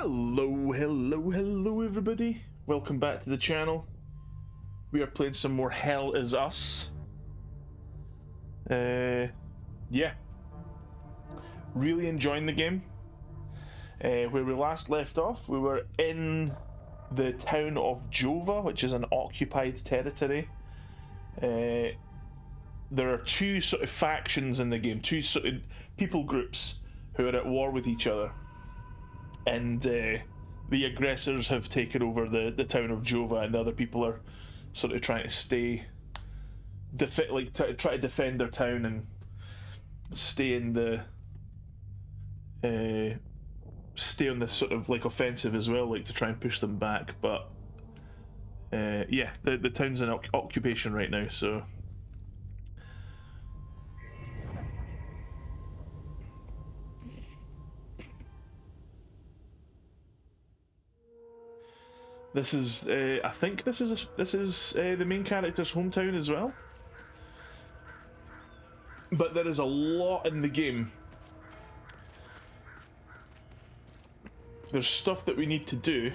Hello everybody. Welcome back to the channel. We are playing some more Hell Is Us. Yeah. Really enjoying the game. Where we last left off, we were in the town of Jova, which is an occupied territory. There are two sort of factions in the game, two sort of people groups who are at war with each other. And the aggressors have taken over the town of Jova, and the other people are sort of trying to stay, try to defend their town and stay in the stay on this sort of like offensive as well, like to try and push them back. But yeah, the town's in occupation right now, so. This is, I think this is the main character's hometown as well. But there is a lot in the game. There's stuff that we need to do.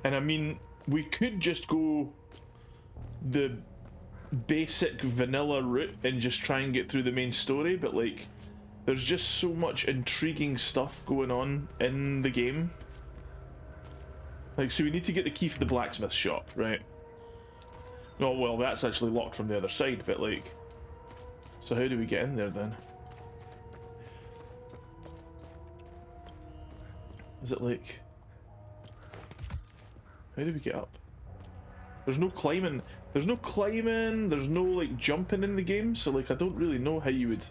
And I mean, we could just go the basic vanilla route and just try and get through the main story, but like, there's just so much intriguing stuff going on in the game. Like, so we need to get the key for the blacksmith shop, right? Oh, well, that's actually locked from the other side, but like... So how do we get in there then? Is it like... How do we get up? There's no climbing. There's no climbing, there's no like jumping in the game, so like I don't really know how you would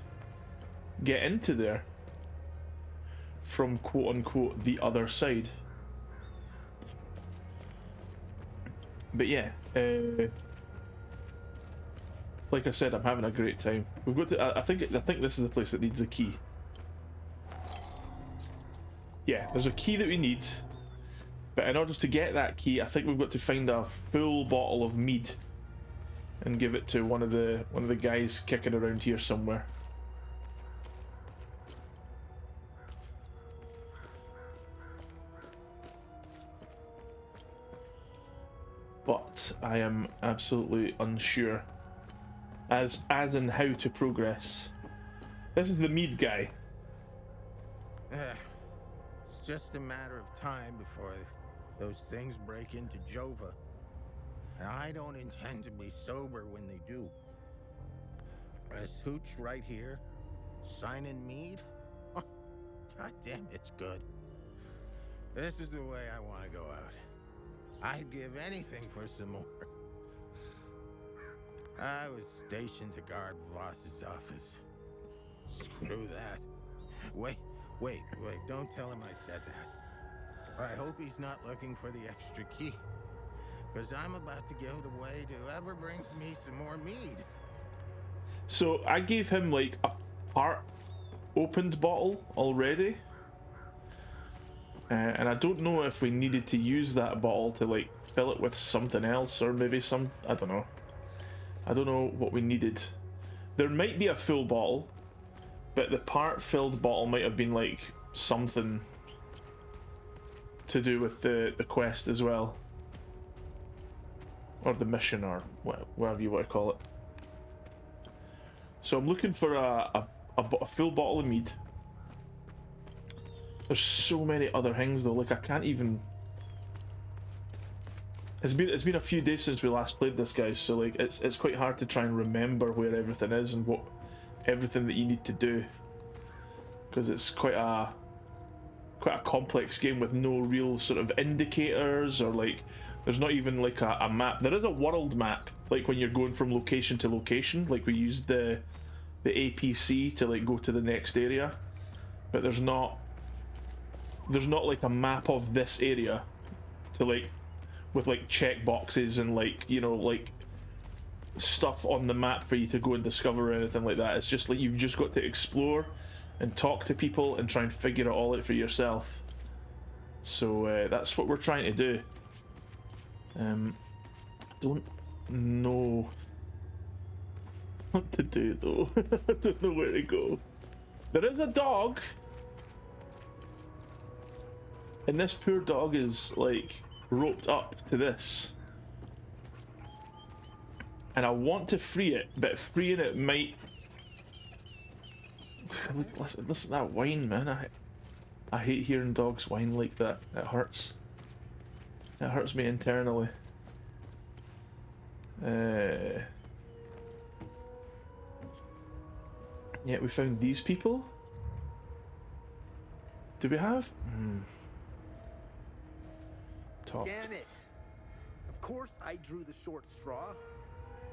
get into there from quote-unquote the other side. But yeah, like I said, I'm having a great time. We've got to. I think this is the place that needs a key. Yeah, there's a key that we need, but in order to get that key, I think we've got to find a full bottle of mead and give it to one of the guys kicking around here somewhere. But I am absolutely unsure as in how to progress. This is the mead guy. It's just a matter of time before those things break into Jova. And I don't intend to be sober when they do. This hooch right here, signing mead? Oh, God damn, it's good. This is the way I want to go out. I'd give anything for some more. I was stationed to guard Voss's office. Screw that. Wait, don't tell him I said that. I hope he's not looking for the extra key, because I'm about to give it away to whoever brings me some more mead. So I gave him like a part opened bottle already. And I don't know if we needed to use that bottle to like fill it with something else, or maybe some, I don't know. I don't know what we needed. There might be a full bottle, but the part filled bottle might have been like something to do with the quest as well. Or the mission, or whatever you want to call it. So I'm looking for a full bottle of mead. There's so many other things though, like I can't even... It's been a few days since we last played this, guys, so like it's quite hard to try and remember where everything is and what everything that you need to do, because it's quite a complex game with no real sort of indicators, or like there's not even like a map. There is a world map, like when you're going from location to location, like we used the APC to like go to the next area, but there's not like a map of this area to like with like check boxes and like, you know, like stuff on the map for you to go and discover or anything like that. It's just like you've just got to explore and talk to people and try and figure it all out for yourself. So that's what we're trying to do. Don't know what to do though. I don't know where to go. There is a dog. And this poor dog is like roped up to this. And I want to free it, but freeing it might... Listen to that whine, man. I hate hearing dogs whine like that. It hurts. It hurts me internally. Yeah, we found these people. Do we have? Top. Damn it! Of course I drew the short straw.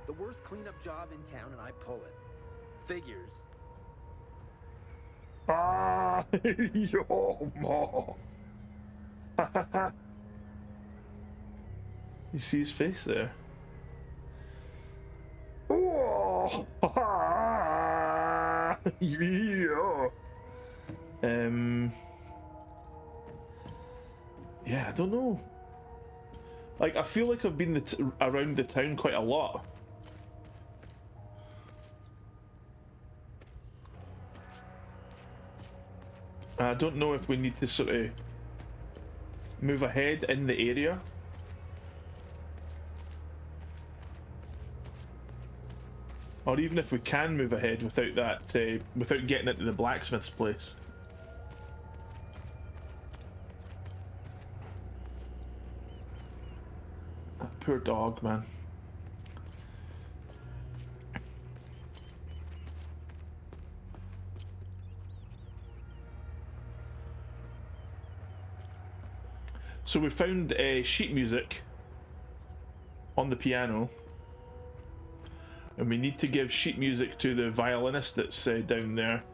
The worst cleanup job in town and I pull it. Figures. Ah, yo, mo. You see his face there? Oh, yeah. Yeah, I don't know. Like, I feel like I've been around the town quite a lot. I don't know if we need to sort of move ahead in the area. Or even if we can move ahead without that, without getting into the blacksmith's place. That poor dog, man. So we found sheet music on the piano. And we need to give sheet music to the violinist that's down there.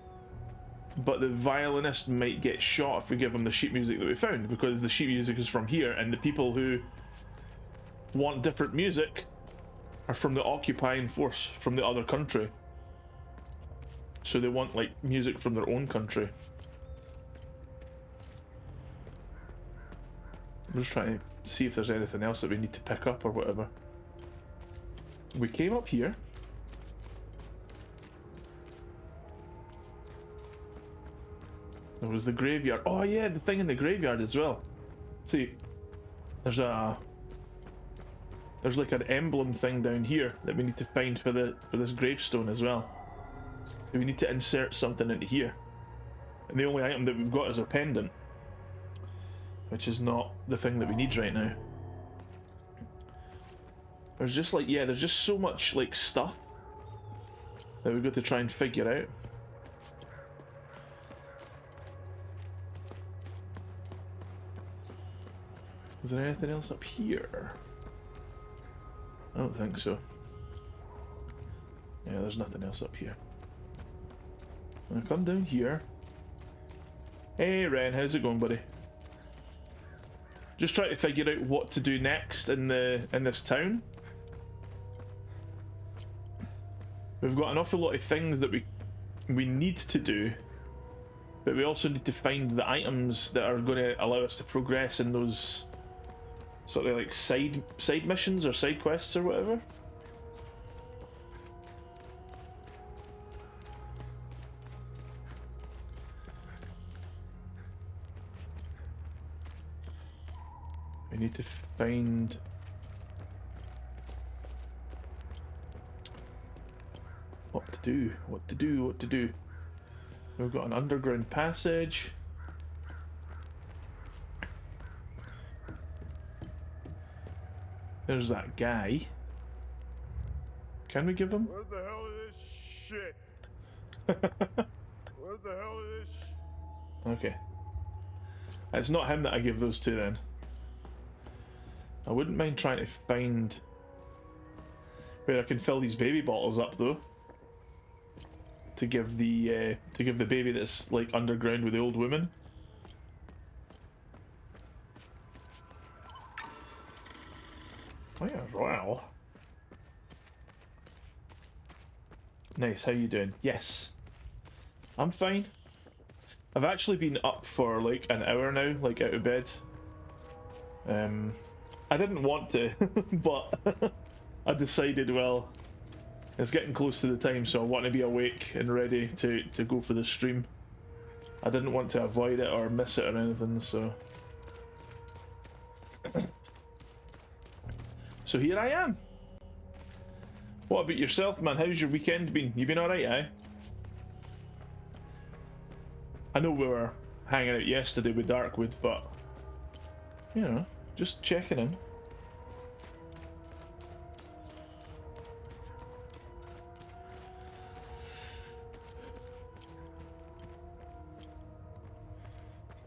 But the violinist might get shot if we give him the sheet music that we found, because the sheet music is from here, and the people who want different music are from the occupying force from the other country. So they want like music from their own country. I'm just trying to see if there's anything else that we need to pick up or whatever. We came up here. There was the graveyard. Oh yeah, the thing in the graveyard as well. See, there's like an emblem thing down here that we need to find for this gravestone as well. So we need to insert something into here. And the only item that we've got is a pendant, which is not the thing that we need right now. There's just like, yeah, there's just so much like stuff that we've got to try and figure out. Is there anything else up here? I don't think so. Yeah, there's nothing else up here. I'm gonna come down here. Hey Ren, how's it going, buddy? Just trying to figure out what to do next in this town. We've got an awful lot of things that we need to do, but we also need to find the items that are going to allow us to progress in those sort of like side missions or side quests or whatever. We need to find what to do. We've got an underground passage. There's that guy. Can we give him? What the hell is this shit? What the hell is this? Okay. It's not him that I give those to then. I wouldn't mind trying to find where I can fill these baby bottles up though. To give the baby that's like underground with the old woman. Oh yeah, wow. Nice, how you doing? Yes. I'm fine. I've actually been up for like an hour now, like out of bed. I didn't want to, but I decided, well, it's getting close to the time, so I want to be awake and ready to go for the stream. I didn't want to avoid it or miss it or anything, so So here I am. What about yourself, man? How's your weekend been? You been alright, eh? I know we were hanging out yesterday with Darkwood, but you know, just checking in.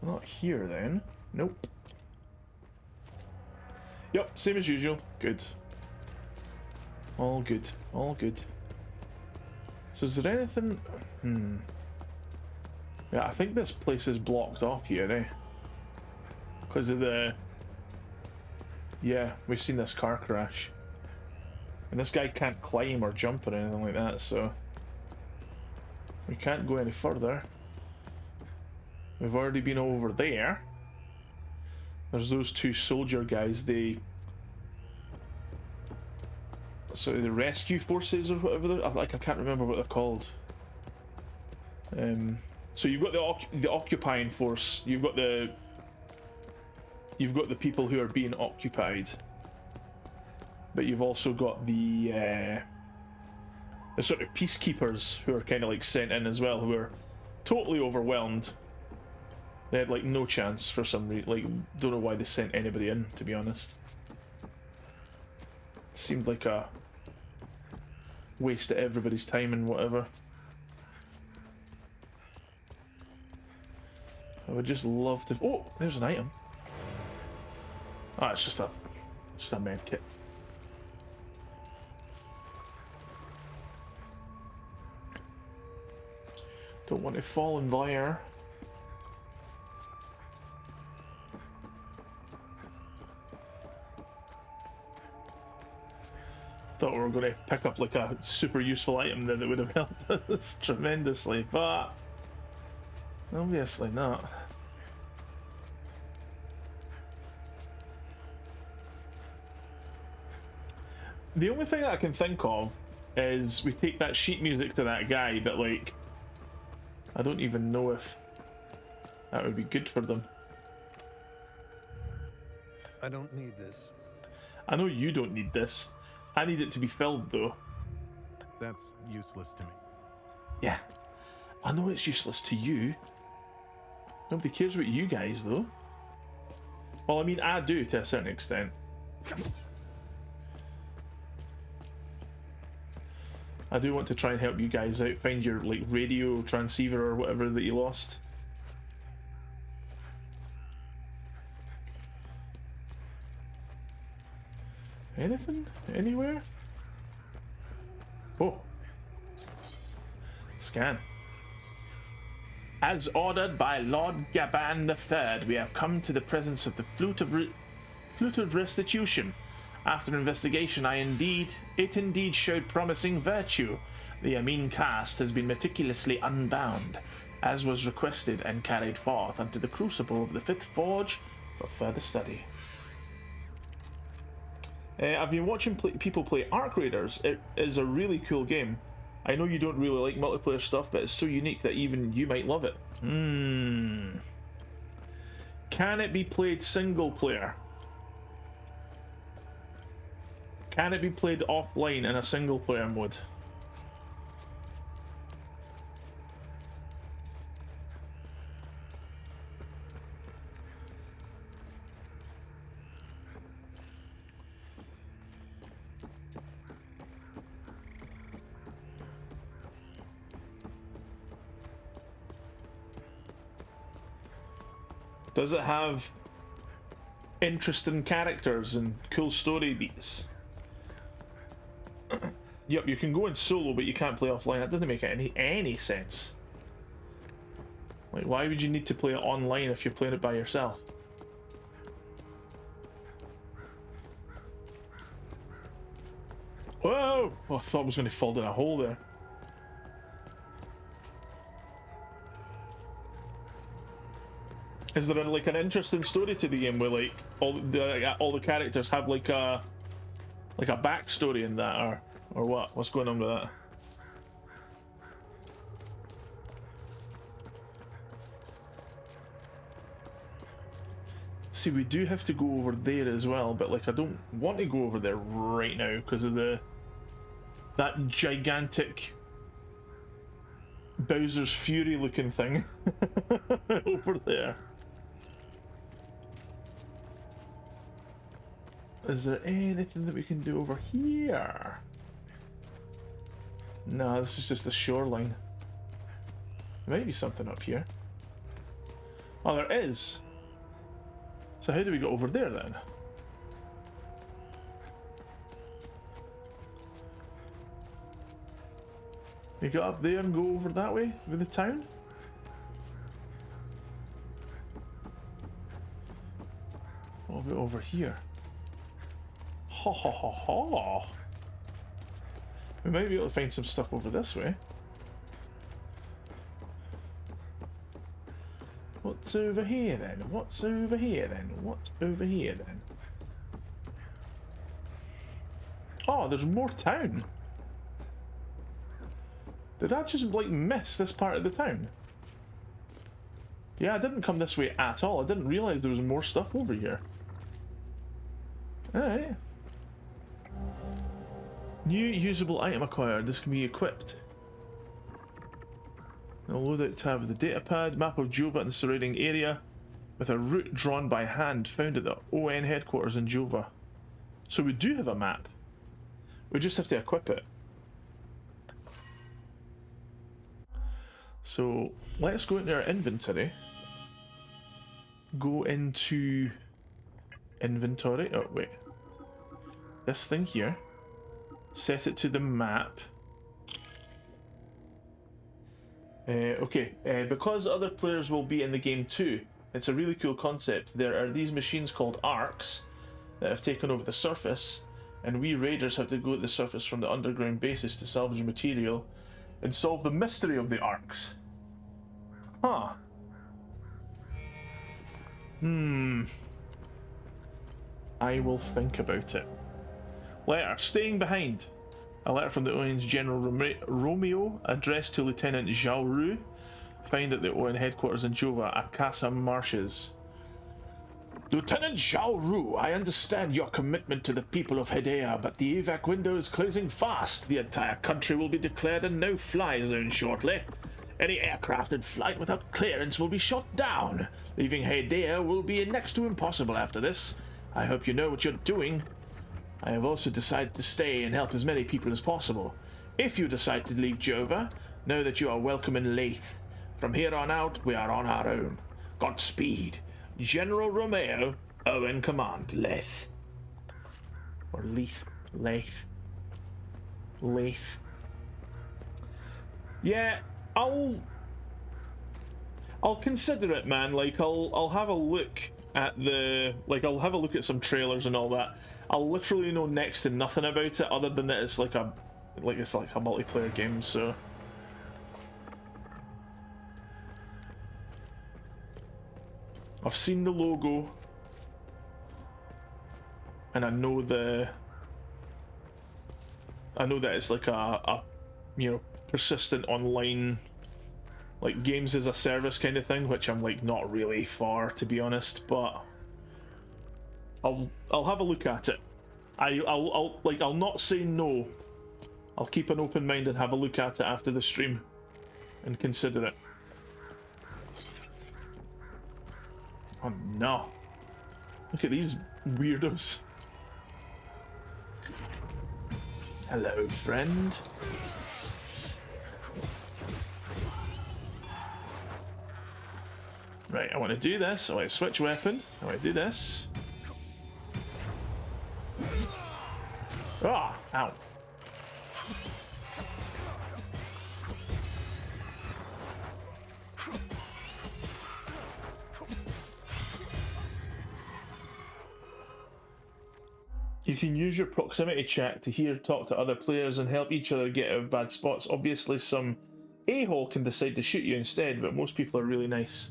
Not here then. Nope. Yep, same as usual. Good. All good. All good. So is there anything... Yeah, I think this place is blocked off here, eh? Because of the... Yeah, we've seen this car crash. And this guy can't climb or jump or anything like that, so... We can't go any further. We've already been over there. There's those two soldier guys, the rescue forces or whatever they're, I can't remember what they're called. So you've got the occupying force, you've got the people who are being occupied, but you've also got the sort of peacekeepers who are kind of like sent in as well, who are totally overwhelmed. They had like no chance for some reason. Like, don't know why they sent anybody in, to be honest. Seemed like a waste of everybody's time and whatever. I would just love to... Oh, there's an item. Ah, it's just a med kit. Don't want to fall in there. Thought we were going to pick up like a super useful item that would have helped us tremendously, but obviously not. The only thing that I can think of is we take that sheet music to that guy, but like, I don't even know if that would be good for them. I don't need this. I know you don't need this. I need it to be filled though. That's useless to me. Yeah, I know it's useless to you. Nobody cares about you guys though. Well, I mean, I do to a certain extent. I do want to try and help you guys out, find your like radio transceiver or whatever that you lost. Anything? Anywhere? Oh. Scan. As ordered by Lord Gaban III, we have come to the presence of the Flute of Restitution. After investigation, it indeed showed promising virtue. The Amin caste has been meticulously unbound, as was requested, and carried forth unto the crucible of the Fifth Forge for further study. I've been watching people play Arc Raiders. It is a really cool game. I know you don't really like multiplayer stuff, but it's so unique that even you might love it. Can it be played single player? Can it be played offline in a single player mode? Does it have interesting characters and cool story beats? Yep, you can go in solo, but you can't play offline. That doesn't make any sense. Like, why would you need to play it online if you're playing it by yourself? Whoa! Oh, I thought I was going to fall down a hole there. Is there like an interesting story to the game where like all the characters have like a backstory in that, or what? What's going on with that? See, we do have to go over there as well, but like I don't want to go over there right now because of that gigantic Bowser's Fury looking thing over there. Is there anything that we can do over here? No, this is just the shoreline. There might be something up here. Oh, there is. So how do we get over there then? We go up there and go over that way with the town? What about over here? Ha ha ha ha! We might be able to find some stuff over this way. What's over here then? What's over here then? What's over here then? Oh, there's more town. Did I just like miss this part of the town? Yeah, I didn't come this way at all. I didn't realize there was more stuff over here. Alright. New usable item acquired. This can be equipped. A loadout tab with the datapad, map of Jova and the surrounding area, with a route drawn by hand found at the ON headquarters in Jova. So we do have a map. We just have to equip it. So let's go into our inventory. Go into inventory. Oh wait. This thing here. Set it to the map. Because other players will be in the game too, it's a really cool concept. There are these machines called arcs that have taken over the surface, and we raiders have to go to the surface from the underground bases to salvage material and solve the mystery of the arcs. Huh. I will think about it. Letter. Staying behind. A letter from the ON's General Romeo, addressed to Lieutenant Zhao Ru, found at the ON headquarters in Jova, Akasa Marshes. Lieutenant Zhao Ru, I understand your commitment to the people of Hedea, but the evac window is closing fast. The entire country will be declared a no-fly zone shortly. Any aircraft in flight without clearance will be shot down. Leaving Hedea will be next to impossible after this. I hope you know what you're doing. I have also decided to stay and help as many people as possible. If you decide to leave Jova, know that you are welcome in Leith. From here on out, we are on our own. Godspeed. General Romeo, ON Command, Leith. Or Leith. Leith. Leith. Yeah, I'll consider it, man. Like, I'll have a look at I'll have a look at some trailers and all that. I'll literally know next to nothing about it other than that it's like a multiplayer game, so I've seen the logo and I know that it's like a persistent online like games as a service kind of thing, which I'm like not really for, to be honest, but I'll have a look at it. I'll not say no. I'll keep an open mind and have a look at it after the stream and consider it. Oh no. Look at these weirdos. Hello, friend. Right, I want to do this. I want to switch weapon. I want to do this. Ah! Ow. You can use your proximity check to talk to other players and help each other get out of bad spots. Obviously, some a-hole can decide to shoot you instead, but most people are really nice.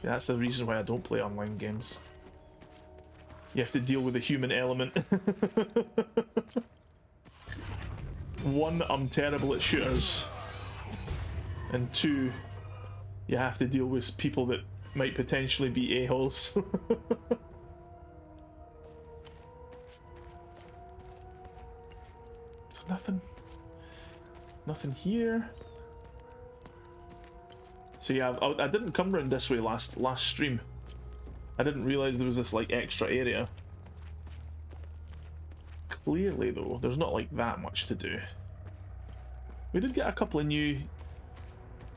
That's the reason why I don't play online games. You have to deal with the human element. One, I'm terrible at shooters. And two, you have to deal with people that might potentially be a-holes. So nothing here. So yeah, I didn't come round this way last stream. I didn't realise there was this like extra area. Clearly though, there's not like that much to do. We did get a couple of new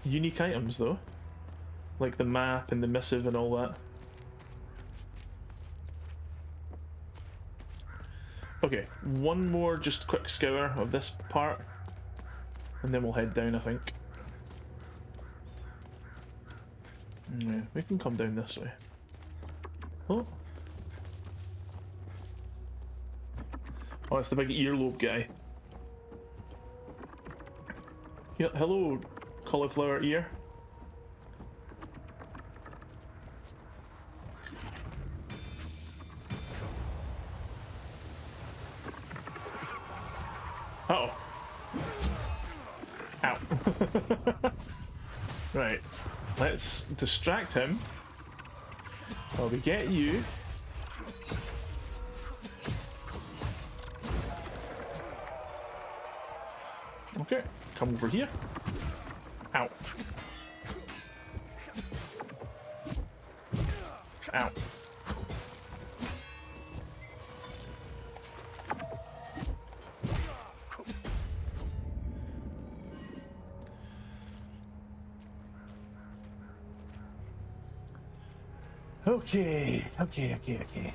unique items though. Like the map and the missive and all that. Okay, one more just quick scour of this part. And then we'll head down, I think. Yeah, we can come down this way. Oh. Oh, it's the big earlobe guy. Yeah, hello, cauliflower ear. Uh-oh. Ow. Right. Let's distract him. While we get you. Okay, come over here. Ow. Ow. Okay.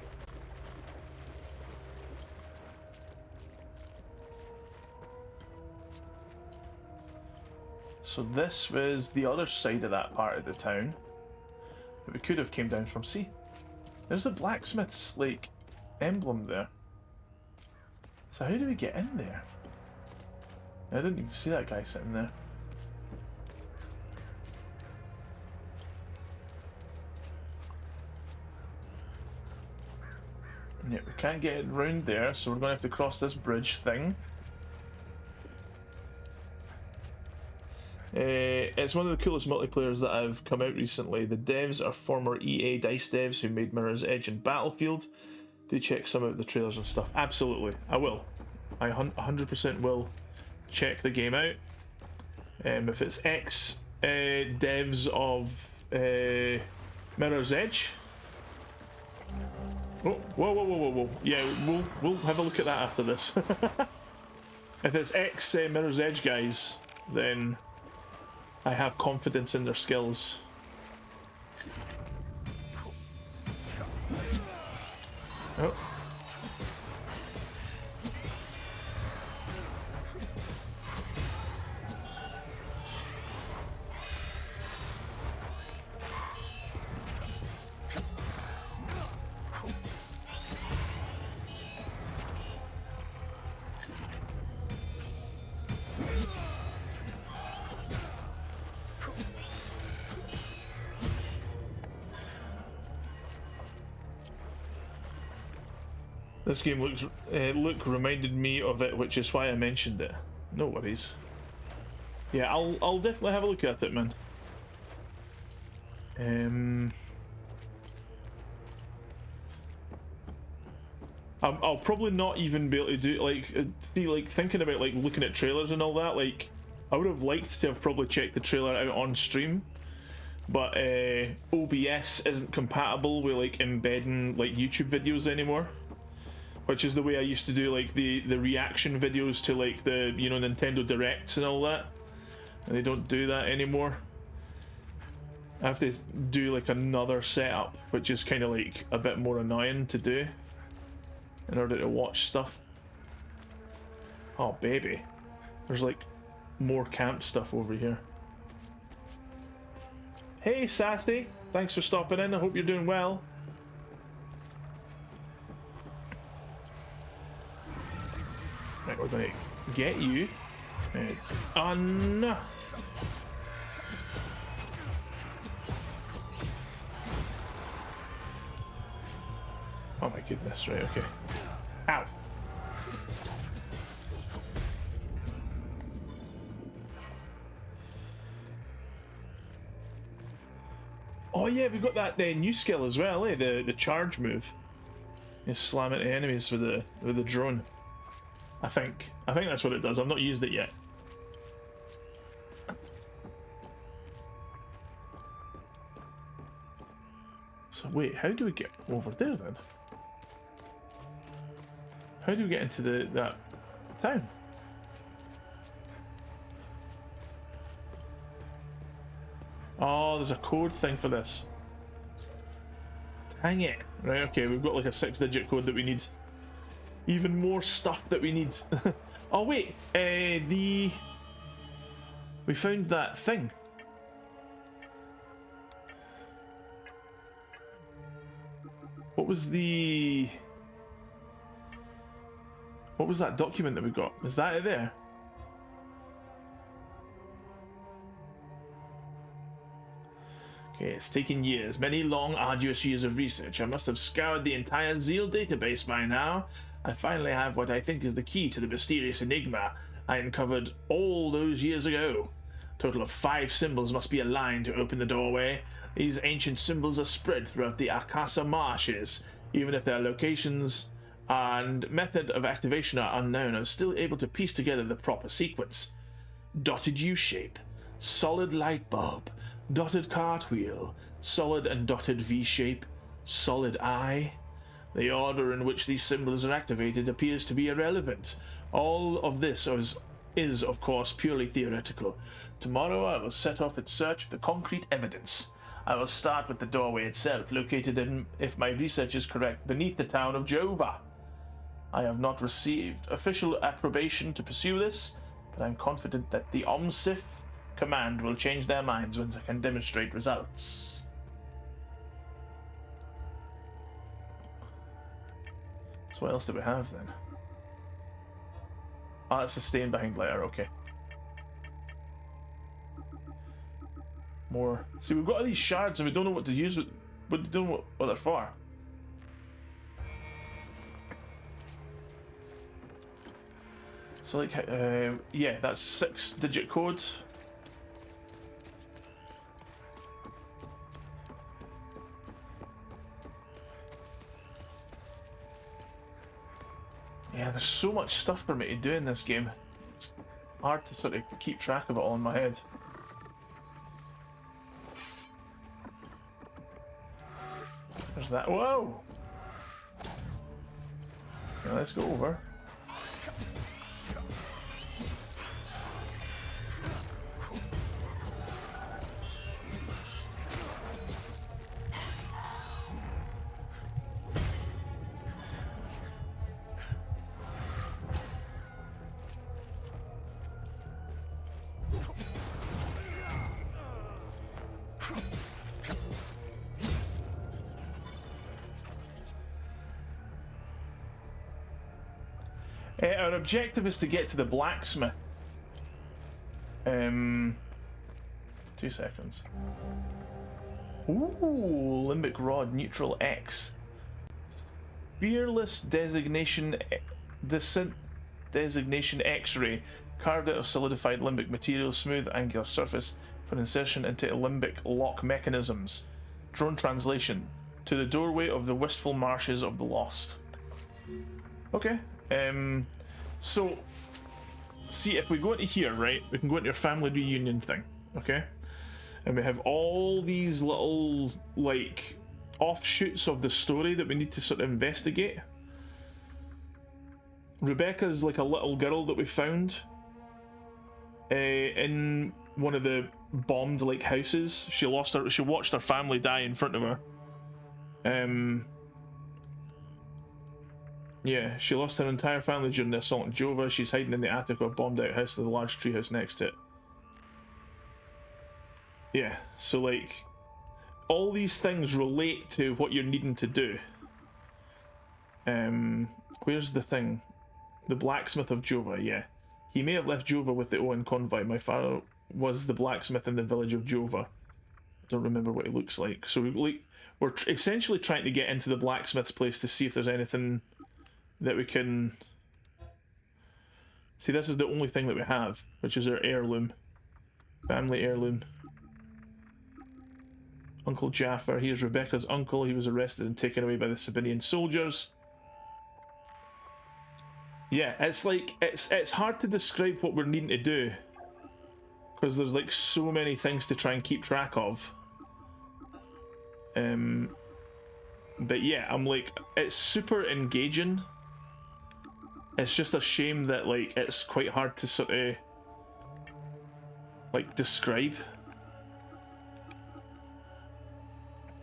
So this was the other side of that part of the town that we could have came down from. See, there's the blacksmith's like emblem there. So how do we get in there? I didn't even see that guy sitting there. Yeah, we can't get it round there, so we're going to have to cross this bridge thing. It's one of the coolest multiplayers that have come out recently. The devs are former EA DICE devs who made Mirror's Edge and Battlefield. Do check some of the trailers and stuff. Absolutely, I will. I 100% will check the game out. If it's ex devs of Mirror's Edge. Oh, whoa. Yeah, we'll have a look at that after this. If it's ex Mirror's Edge guys, then I have confidence in their skills. Oh. This game look reminded me of it, which is why I mentioned it. No worries. Yeah, I'll definitely have a look at it, man. I'll probably not even be able to do like thinking about like looking at trailers and all that. Like, I would have liked to have probably checked the trailer out on stream, but OBS isn't compatible with like embedding like YouTube videos anymore. Which is the way I used to do like the reaction videos to like the, you know, Nintendo Directs and all that. And they don't do that anymore. I have to do like another setup, which is kind of like a bit more annoying to do in order to watch stuff. Oh baby, there's like more camp stuff over here. Hey Sassy, thanks for stopping in. I hope you're doing well. Right, we're gonna get you. Oh no! Oh my goodness, right, okay. Ow! Oh yeah, we got that new skill as well, eh? The charge move. You slam into enemies with the drone. I think that's what it does. I've not used it yet. So wait, how do we get over there then? How do we get into that town? Oh, there's a code thing for this. Dang it. Right, okay, we've got like a 6-digit code that we need. Even more stuff that we need. Oh wait, we found that thing. What was that document that we got? Is that it there? Okay, it's taken years, many long, arduous years of research. I must have scoured the entire Zeal database by now. I finally have what I think is the key to the mysterious enigma I uncovered all those years ago. A total of 5 symbols must be aligned to open the doorway. These ancient symbols are spread throughout the Akasa marshes. Even if their locations and method of activation are unknown, I'm still able to piece together the proper sequence. Dotted U-shape, solid light bulb, dotted cartwheel, solid and dotted V-shape, solid eye. The order in which these symbols are activated appears to be irrelevant. All of this is of course, purely theoretical. Tomorrow I will set off in search of the concrete evidence. I will start with the doorway itself, located in, if my research is correct, beneath the town of Jova. I have not received official approbation to pursue this, but I'm confident that the OMSIF command will change their minds once I can demonstrate results. So what else do we have then? Oh, that's the staying behind letter, okay. More. See, we've got all these shards and we don't know what to use with, but don't know what they're for. So like, yeah, that's 6-digit code. Yeah, there's so much stuff for me to do in this game. It's hard to sort of keep track of it all in my head. There's that. Whoa! Yeah, let's go over. Our objective is to get to the blacksmith. 2 seconds. Ooh, limbic rod, neutral X. Fearless designation, designation X-ray, carved out of solidified limbic material, smooth angular surface for insertion into limbic lock mechanisms. Drone translation: to the doorway of the wistful marshes of the lost. Okay. So, see, if we go into here, right, we can go into your family reunion thing, okay? And we have all these little, like, offshoots of the story that we need to sort of investigate. Rebecca's like a little girl that we found in one of the bombed, like, houses. She watched her family die in front of her. Yeah, she lost her entire family during the assault on Jova. She's hiding in the attic of a bombed out house with a large treehouse next to it. Yeah, so like, all these things relate to what you're needing to do. Where's the thing? The blacksmith of Jova, yeah. He may have left Jova with the Owen convoy. My father was the blacksmith in the village of Jova. I don't remember what he looks like. So we're essentially trying to get into the blacksmith's place to see if there's anything that we can... See, this is the only thing that we have, which is our heirloom. Family heirloom. Uncle Jaffer. He is Rebecca's uncle. He was arrested and taken away by the Sabinian soldiers. Yeah, it's like, it's hard to describe what we're needing to do, because there's like so many things to try and keep track of. But yeah, I'm like, it's super engaging. It's just a shame that like it's quite hard to sort of like describe.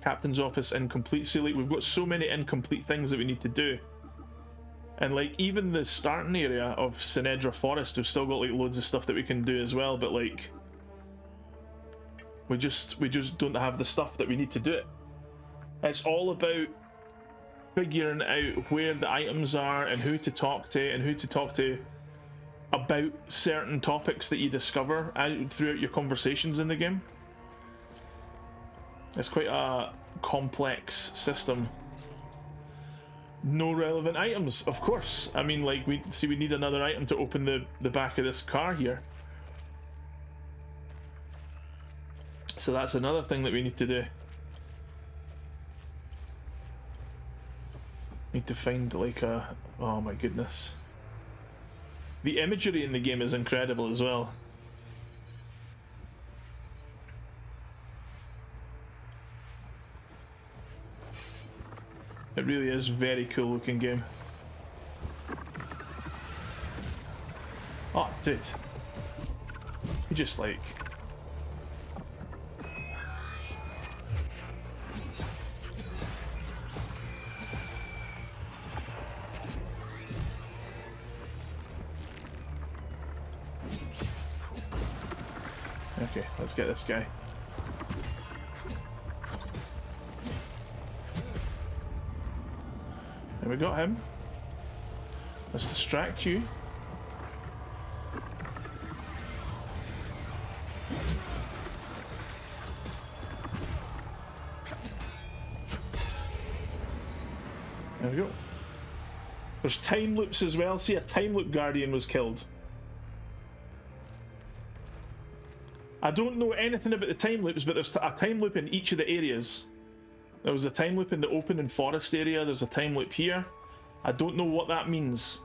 Captain's office incomplete. See, like, we've got so many incomplete things that we need to do. And like, even the starting area of Sinedra Forest, we've still got like loads of stuff that we can do as well, but like we just don't have the stuff that we need to do it. It's all about figuring out where the items are and who to talk to about certain topics that you discover throughout your conversations in the game. It's quite a complex system. No relevant items, of course. I mean, like, we need another item to open the back of this car here. So that's another thing that we need to do. Need to find like a... oh my goodness. The imagery in the game is incredible as well. It really is a very cool looking game. Oh, dude. You just like... okay, let's get this guy. And we got him. Let's distract you. There we go. There's time loops as well. See, a time loop guardian was killed. I don't know anything about the time loops, but there's a time loop in each of the areas. There was a time loop in the open and forest area. There's a time loop here. I don't know what that means.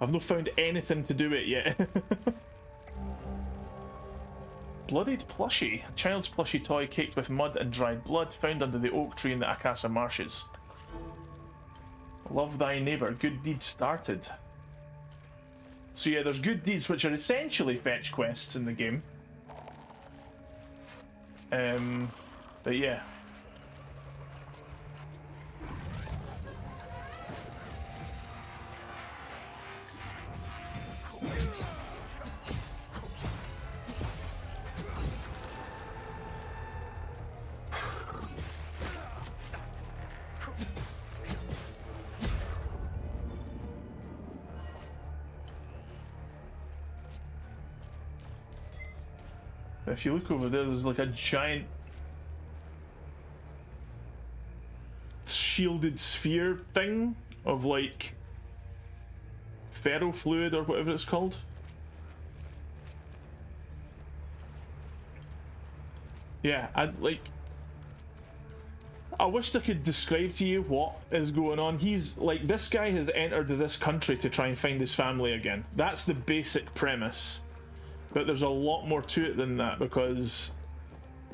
I've not found anything to do it yet. Bloodied plushie. A child's plushie toy caked with mud and dried blood found under the oak tree in the Akasa marshes. Love thy neighbour. Good deed started. So yeah, there's good deeds, which are essentially fetch quests in the game. But yeah. If you look over there, there's like a giant shielded sphere thing of like ferrofluid or whatever it's called. Yeah, I wished I could describe to you what is going on. He's like, this guy has entered this country to try and find his family again. That's the basic premise. But there's a lot more to it than that, because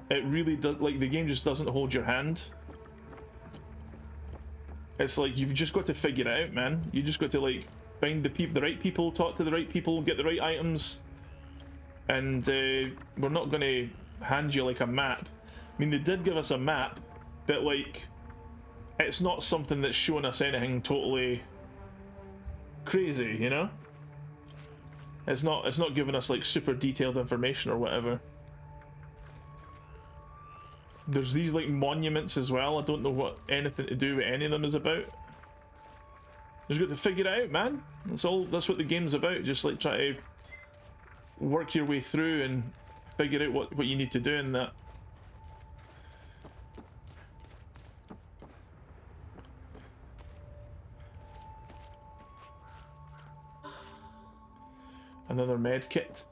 it really does, like, the game just doesn't hold your hand. It's like, you've just got to figure it out, man. You just got to like find the right people, talk to the right people, get the right items, and we're not going to hand you like a map. I mean, they did give us a map, but like, it's not something that's showing us anything totally crazy, you know? It's not giving us like super detailed information or whatever. There's these like monuments as well. I don't know what anything to do with any of them is about. You just got to figure it out, man. That's what the game's about. Just like try to work your way through and figure out what you need to do in that. Another med kit.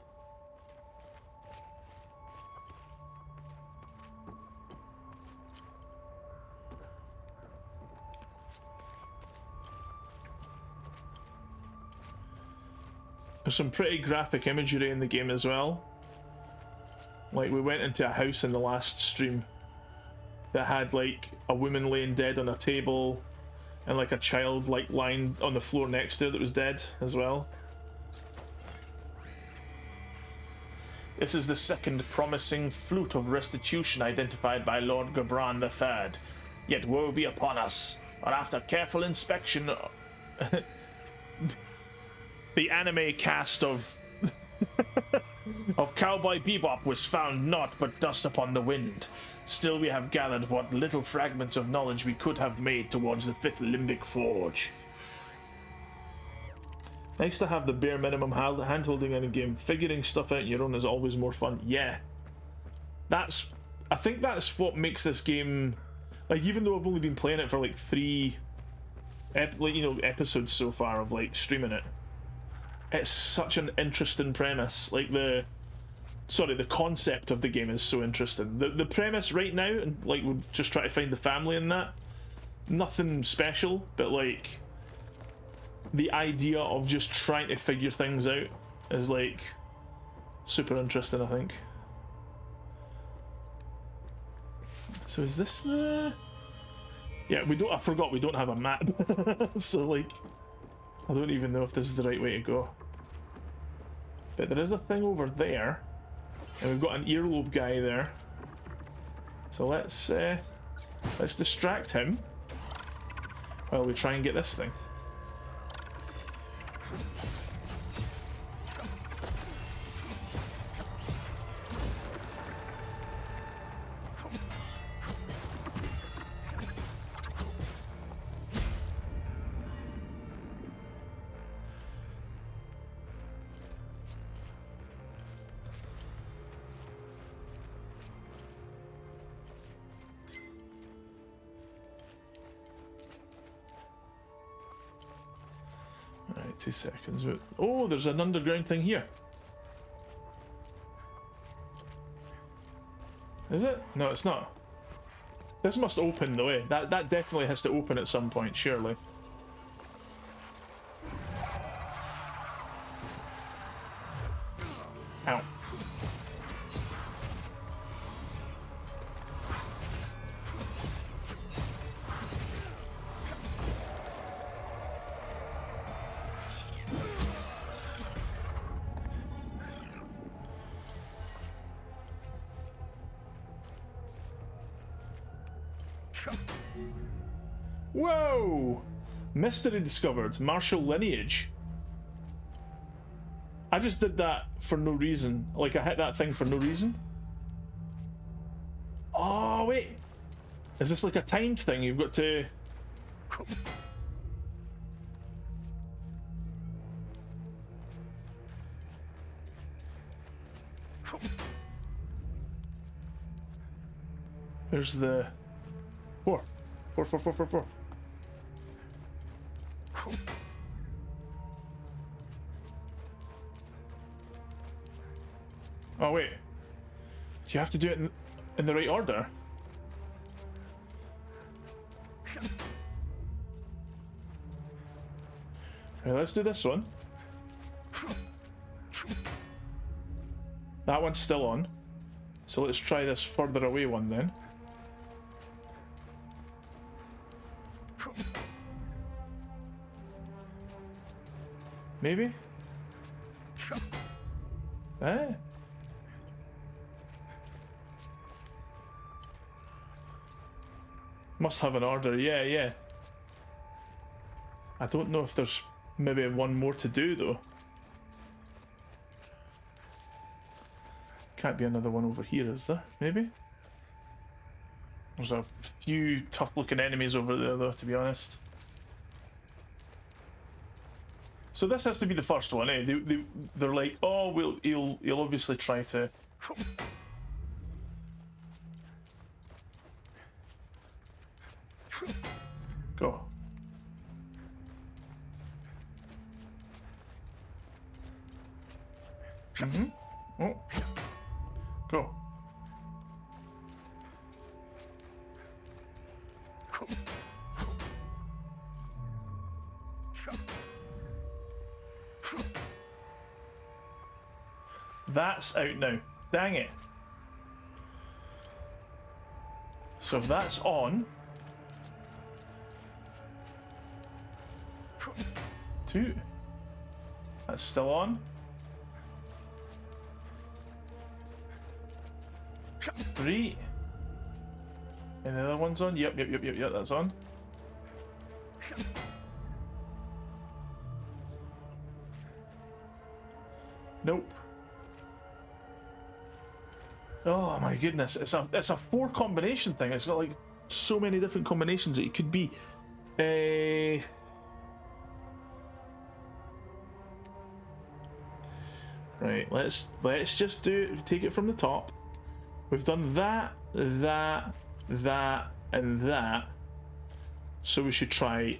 There's some pretty graphic imagery in the game as well. Like, we went into a house in the last stream that had like a woman laying dead on a table and like a child like lying on the floor next to her that was dead as well. This is the second promising flute of restitution identified by Lord Gabran III. Yet woe be upon us, for after careful inspection, the anime cast of Cowboy Bebop was found naught but dust upon the wind. Still we have gathered what little fragments of knowledge we could have made towards the 5th Limbic Forge. Nice to have the bare minimum hand-holding in a game. Figuring stuff out on your own is always more fun. Yeah. I think that's what makes this game... Like, even though I've only been playing it for like 3 episodes so far of like streaming it, it's such an interesting premise. Like the concept of the game is so interesting. The premise right now, and like we'll just try to find the family in that, nothing special, but like the idea of just trying to figure things out is like super interesting, I think. So is this the... Yeah, I forgot we don't have a map. So like, I don't even know if this is the right way to go. But there is a thing over there. And we've got an earlobe guy there. So let's distract him while we try and get this thing. Alright, 2 seconds. Oh, there's an underground thing here. Is it? No, it's not. This must open the way. That definitely has to open at some point, surely. Ow. Whoa! Mystery discovered. Martial lineage. I just did that for no reason. Like, I hit that thing for no reason. Oh, wait. Is this like a timed thing? You've got to... There's the... 4. 4, 4, 4, 4, 4. Oh wait, do you have to do it in the right order? Okay, let's do this one. That one's still on, so let's try this further away one then. Maybe? Eh? Must have an order, yeah. I don't know if there's maybe one more to do though. Can't be another one over here, is there? Maybe? There's a few tough looking enemies over there though, to be honest. So this has to be the first one, eh? They're like, oh, he'll obviously try to... Go. Oh. Go. That's out now. Dang it. So if that's on... 2. That's still on. 3. And the other one's on. Yep, that's on. Nope. Oh my goodness, it's a 4 combination thing. It's got like so many different combinations that it could be. Right, let's just take it from the top. We've done that, and that. So we should try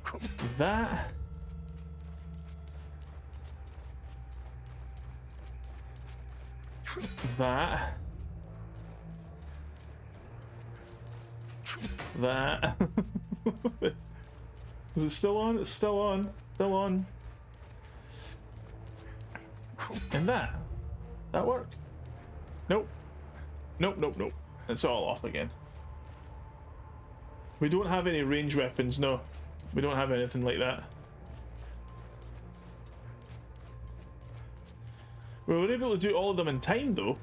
that. That. That. Is it still on? It's still on. Still on. And that. That work? Nope. Nope. It's all off again. We don't have any range weapons, no. We don't have anything like that. We were able to do all of them in time though.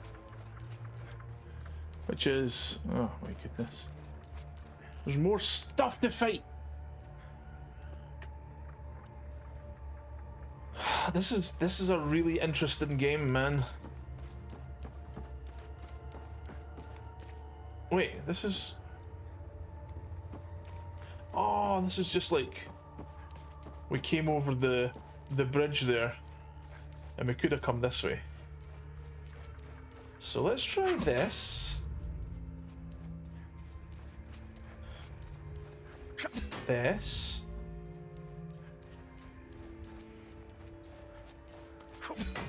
Which is... oh my goodness. There's more stuff to fight! This is a really interesting game, man. Wait, this is... oh, this is just like... we came over the bridge there. And we could have come this way. So let's try this. This.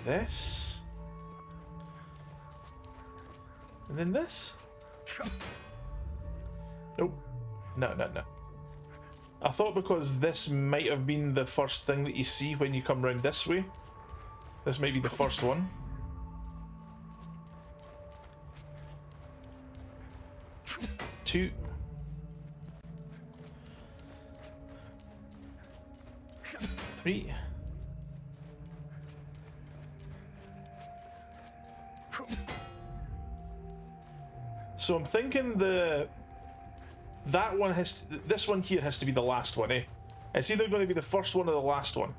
This. And then this. Nope. No. I thought because this might have been the first thing that you see when you come round this way. This might be the first one. Two. Three. So I'm thinking this one here has to be the last one, eh? It's either going to be the first one or the last one.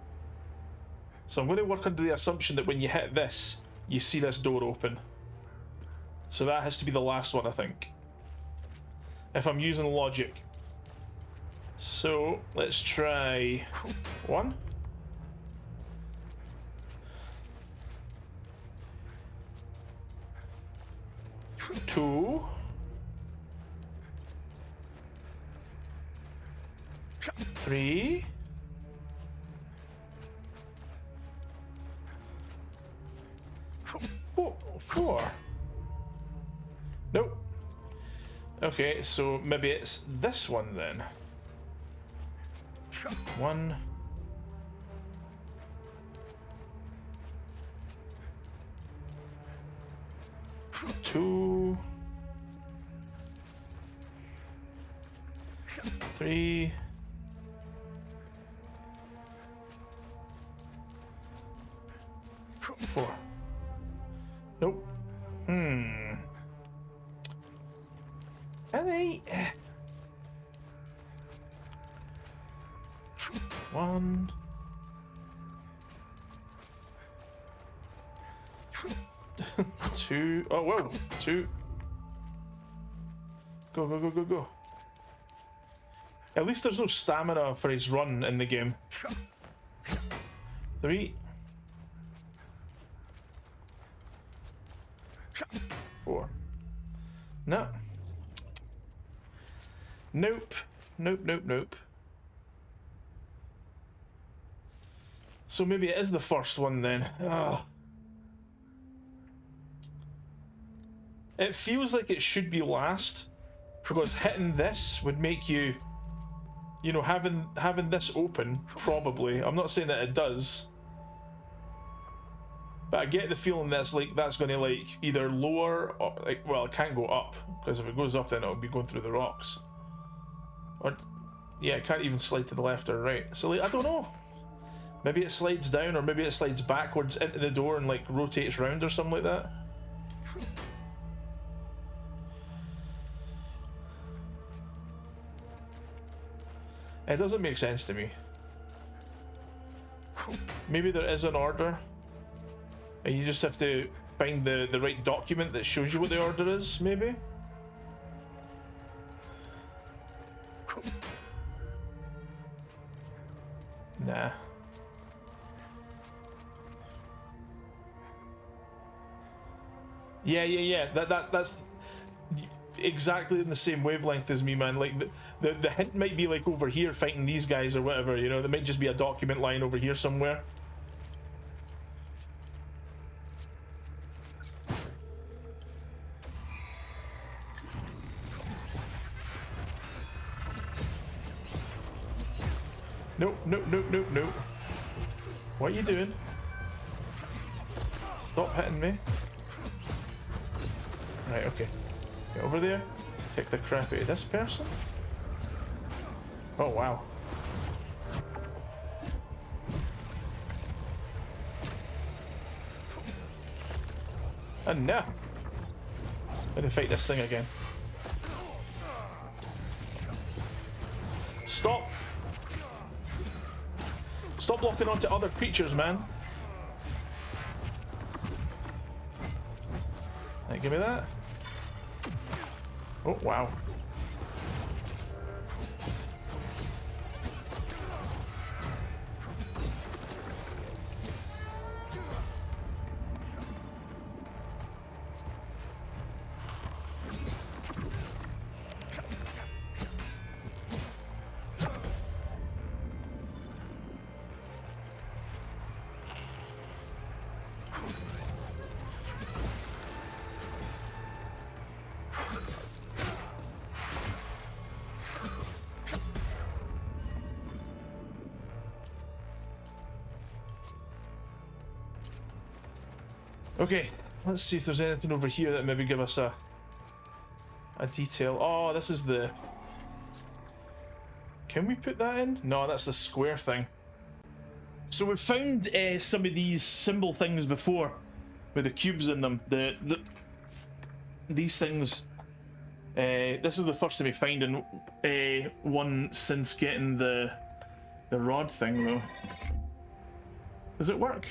So I'm going to work under the assumption that when you hit this, you see this door open. So that has to be the last one, I think. If I'm using logic. So let's try 1. 2. 3. 4. Nope. Okay, so maybe it's this one then. 1. 2. 3. 4. Nope. Alright. 1. 2. Oh, whoa. 2. Go. At least there's no stamina for his run in the game. 3. 4. No. Nope. So maybe it is the first one then. Oh. It feels like it should be last, because hitting this would make you, you know, having this open, probably. I'm not saying that it does. But I get the feeling that's like that's going to like either lower or like, well, it can't go up because if it goes up then it'll be going through the rocks. Or yeah, it can't even slide to the left or right. So like I don't know. Maybe it slides down or maybe it slides backwards into the door and like rotates round or something like that. It doesn't make sense to me. Maybe there is an order and you just have to find the right document that shows you what the order is, maybe? Nah. Yeah. That's exactly in the same wavelength as me, man. Like the hint might be like over here fighting these guys or whatever, you know. There might just be a document lying over here somewhere. Nope. What are you doing? Stop hitting me. Right, okay. Get over there. Kick the crap out of this person. Oh, wow. And now, I'm gonna fight this thing again. Stop! Stop locking onto other creatures, man. Right, give me that. Oh, wow. Okay, let's see if there's anything over here that maybe give us a detail. Oh, this is the... Can we put that in? No, that's the square thing. So we've found some of these symbol things before with the cubes in them. These things... this is the first time we find in one since getting the rod thing, though. Does it work?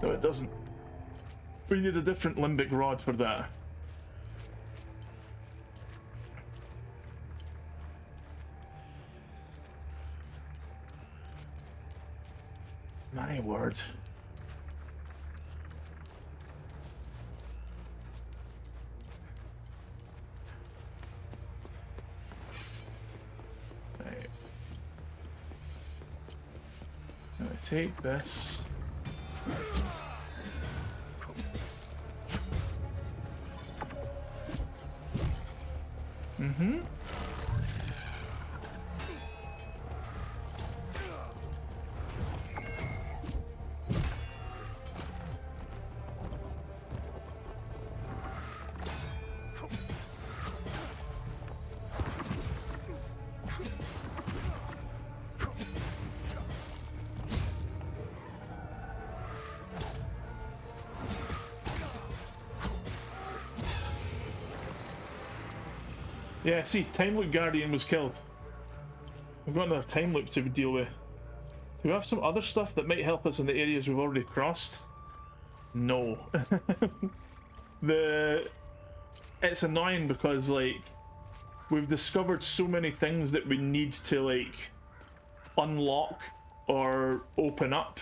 No, it doesn't. We need a different limbic rod for that. My word. Right. I'm gonna take this. Mm-hmm. Yeah, see, Time Loop Guardian was killed. We've got another time loop to deal with. Do we have some other stuff that might help us in the areas we've already crossed? No. It's annoying because, like, we've discovered so many things that we need to, like, unlock or open up,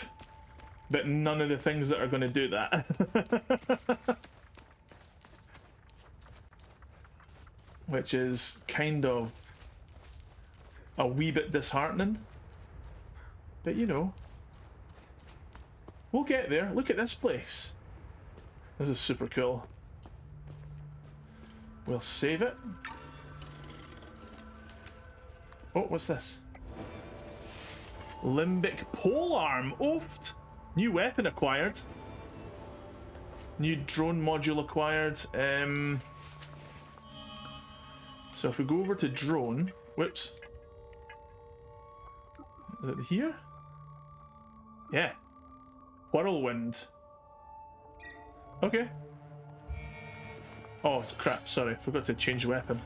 but none of the things that are going to do that. Which is kind of a wee bit disheartening. But you know, we'll get there. Look at this place. This is super cool. We'll save it. Oh, what's this? Limbic polearm. Oh, New weapon acquired. New drone module acquired. So if we go over to drone, whoops. Is it here? Yeah. Whirlwind. Okay. Oh crap, sorry, forgot to change weapon.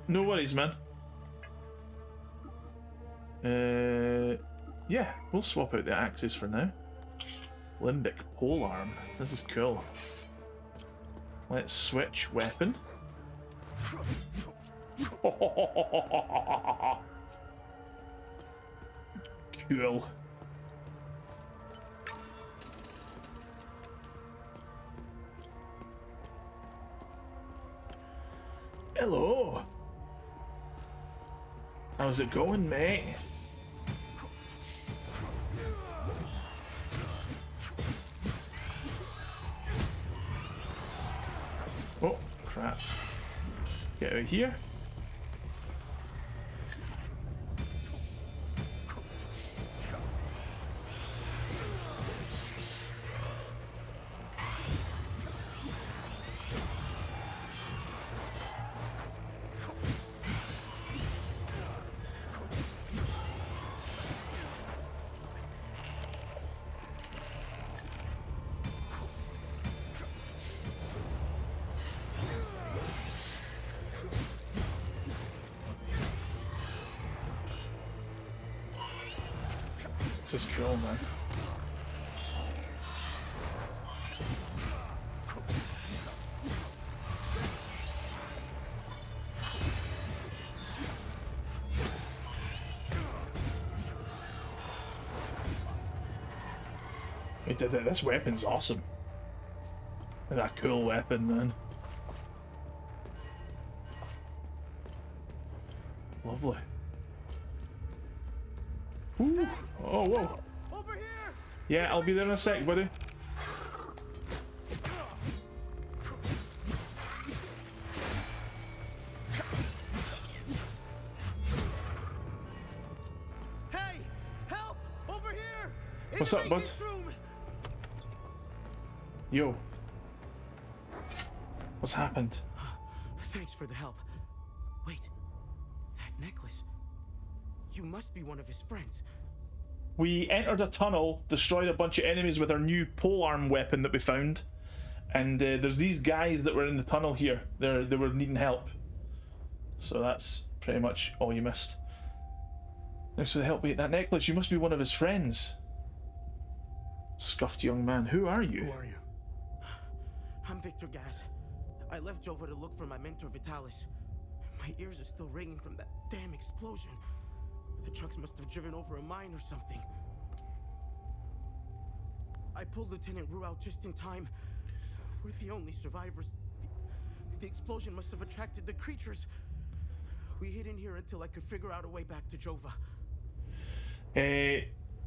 No worries, man. Yeah, we'll swap out the axes for now. Limbic polearm. This is cool. Let's switch weapon. Cool. Hello. How's it going, mate? Oh, crap. Get out of here. This is cool, man. Wait, this weapon's awesome. That's a cool weapon, man. Lovely. Ooh. Oh, whoa. Over here! Yeah, I'll be there in a sec, buddy. Hey! Help! Over here! In What's the up, bud? maintenance room! Yo. What's happened? Thanks for the help. Wait, that necklace. You must be one of his friends. We entered a tunnel, destroyed a bunch of enemies with our new polearm weapon that we found, and there's these guys that were in the tunnel here. They were needing help. So that's pretty much all you missed. Thanks for the help. Wait, that necklace, you must be one of his friends. Scuffed young man, who are you? Who are you? I'm Victor Gaz. I left Jova to look for my mentor Vitalis. My ears are still ringing from that damn explosion. The trucks must have driven over a mine or something. I pulled Lieutenant Rue out just in time. We're the only survivors. The explosion must have attracted the creatures. We hid in here until I could figure out a way back to Jova.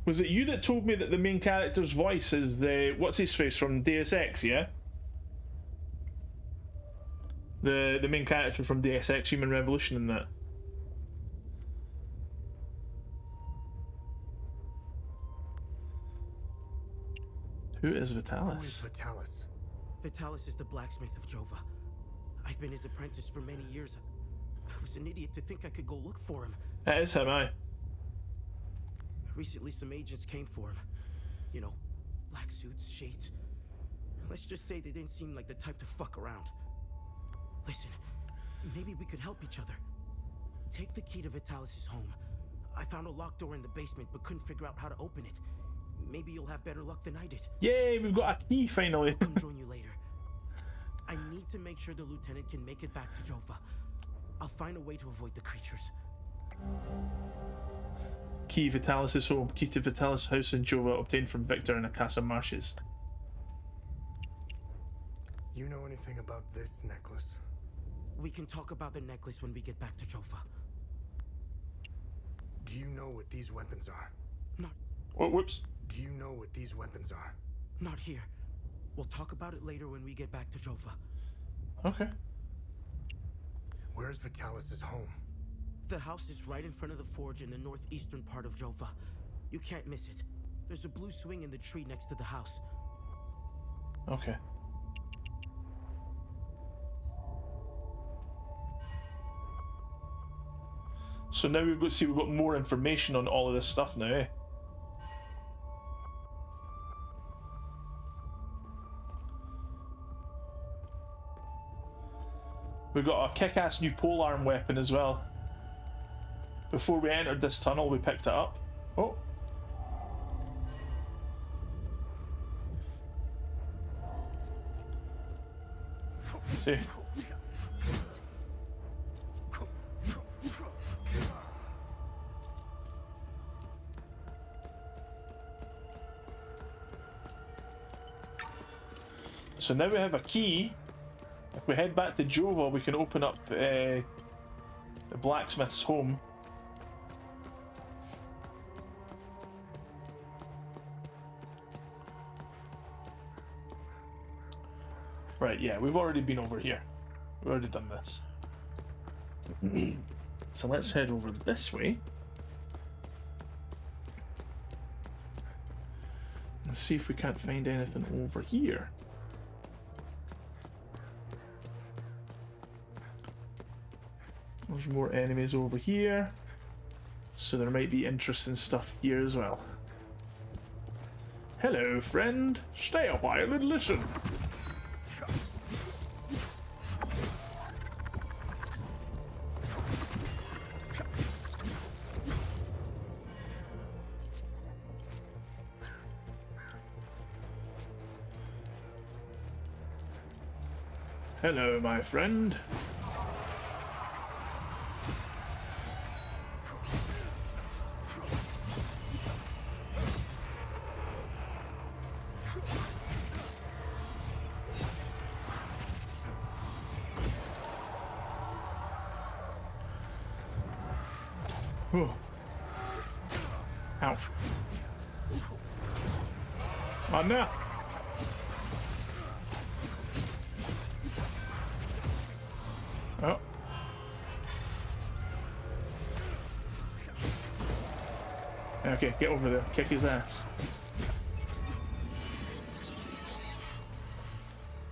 Was it you that told me that the main character's voice is what's his face from Deus Ex, yeah? The main character from Deus Ex Human Revolution and that. Who is Vitalis? Who is Vitalis? Vitalis is the blacksmith of Jova. I've been his apprentice for many years. I was an idiot to think I could go look for him. That is him, aye. Recently, some agents came for him. You know, black suits, shades. Let's just say they didn't seem like the type to fuck around. Listen, maybe we could help each other. Take the key to Vitalis' home. I found a locked door in the basement, but couldn't figure out how to open it. Maybe you'll have better luck than I did. Yay, we've got a key finally. I'll come join you later. I need to make sure the lieutenant can make it back to Jova. I'll find a way to avoid the creatures. Key Vitalis' home. Key to Vitalis' house in Jova obtained from Victor in Akasa Marshes. You know anything about this necklace? We can talk about the necklace when we get back to Jova. Do you know what these weapons are? Not Oh, whoops. Do you know what these weapons are? Not here. We'll talk about it later when we get back to Jova. Okay. Where's Vitalis' home? The house is right in front of the forge in the northeastern part of Jova. You can't miss it. There's a blue swing in the tree next to the house. Okay. So now we've got more information on all of this stuff now, eh? We got a kick-ass new polearm weapon as well. Before we entered this tunnel, we picked it up. Oh. See. So now we have a key. If we head back to Jova, we can open up the blacksmith's home. Right, yeah, we've already been over here. We've already done this. So let's head over this way. And see if we can't find anything over here. There's more enemies over here. So there might be interesting stuff here as well. Hello, friend. Stay a while and listen. Hello, my friend. Oh. Ouch. Oh no. Oh. Okay, get over there. Kick his ass.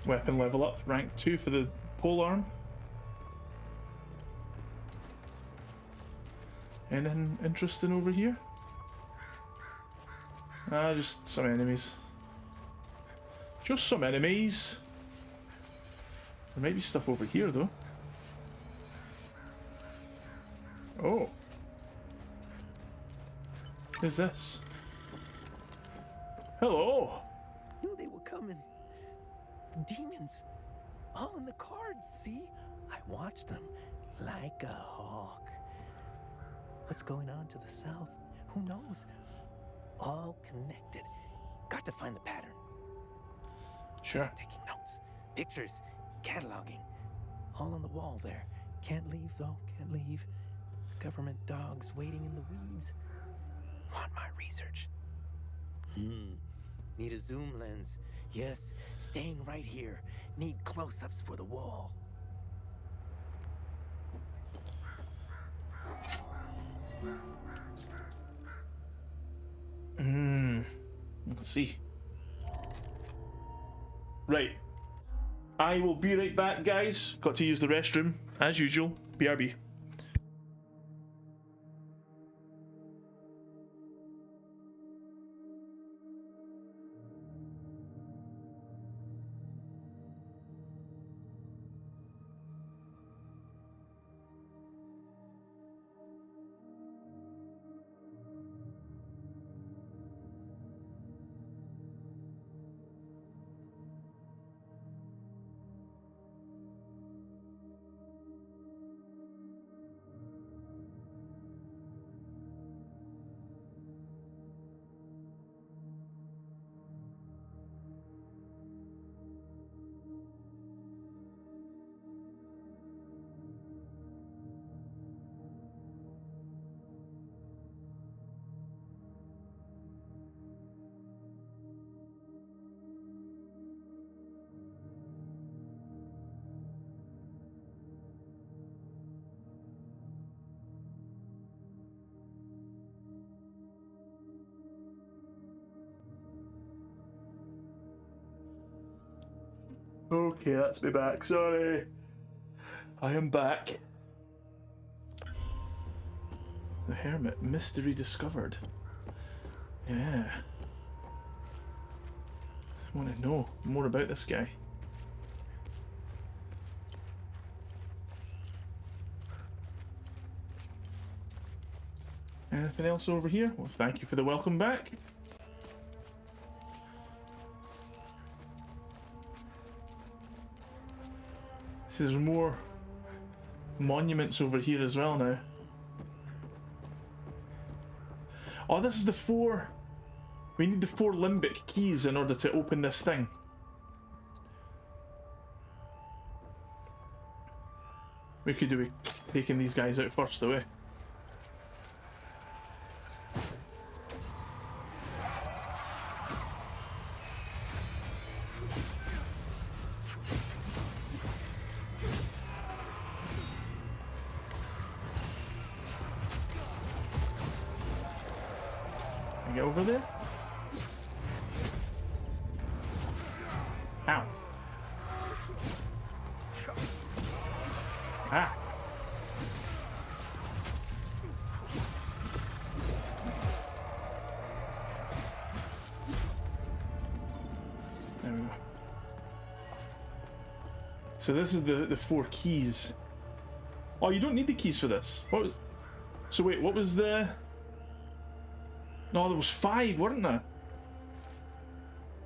Weapon level up, rank 2 for the polearm. Anything interesting over here? Just some enemies. Just some enemies. There might be stuff over here though. Oh. Who's this? Hello. Knew they were coming. The demons. All in the cards, see? I watched them like a hawk. What's going on to the south? Who knows? All connected. Got to find the pattern. Sure. Taking notes, pictures, cataloging. All on the wall there. Can't leave though, can't leave. Government dogs waiting in the weeds. Want my research. Need a zoom lens. Yes, staying right here. Need close-ups for the wall. Let's see. Right. I will be right back, guys. Got to use the restroom, as usual. BRB. Okay, that's me back. Sorry. I am back. The Hermit, mystery discovered. Yeah. I want to know more about this guy. Anything else over here? Well, thank you for the welcome back. See, there's more monuments over here as well now. Oh, this is the 4... We need the 4 limbic keys in order to open this thing. We could do with taking these guys out first, though, eh? Get over there. Ow. Ah. There we go. So this is the 4 keys. Oh, you don't need the keys for this. What was... So wait, what was the... No, there was 5, weren't there?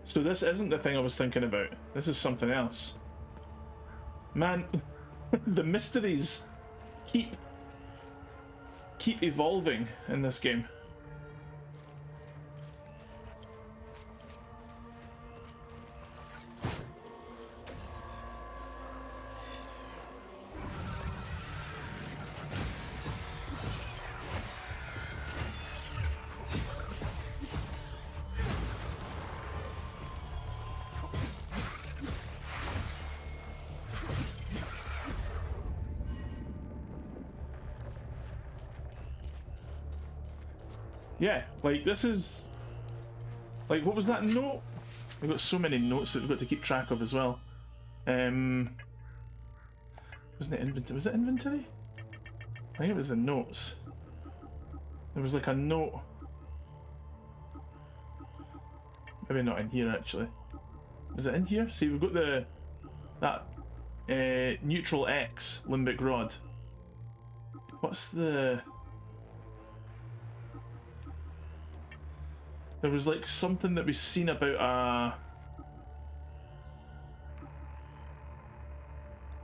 So this isn't the thing I was thinking about. This is something else. Man, the mysteries keep evolving in this game. Yeah, like this is... Like, what was that note? We've got so many notes that we've got to keep track of as well. Wasn't it inventory? Was it inventory? I think it was the notes. There was like a note. Maybe not in here actually. Is it in here? See, we've got that neutral X limbic rod. What's the... There was like something that we've seen about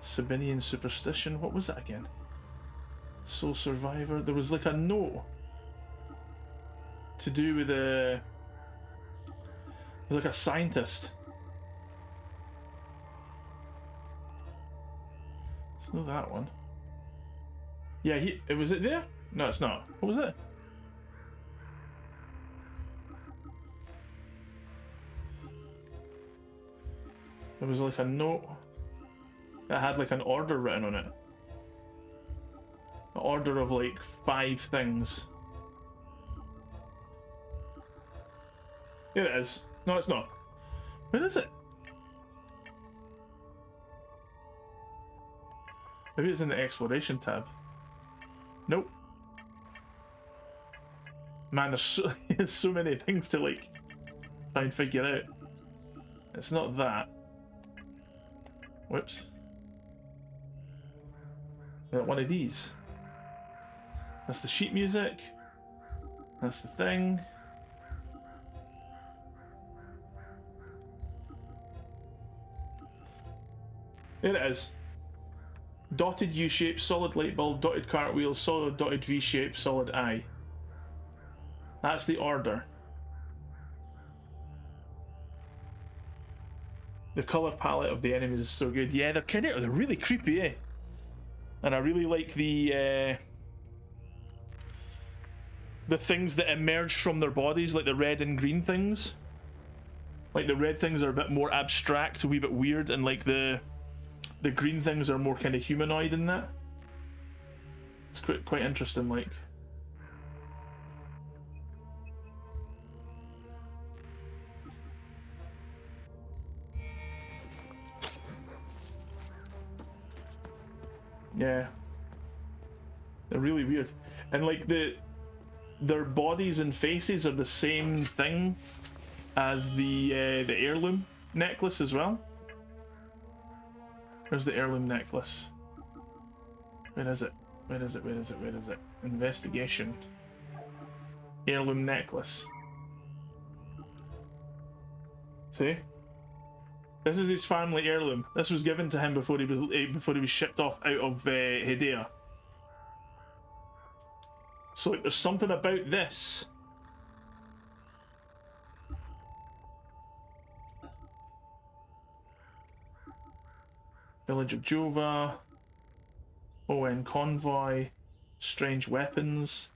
Sabinian superstition. What was that again? Soul Survivor. There was like a note to do with a... There's like a scientist. It's not that one. Yeah, was it there? No, it's not. What was it? There was like a note that had like an order written on it. An order of like 5 things. Here it is. No, it's not. Where is it? Maybe it's in the exploration tab. Nope. Man, there's so many things to like try and figure out. It's not that. Whoops. One of these. That's the sheet music. That's the thing. There it is. Dotted U shape, solid light bulb, dotted cartwheel, solid dotted V shape, solid eye. That's the order. The colour palette of the enemies is so good. Yeah, they're really creepy, eh? And I really like the things that emerge from their bodies, like the red and green things. Like the red things are a bit more abstract, a wee bit weird, and like the green things are more kind of humanoid in that. It's quite interesting, like. Yeah. They're really weird. And like their bodies and faces are the same thing as the heirloom necklace as well. Where's the heirloom necklace? Where is it? Where is it? Where is it? Where is it? Investigation. Heirloom necklace. See? This is his family heirloom. This was given to him before he was shipped off out of Hedea. So like, there's something about this. Village of Jova. ON Convoy. Strange Weapons.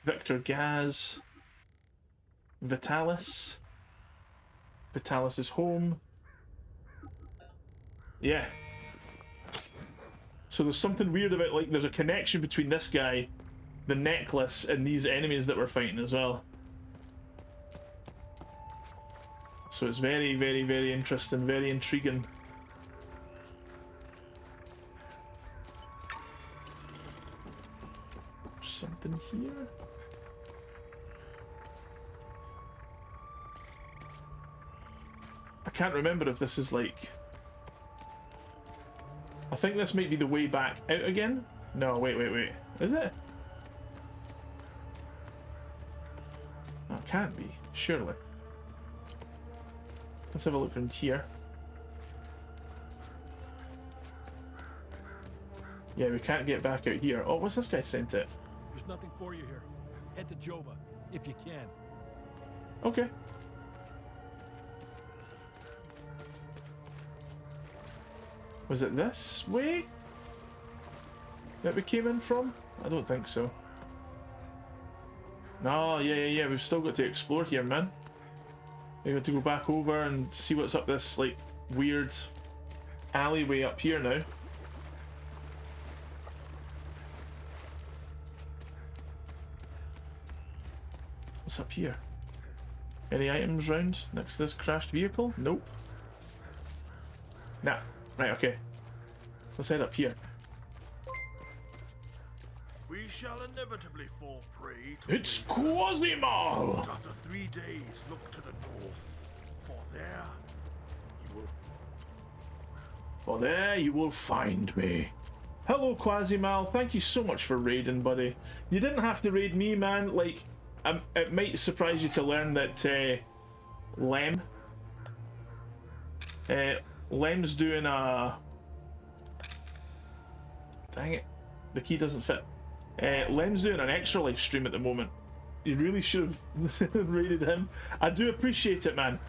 Victor Gaz. Vitalis. Vitalis' home. Yeah. So there's something weird about, like, there's a connection between this guy, the necklace, and these enemies that we're fighting as well. So it's very, very, very interesting, very intriguing. There's something here. I can't remember if this is like... I think this might be the way back out again. No, wait. Is it? No, it can't be, surely. Let's have a look around here. Yeah, we can't get back out here. Oh, what's this guy sent it? There's nothing for you here. Head to Jova, if you can. Okay. Was it this way that we came in from? I don't think so. No, yeah. We've still got to explore here, man. We got to go back over and see what's up this, like, weird alleyway up here now. What's up here? Any items round next to this crashed vehicle? Nope. Nah. Right, okay. Let's head up here. We shall inevitably fall prey to It's Quasimodo! But after 3 days, look to the north, for there you will find me. Hello, Quasimodo. Thank you so much for raiding, buddy. You didn't have to raid me, man. Like, it might surprise you to learn that Lem's doing a... Dang it. The key doesn't fit. Lem's doing an extra live stream at the moment. You really should have raided him. I do appreciate it, man.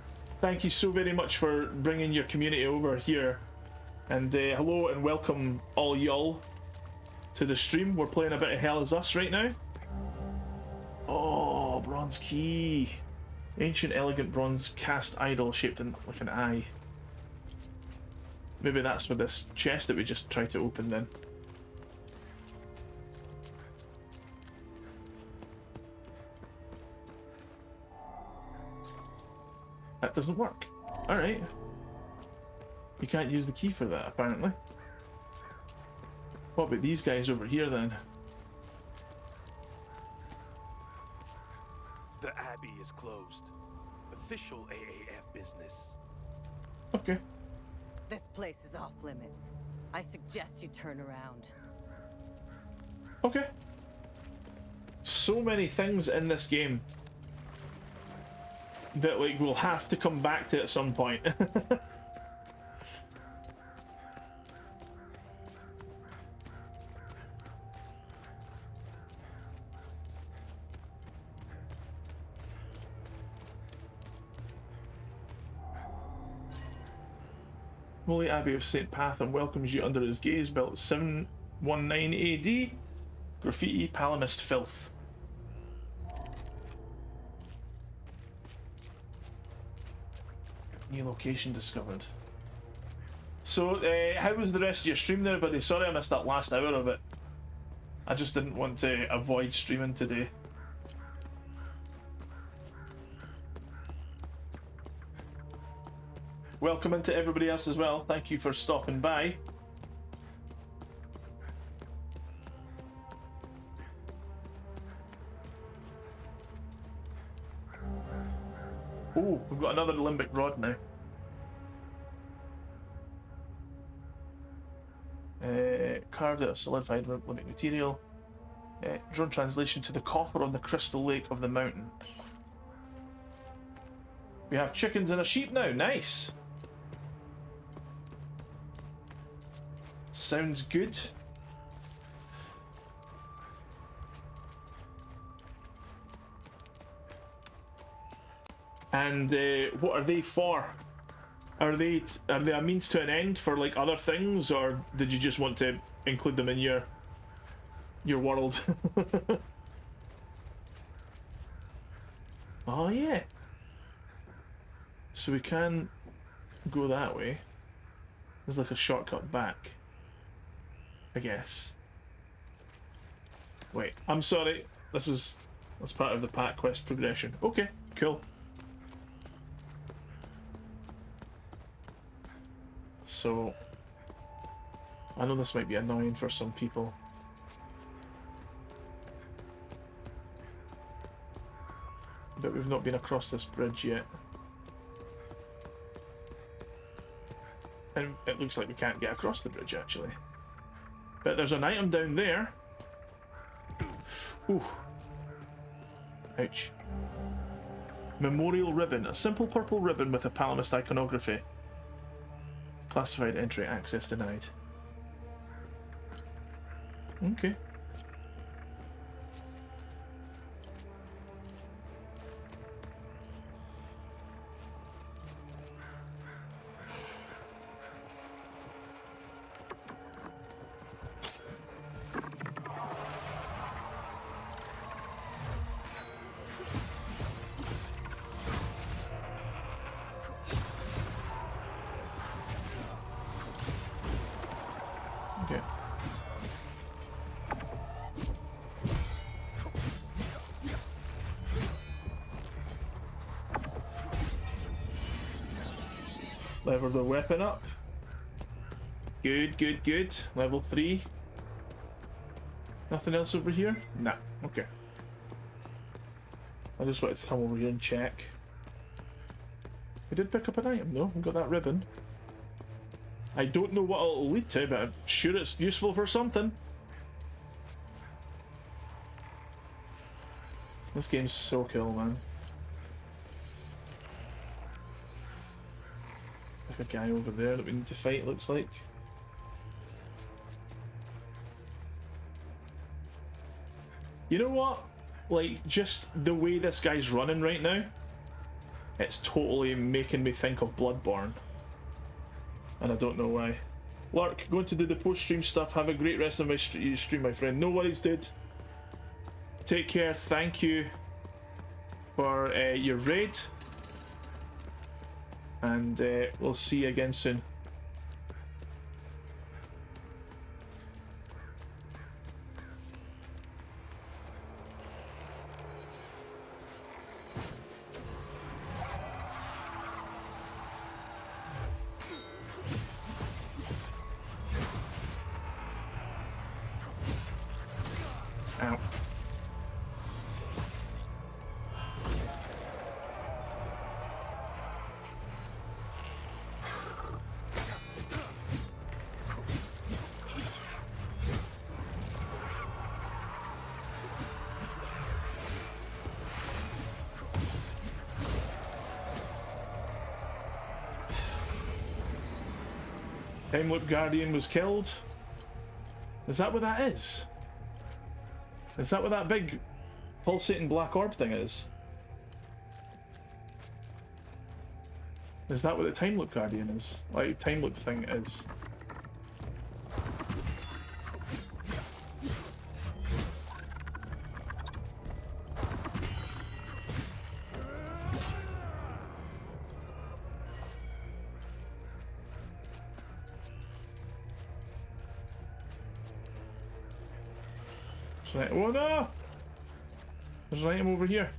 Thank you so very much for bringing your community over here. And hello and welcome all y'all to the stream. We're playing a bit of Hell Is Us right now. Oh, bronze key. Ancient elegant bronze cast idol shaped like an eye. Maybe that's for this chest that we just tried to open then. That doesn't work. Alright. You can't use the key for that, apparently. What about these guys over here then? The Abbey is closed. Official AAF business. Okay. This place is off limits. I suggest you turn around. Okay. So many things in this game that, like, we'll have to come back to at some point. Holy Abbey of St. Patham welcomes you under his gaze, built 719 AD. Graffiti, Palamist filth. New location discovered. So, how was the rest of your stream there, buddy? Sorry I missed that last hour of it. I just didn't want to avoid streaming today. Welcome into everybody else as well. Thank you for stopping by. Oh, we've got another limbic rod now. Carved out of solidified limbic material. Drone translation to the coffer on the crystal lake of the mountain. We have chickens and a sheep now. Nice. Sounds good. And what are they for? Are they a means to an end for like other things, or did you just want to include them in your world? Oh yeah. So we can go that way. There's like a shortcut back, I guess. Wait, I'm sorry. That's part of the pack quest progression. Okay, cool. So I know this might be annoying for some people. But we've not been across this bridge yet. And it looks like we can't get across the bridge actually. But there's an item down there. Ooh. Ouch. Memorial ribbon. A simple purple ribbon with a Palamist iconography. Classified entry access denied. Okay. Okay. Lever the weapon up. Good, good, good. Level 3. Nothing else over here? Nah. Okay. I just wanted to come over here and check. We did pick up an item though. We got that ribbon. I don't know what it'll lead to, but I'm sure it's useful for something. This game's so cool, man. Like a guy over there that we need to fight, looks like. You know what? Like, just the way this guy's running right now, it's totally making me think of Bloodborne. And I don't know why. Lark, going to do the post-stream stuff. Have a great rest of my stream, my friend. No worries, dude. Take care. Thank you for your raid. And we'll see you again soon. Ow. Time Loop Guardian was killed. Is that what that is? Is that what that big pulsating black orb thing is? Is that what the Time Loop Guardian is? Like, Time Loop thing is? Oh no! There's an item over here.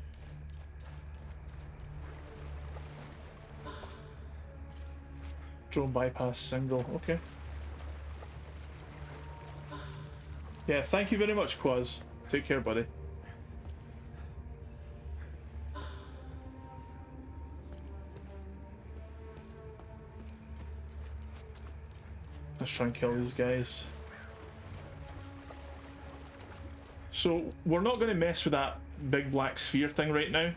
Drone bypass single, okay. Yeah, thank you very much, Quaz. Take care, buddy. Let's try and kill these guys. So we're not going to mess with that big black sphere thing right now.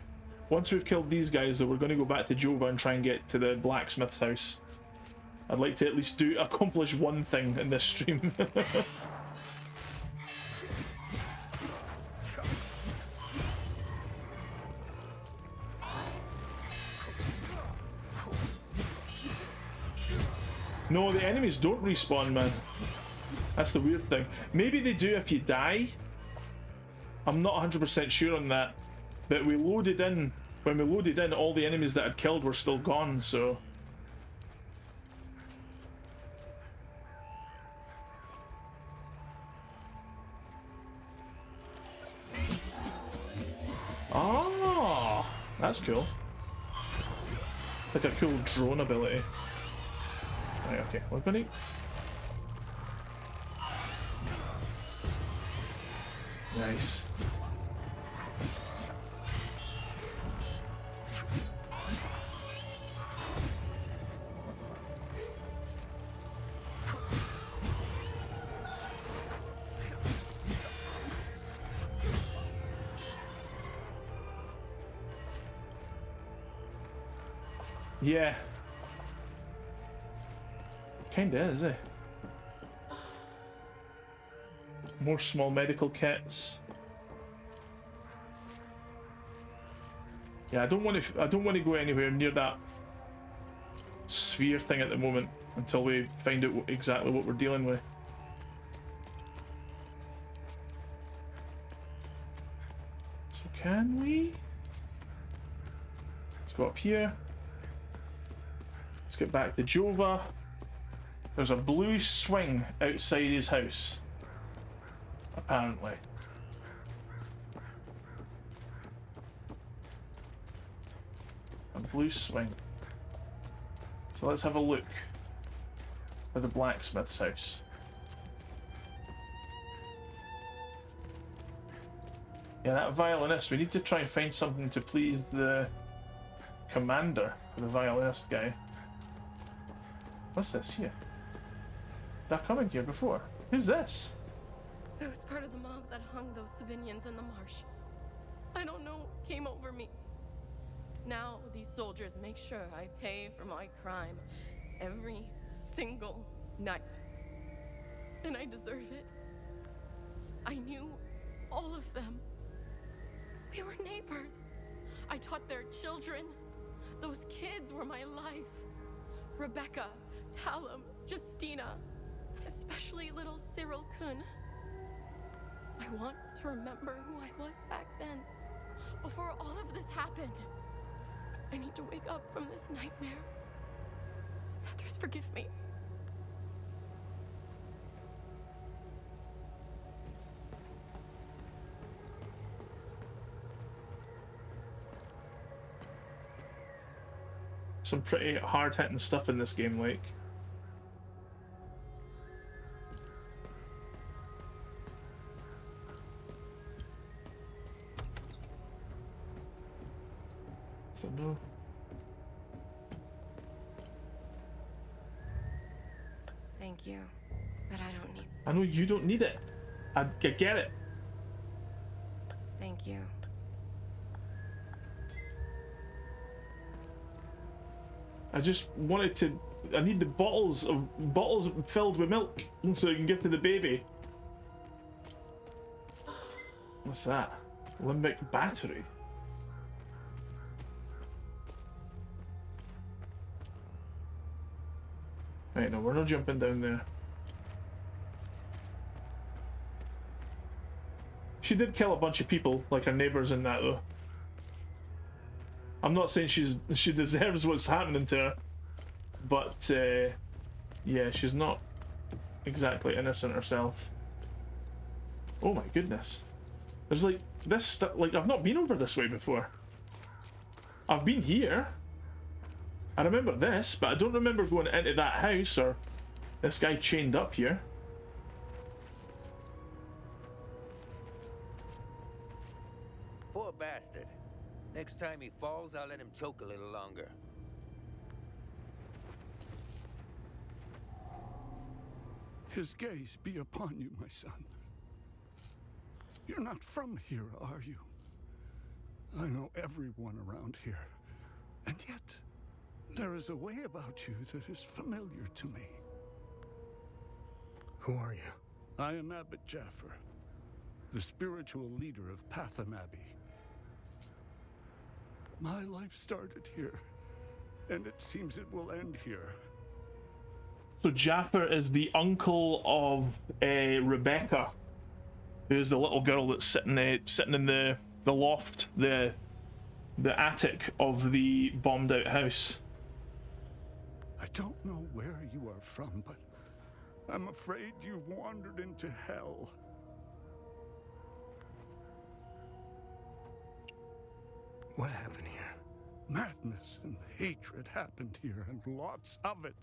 Once we've killed these guys though, we're going to go back to Jova and try and get to the blacksmith's house. I'd like to at least accomplish one thing in this stream. No, the enemies don't respawn, man. That's the weird thing. Maybe they do if you die. I'm not 100% sure on that. But we loaded in, when we loaded in, all the enemies that I'd killed were still gone, so... Ah, that's cool. Like a cool drone ability. Right, okay, we're gonna... Nice. Yeah. Kinda is, eh? More small medical kits. Yeah, I don't want to go anywhere near that sphere thing at the moment until we find out exactly what we're dealing with. So can we? Let's go up here. Let's get back to Jova. There's a blue swing outside his house. Apparently. A blue swing. So let's have a look at the blacksmith's house. Yeah, that violinist. We need to try and find something to please the commander for the violinist guy. What's this here? Did I come in here before? Who's this? I was part of the mob that hung those civilians in the marsh. I don't know what came over me. Now these soldiers make sure I pay for my crime every single night. And I deserve it. I knew all of them. We were neighbors. I taught their children. Those kids were my life. Rebecca, Talum, Justina, especially little Cyril Kun. I want to remember who I was back then, before all of this happened. I need to wake up from this nightmare. Sethers, forgive me. Some pretty hard-hitting stuff in this game, like. So no. Thank you, but I don't need. I know you don't need it. I get it. Thank you. I just wanted to. I need the bottles filled with milk so I can give to the baby. What's that? Limbic battery. Right, no, we're not jumping down there. She did kill a bunch of people, like her neighbors in that, though. I'm not saying she deserves what's happening to her, but yeah, she's not exactly innocent herself. Oh my goodness. There's like this stuff, like I've not been over this way before. I've been here. I remember this, but I don't remember going into that house or this guy chained up here. Poor bastard. Next time he falls, I'll let him choke a little longer. His gaze be upon you, my son. You're not from here, are you? I know everyone around here. And yet, there is a way about you that is familiar to me. Who are you? I am Abbot Jaffer, the spiritual leader of Patham Abbey. My life started here, and it seems it will end here. So Jaffer is the uncle of Rebecca, who is the little girl that's sitting in the loft, the attic of the bombed out house. I don't know where you are from, but I'm afraid you've wandered into hell. What happened here? Madness and hatred happened here, and lots of it.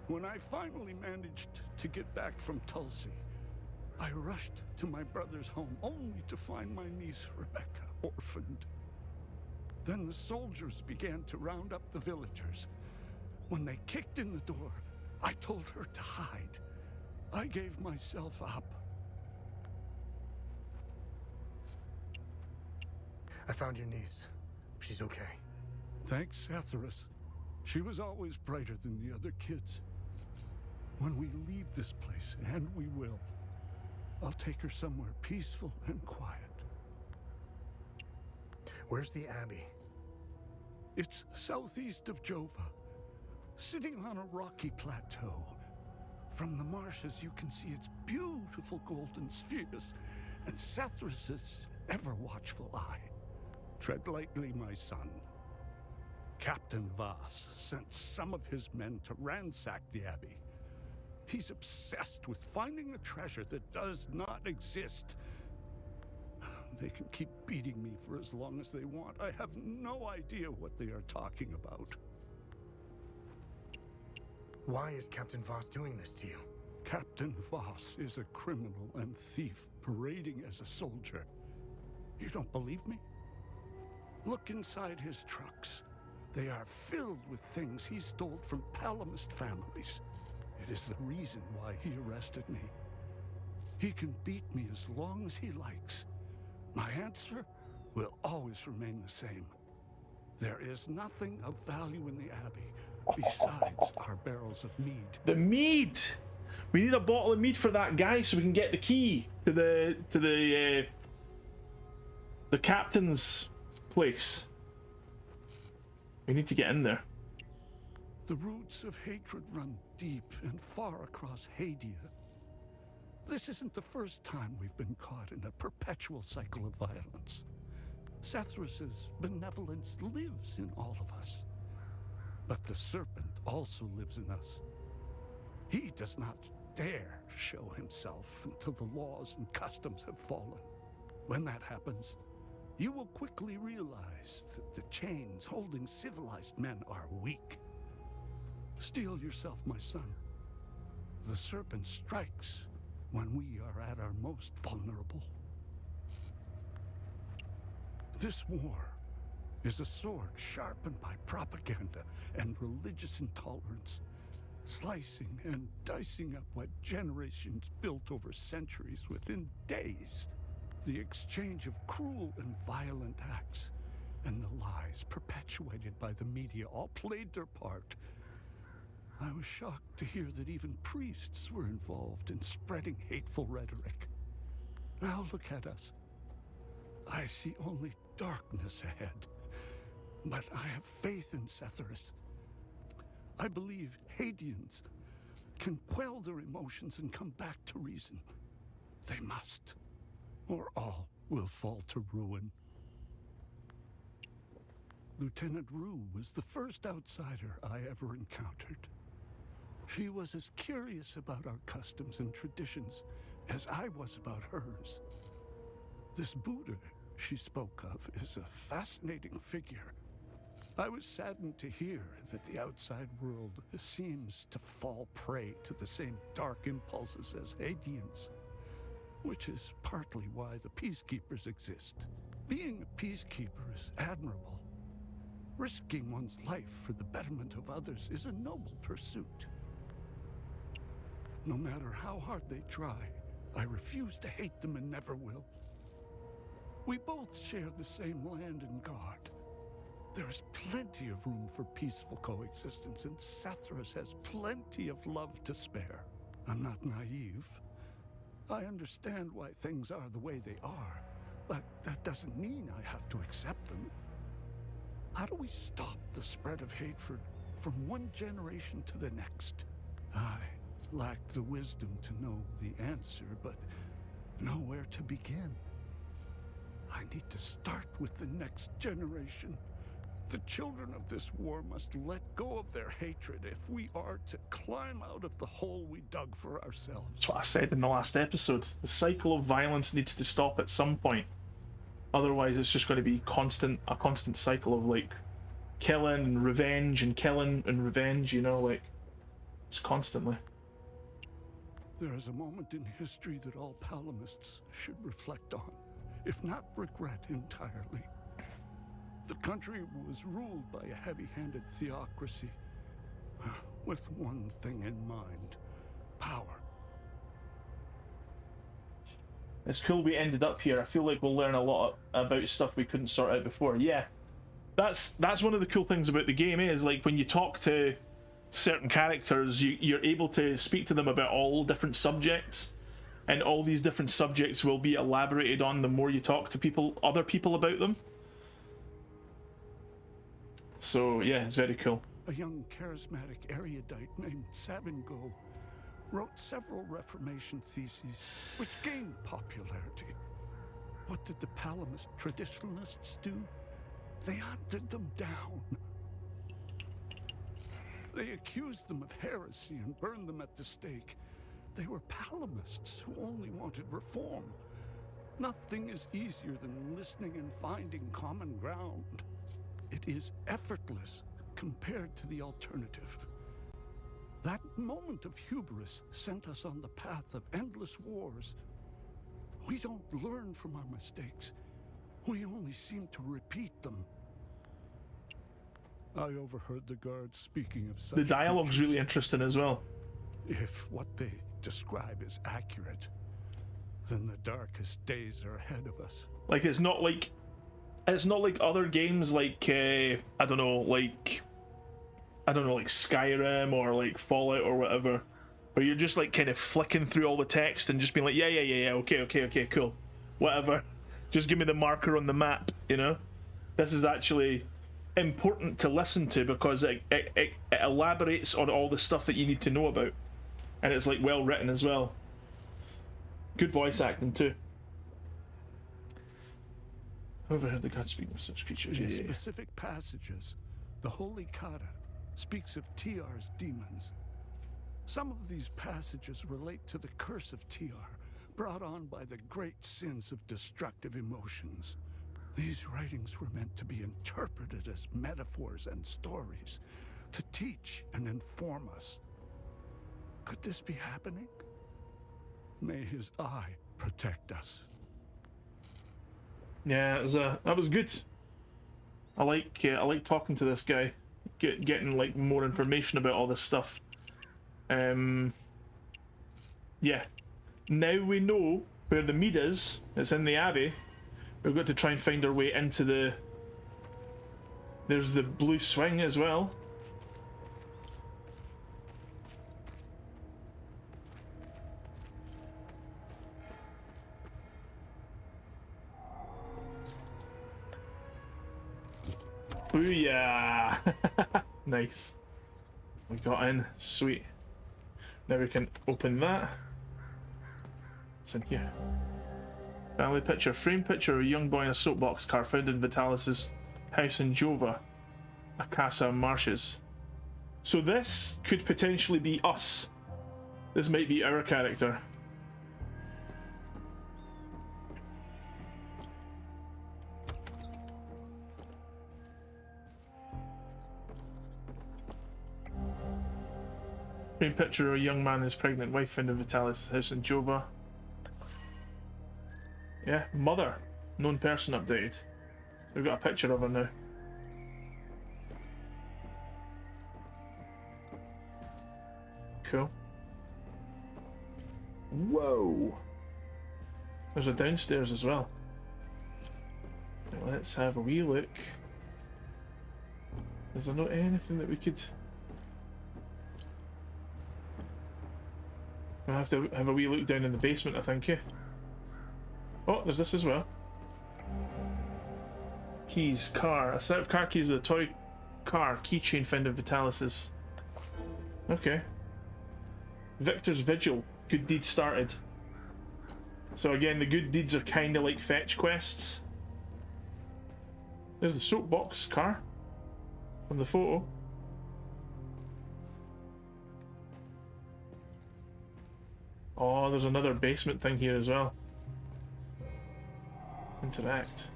When I finally managed to get back from Tulsi, I rushed to my brother's home only to find my niece Rebecca orphaned. Then the soldiers began to round up the villagers. When they kicked in the door, I told her to hide. I gave myself up. I found your niece. She's okay. Thanks, Etheris. She was always brighter than the other kids. When we leave this place, and we will, I'll take her somewhere peaceful and quiet. Where's the Abbey? It's southeast of Jova, sitting on a rocky plateau. From the marshes, you can see its beautiful golden spheres and Sethris's ever-watchful eye. Tread lightly, my son. Captain Voss sent some of his men to ransack the Abbey. He's obsessed with finding a treasure that does not exist. They can keep beating me for as long as they want. I have no idea what they are talking about. Why is Captain Voss doing this to you? Captain Voss is a criminal and thief parading as a soldier. You don't believe me? Look inside his trucks. They are filled with things he stole from Palamist families. It is the reason why he arrested me. He can beat me as long as he likes. My answer will always remain the same. There is nothing of value in the Abbey besides our barrels of mead. The mead! We need a bottle of mead for that guy so we can get the key to the captain's place. We need to get in there. The roots of hatred run deep and far across Hadia. This isn't the first time we've been caught in a perpetual cycle of violence. Sethris's benevolence lives in all of us. But the serpent also lives in us. He does not dare show himself until the laws and customs have fallen. When that happens, you will quickly realize that the chains holding civilized men are weak. Steel yourself, my son. The serpent strikes when we are at our most vulnerable. This war is a sword sharpened by propaganda and religious intolerance, slicing and dicing up what generations built over centuries within days. The exchange of cruel and violent acts and the lies perpetuated by the media all played their part. I was shocked to hear that even priests were involved in spreading hateful rhetoric. Now look at us. I see only darkness ahead, but I have faith in Sethris. I believe Hadians can quell their emotions and come back to reason. They must, or all will fall to ruin. Lieutenant Rue was the first outsider I ever encountered. She was as curious about our customs and traditions as I was about hers. This Buddha she spoke of is a fascinating figure. I was saddened to hear that the outside world seems to fall prey to the same dark impulses as Hadians, which is partly why the peacekeepers exist. Being a peacekeeper is admirable. Risking one's life for the betterment of others is a noble pursuit. no matter how hard they try, I refuse to hate them and never will. We both share the same land and God. There is plenty of room for peaceful coexistence, and Sethras has plenty of love to spare. I'm not naive. I understand why things are the way they are, but that doesn't mean I have to accept them. How do we stop the spread of hatred from one generation to the next? I lack the wisdom to know the answer, but know where to begin. I need to start with the next generation. The children of this war must let go of their hatred if we are to climb out of the hole we dug for ourselves. That's what I said in the last episode. The cycle of violence needs to stop at some point. Otherwise, it's just going to be a constant cycle of like killing and revenge and killing and revenge, you know, like just constantly. There is a moment in history that all Palamists should reflect on, if not regret entirely. The country was ruled by a heavy-handed theocracy, with one thing in mind: power. It's cool we ended up here. I feel like we'll learn a lot about stuff we couldn't sort out before. Yeah, that's one of the cool things about the game is like when you talk to certain characters, you're able to speak to them about all different subjects, and all these different subjects will be elaborated on the more you talk to other people about them. So yeah, it's very cool. A young charismatic erudite named Sabingo wrote several Reformation theses which gained popularity. What did the Palamist traditionalists do? They hunted them down. They accused them of heresy and burned them at the stake. They were Palamists who only wanted reform. Nothing is easier than listening and finding common ground. It is effortless compared to the alternative. That moment of hubris sent us on the path of endless wars. We don't learn from our mistakes. We only seem to repeat them. I overheard the guards speaking of such. The dialogue's really interesting as well. If what they describe is accurate, then the darkest days are ahead of us. Like it's not like other games like I don't know, like Skyrim or like Fallout or whatever, where you're just like kind of flicking through all the text and just being like, yeah, okay, cool, whatever. Just give me the marker on the map, you know? This is actually important to listen to because it elaborates on all the stuff that you need to know about, and it's like well written as well. Good voice acting too. Overheard the gods speak of such creatures. In specific passages, the Holy Kata speaks of TR's demons. Some of these passages relate to the curse of TR, brought on by the great sins of destructive emotions. These writings were meant to be interpreted as metaphors and stories, to teach and inform us. Could this be happening? May his eye protect us. Yeah, that was good. I like talking to this guy, getting like more information about all this stuff. Yeah. Now we know where the mead is. It's in the Abbey. We've got to try and find our way into the... There's the blue swing as well. Booyah! Nice. We got in. Sweet. Now we can open that. What's in here? Family picture. Framed picture of a young boy in a soapbox car found in Vitalis's house in Jova, Akasa Marshes. So this could potentially be us. This might be our character. Framed picture of a young man and his pregnant wife found in Vitalis's house in Jova. Yeah, mother. Known person updated. We've got a picture of her now. Cool. Whoa! There's a downstairs as well. Now let's have a wee look. Is there not anything that we could... We'll have to have a wee look down in the basement, I think, yeah. Oh, there's this as well. Keys, car. A set of car keys with a toy car. Keychain found in Vitalis's. Okay. Victor's Vigil. Good deed started. So again, the good deeds are kind of like fetch quests. There's the soapbox car from the photo. Oh, there's another basement thing here as well. Interact.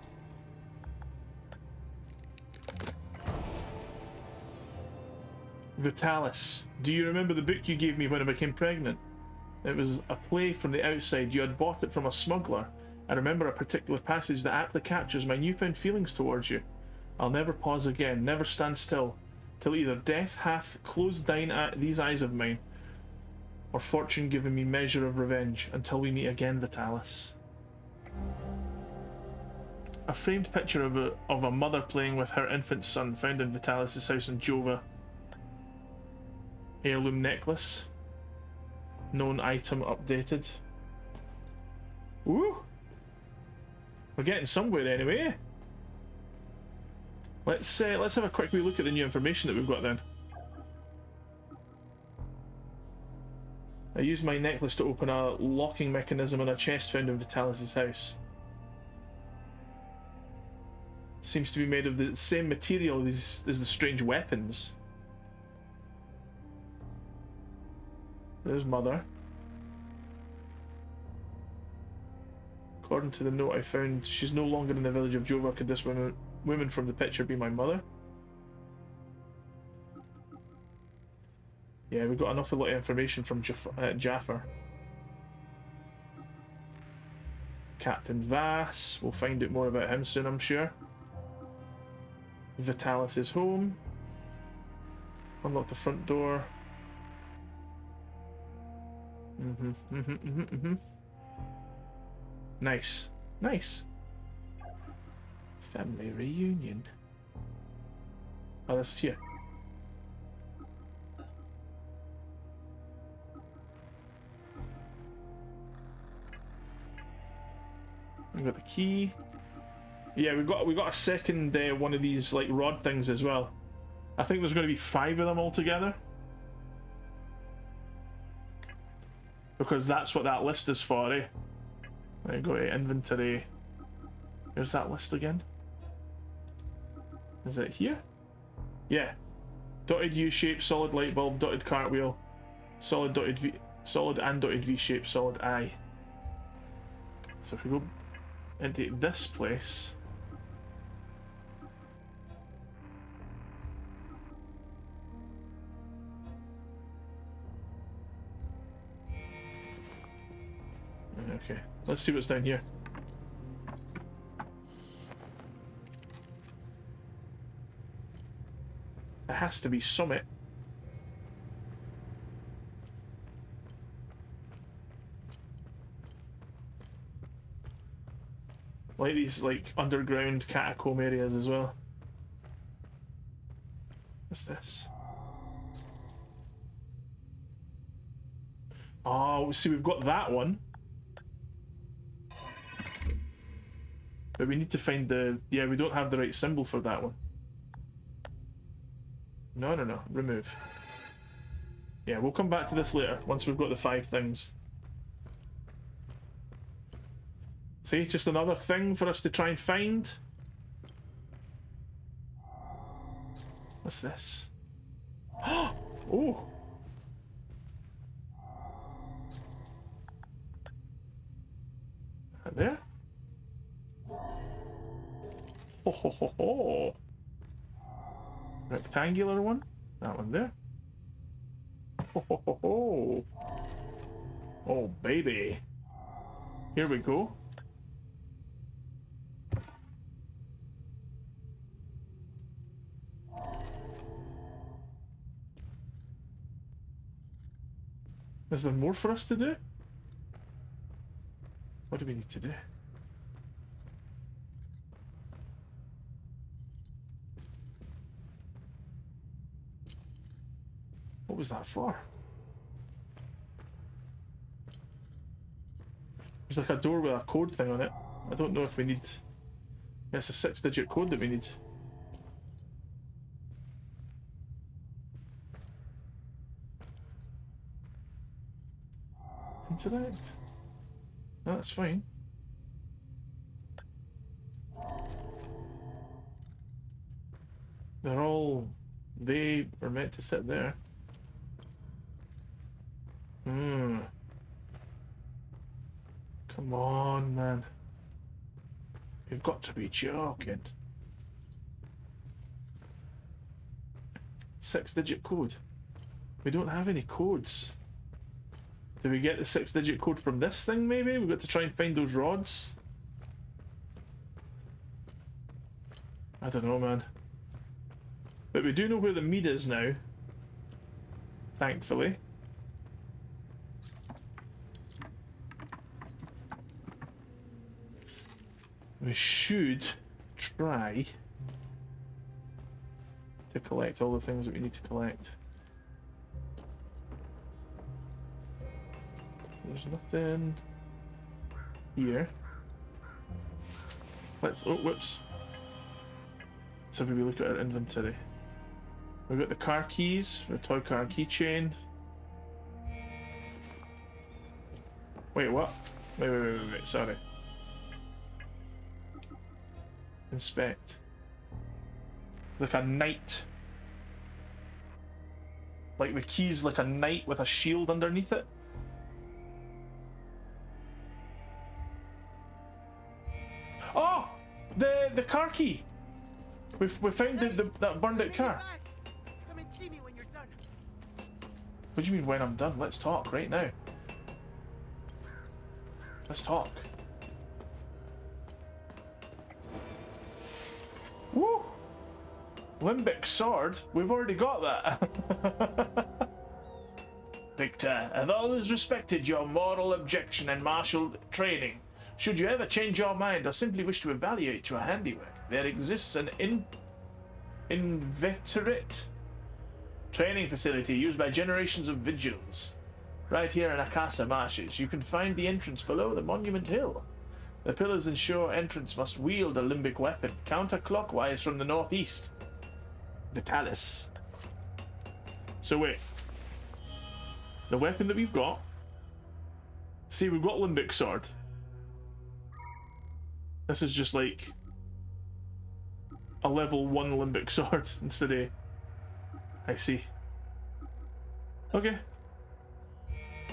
Vitalis. Do you remember the book you gave me when I became pregnant? It was a play from the outside. You had bought it from a smuggler. I remember a particular passage that aptly captures my newfound feelings towards you. I'll never pause again, never stand still, till either death hath closed these eyes of mine, or fortune given me measure of revenge, until we meet again, Vitalis. A framed picture of a mother playing with her infant son found in Vitalis' house in Jova. Heirloom necklace. Known item updated. Woo! We're getting somewhere anyway. Let's have a quick wee look at the new information that we've got then. I used my necklace to open a locking mechanism on a chest found in Vitalis' house. Seems to be made of the same material as the strange weapons. There's Mother. According to the note I found, she's no longer in the village of Jova. Could this woman from the picture be my mother? Yeah, we got an awful lot of information from Jaffer. Captain Vass. We'll find out more about him soon, I'm sure. Vitalis is home. Unlock the front door. Nice. Nice. Family reunion. Oh, that's here. We got the key. Yeah, we got a second one of these like rod things as well. I think there's going to be 5 of them altogether. Because that's what that list is for, eh? There you go, inventory. Here's that list again. Is it here? Yeah. Dotted U-shape, solid light bulb, dotted cartwheel, solid dotted V, solid and dotted V-shape, solid eye. So if we go into this place. Okay, let's see what's down here. There has to be summit. Like these like underground catacomb areas as well. What's this? Oh, see, we've got that one. But we need to find the... Yeah, we don't have the right symbol for that one. No. Remove. Yeah, we'll come back to this later, once we've got the 5 things. See, just another thing for us to try and find. What's this? Oh! There? Ho. Rectangular one? That one there. Ho. Oh, baby. Here we go. Is there more for us to do? What do we need to do? What was that for? There's like a door with a code thing on it. I don't know if we need... It's a 6-digit code that we need. Interact. No, that's fine. They're all... They are meant to sit there. Hmm. Come on, man. You've got to be joking. 6-digit code. We don't have any codes. Do we get the 6-digit code from this thing, maybe? We've got to try and find those rods. I don't know, man. But we do know where the meat is now. Thankfully. We should try to collect all the things that we need to collect. There's nothing here. Let's... Oh, whoops. Let's have a wee look at our inventory. We've got the car keys, the toy car keychain. Wait, what? Wait, sorry. Inspect. Like a knight. Like the keys like a knight with a shield underneath it. Oh! The car key! We found that burned out car. Come and see me when you're done. What do you mean when I'm done? Let's talk right now. Let's talk. Woo! Limbic sword? We've already got that. Victor, I've always respected your moral objection and martial training. Should you ever change your mind or simply wish to evaluate your handiwork, there exists an inveterate training facility used by generations of vigils. Right here in Akasa Marshes, you can find the entrance below the Monument Hill. The pillars ensure entrance must wield a limbic weapon, counterclockwise from the northeast. Vitalis. So wait. The weapon that we've got... See, we've got limbic sword. This is just like... a level 1 limbic sword instead of... I see. Okay.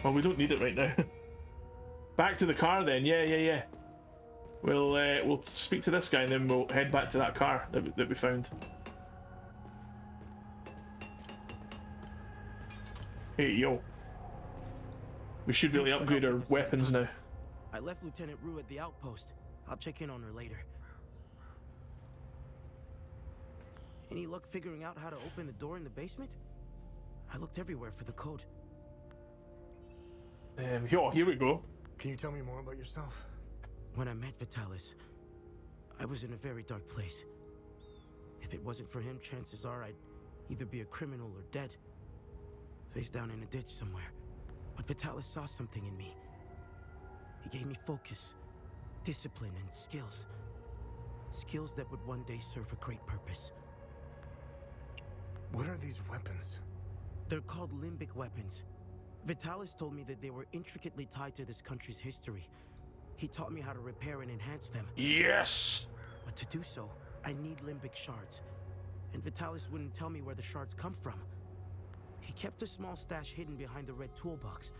Well, we don't need it right now. Back to the car then. Yeah. We'll speak to this guy and then we'll head back to that car that we found. Hey, yo. We should really upgrade our weapons now. I left Lieutenant Rue at the outpost. I'll check in on her later. Any luck figuring out how to open the door in the basement? I looked everywhere for the code. Here we go. Can you tell me more about yourself? When I met Vitalis, I was in a very dark place. If it wasn't for him, chances are I'd either be a criminal or dead. Face down in a ditch somewhere. But Vitalis saw something in me. He gave me focus, discipline, and skills. Skills that would one day serve a great purpose. What are these weapons? They're called limbic weapons. Vitalis told me that they were intricately tied to this country's history. He taught me how to repair and enhance them. Yes! But to do so, I need limbic shards. And Vitalis wouldn't tell me where the shards come from. He kept a small stash hidden behind the red toolbox.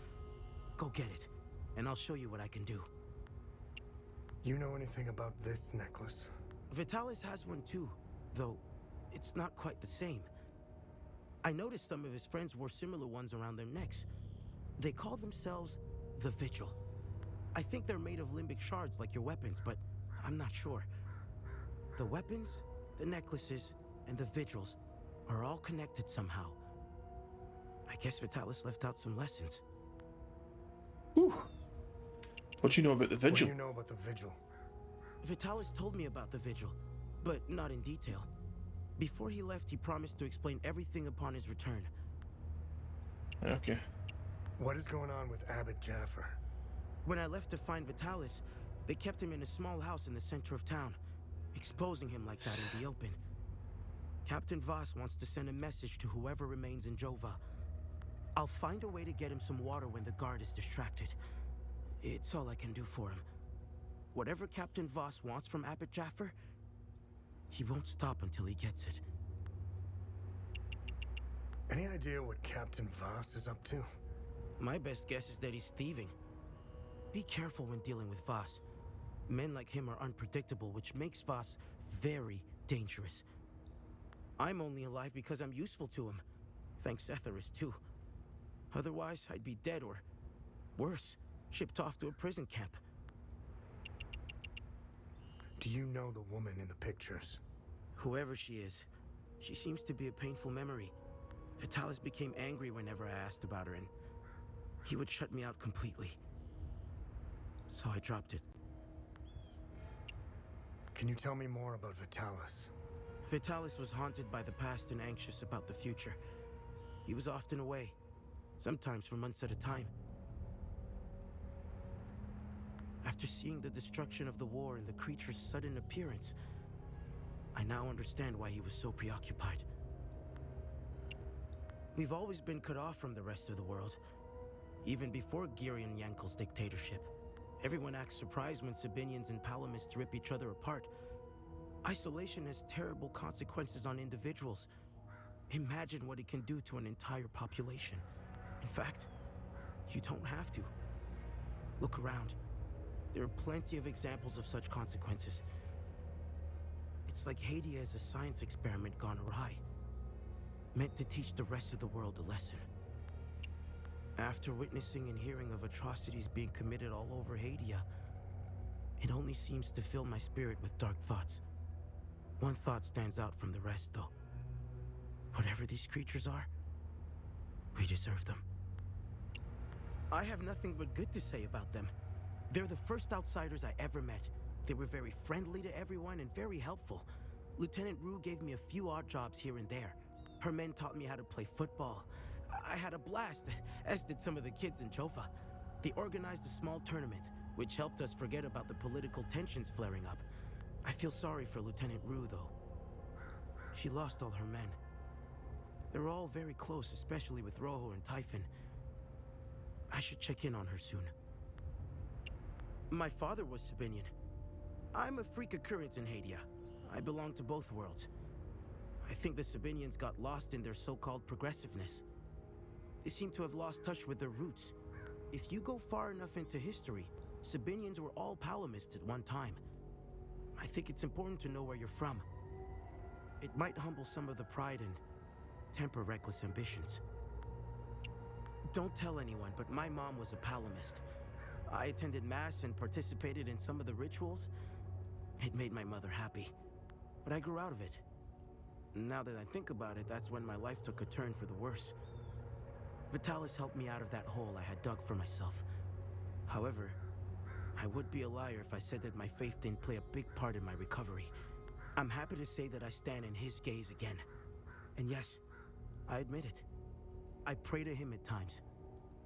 Go get it, and I'll show you what I can do. You know anything about this necklace? Vitalis has one too, though it's not quite the same. I noticed some of his friends wore similar ones around their necks. They call themselves the Vigil. I think they're made of limbic shards like your weapons, but I'm not sure. The weapons, the necklaces, and the vigils are all connected somehow. I guess Vitalis left out some lessons. Whew. What do you know about the What do vigil? you know about the vigil? Vitalis told me about the vigil, but not in detail. Before he left, he promised to explain everything upon his return. Okay. What is going on with Abbot Jaffer? When I left to find Vitalis, they kept him in a small house in the center of town, exposing him like that in the open. Captain Voss wants to send a message to whoever remains in Jova. I'll find a way to get him some water when the guard is distracted. It's all I can do for him. Whatever Captain Voss wants from Abbot Jaffer, he won't stop until he gets it. Any idea what Captain Voss is up to? My best guess is that he's thieving. Be careful when dealing with Voss. Men like him are unpredictable, which makes Voss very dangerous. I'm only alive because I'm useful to him. Thanks Etheris, too. Otherwise, I'd be dead or, worse, shipped off to a prison camp. Do you know the woman in the pictures? Whoever she is, she seems to be a painful memory. Vitalis became angry whenever I asked about her, and he would shut me out completely. So I dropped it. Can you tell me more about Vitalis? Vitalis was haunted by the past and anxious about the future. He was often away, sometimes for months at a time. After seeing the destruction of the war and the creature's sudden appearance, I now understand why he was so preoccupied. We've always been cut off from the rest of the world. Even before Girion Yankel's dictatorship, everyone acts surprised when Sabinians and Palamists rip each other apart. Isolation has terrible consequences on individuals. Imagine what it can do to an entire population. In fact, you don't have to. Look around. There are plenty of examples of such consequences. It's like Haiti as a science experiment gone awry, meant to teach the rest of the world a lesson. After witnessing and hearing of atrocities being committed all over Haiti, it only seems to fill my spirit with dark thoughts. One thought stands out from the rest, though. Whatever these creatures are, we deserve them. I have nothing but good to say about them. They're the first outsiders I ever met. They were very friendly to everyone and very helpful. Lieutenant Rue gave me a few odd jobs here and there. Her men taught me how to play football. I had a blast, as did some of the kids in Jova. They organized a small tournament, which helped us forget about the political tensions flaring up. I feel sorry for Lieutenant Rue, though. She lost all her men. They were all very close, especially with Rojo and Typhon. I should check in on her soon. My father was Sabinian. I'm a freak occurrence in Hadia. I belong to both worlds. I think the Sabinians got lost in their so-called progressiveness. They seem to have lost touch with their roots. If you go far enough into history, Sabinians were all Palamists at one time. I think it's important to know where you're from. It might humble some of the pride and temper reckless ambitions. Don't tell anyone, but my mom was a Palamist. I attended Mass and participated in some of the rituals. It made my mother happy. But I grew out of it. Now that I think about it, that's when my life took a turn for the worse. Vitalis helped me out of that hole I had dug for myself. However, I would be a liar if I said that my faith didn't play a big part in my recovery. I'm happy to say that I stand in his gaze again. And yes, I admit it. I pray to him at times,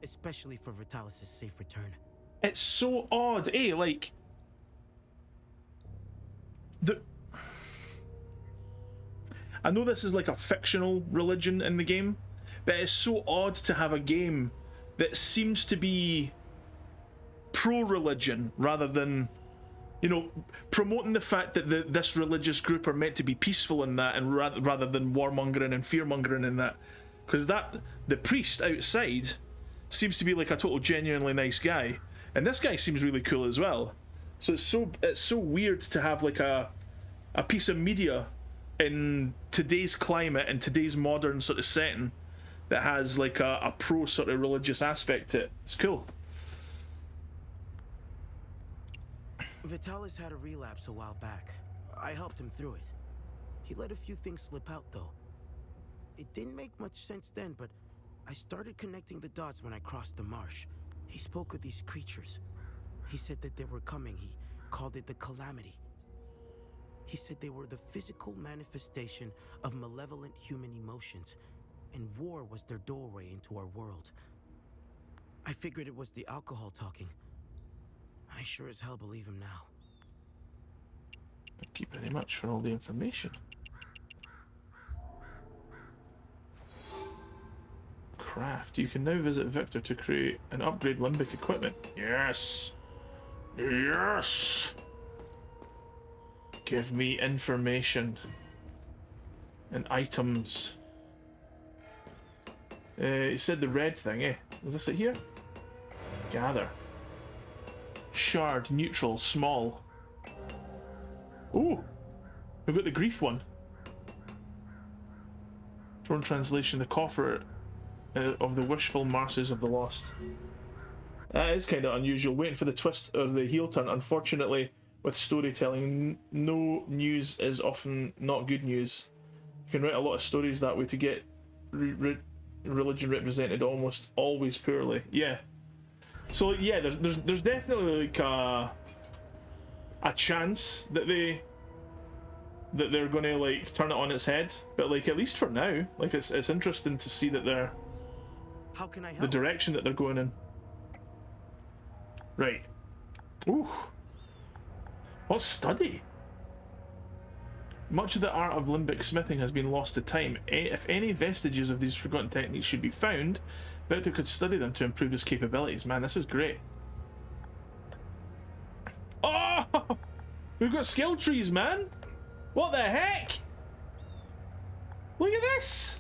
especially for Vitalis' safe return. It's so odd, eh? Like, I know this is like a fictional religion in the game, but it's so odd to have a game that seems to be pro-religion rather than, you know, promoting the fact that this religious group are meant to be peaceful in that, and rather than warmongering and fearmongering in that. Because the priest outside seems to be like a total genuinely nice guy, and this guy seems really cool as well. So it's so weird to have like a piece of media in today's climate and today's modern sort of setting that has like a pro sort of religious aspect to it. It's cool. Vitalis had a relapse a while back. I helped him through it. He let a few things slip out, though. It didn't make much sense then, but I started connecting the dots when I crossed the marsh. He spoke of these creatures. He said that they were coming. He called it the Calamity. He said they were the physical manifestation of malevolent human emotions, and war was their doorway into our world. I figured it was the alcohol talking. I sure as hell believe him now. Thank you very much for all the information. Craft. You can now visit Victor to create and upgrade limbic equipment. Yes! Yes! Give me information and items. You said the red thing, eh? Is this it here? Gather. Shard, neutral, small. Ooh! We've got the grief one. Drone translation, the coffer of the wishful masses of the lost. That is kind of unusual, waiting for the twist or the heel turn. Unfortunately, with storytelling, no news is often not good news. You can write a lot of stories that way to get religion represented almost always poorly. Yeah. So yeah, there's definitely like a chance that they're going to like turn it on its head, but like at least for now, like it's interesting to see that they're How can I help? the direction that they're going in. Right. Ooh. What study? Much of the art of limbic smithing has been lost to time. If any vestiges of these forgotten techniques should be found, Victor could study them to improve his capabilities. Man, this is great. Oh! We've got skill trees, man! What the heck? Look at this!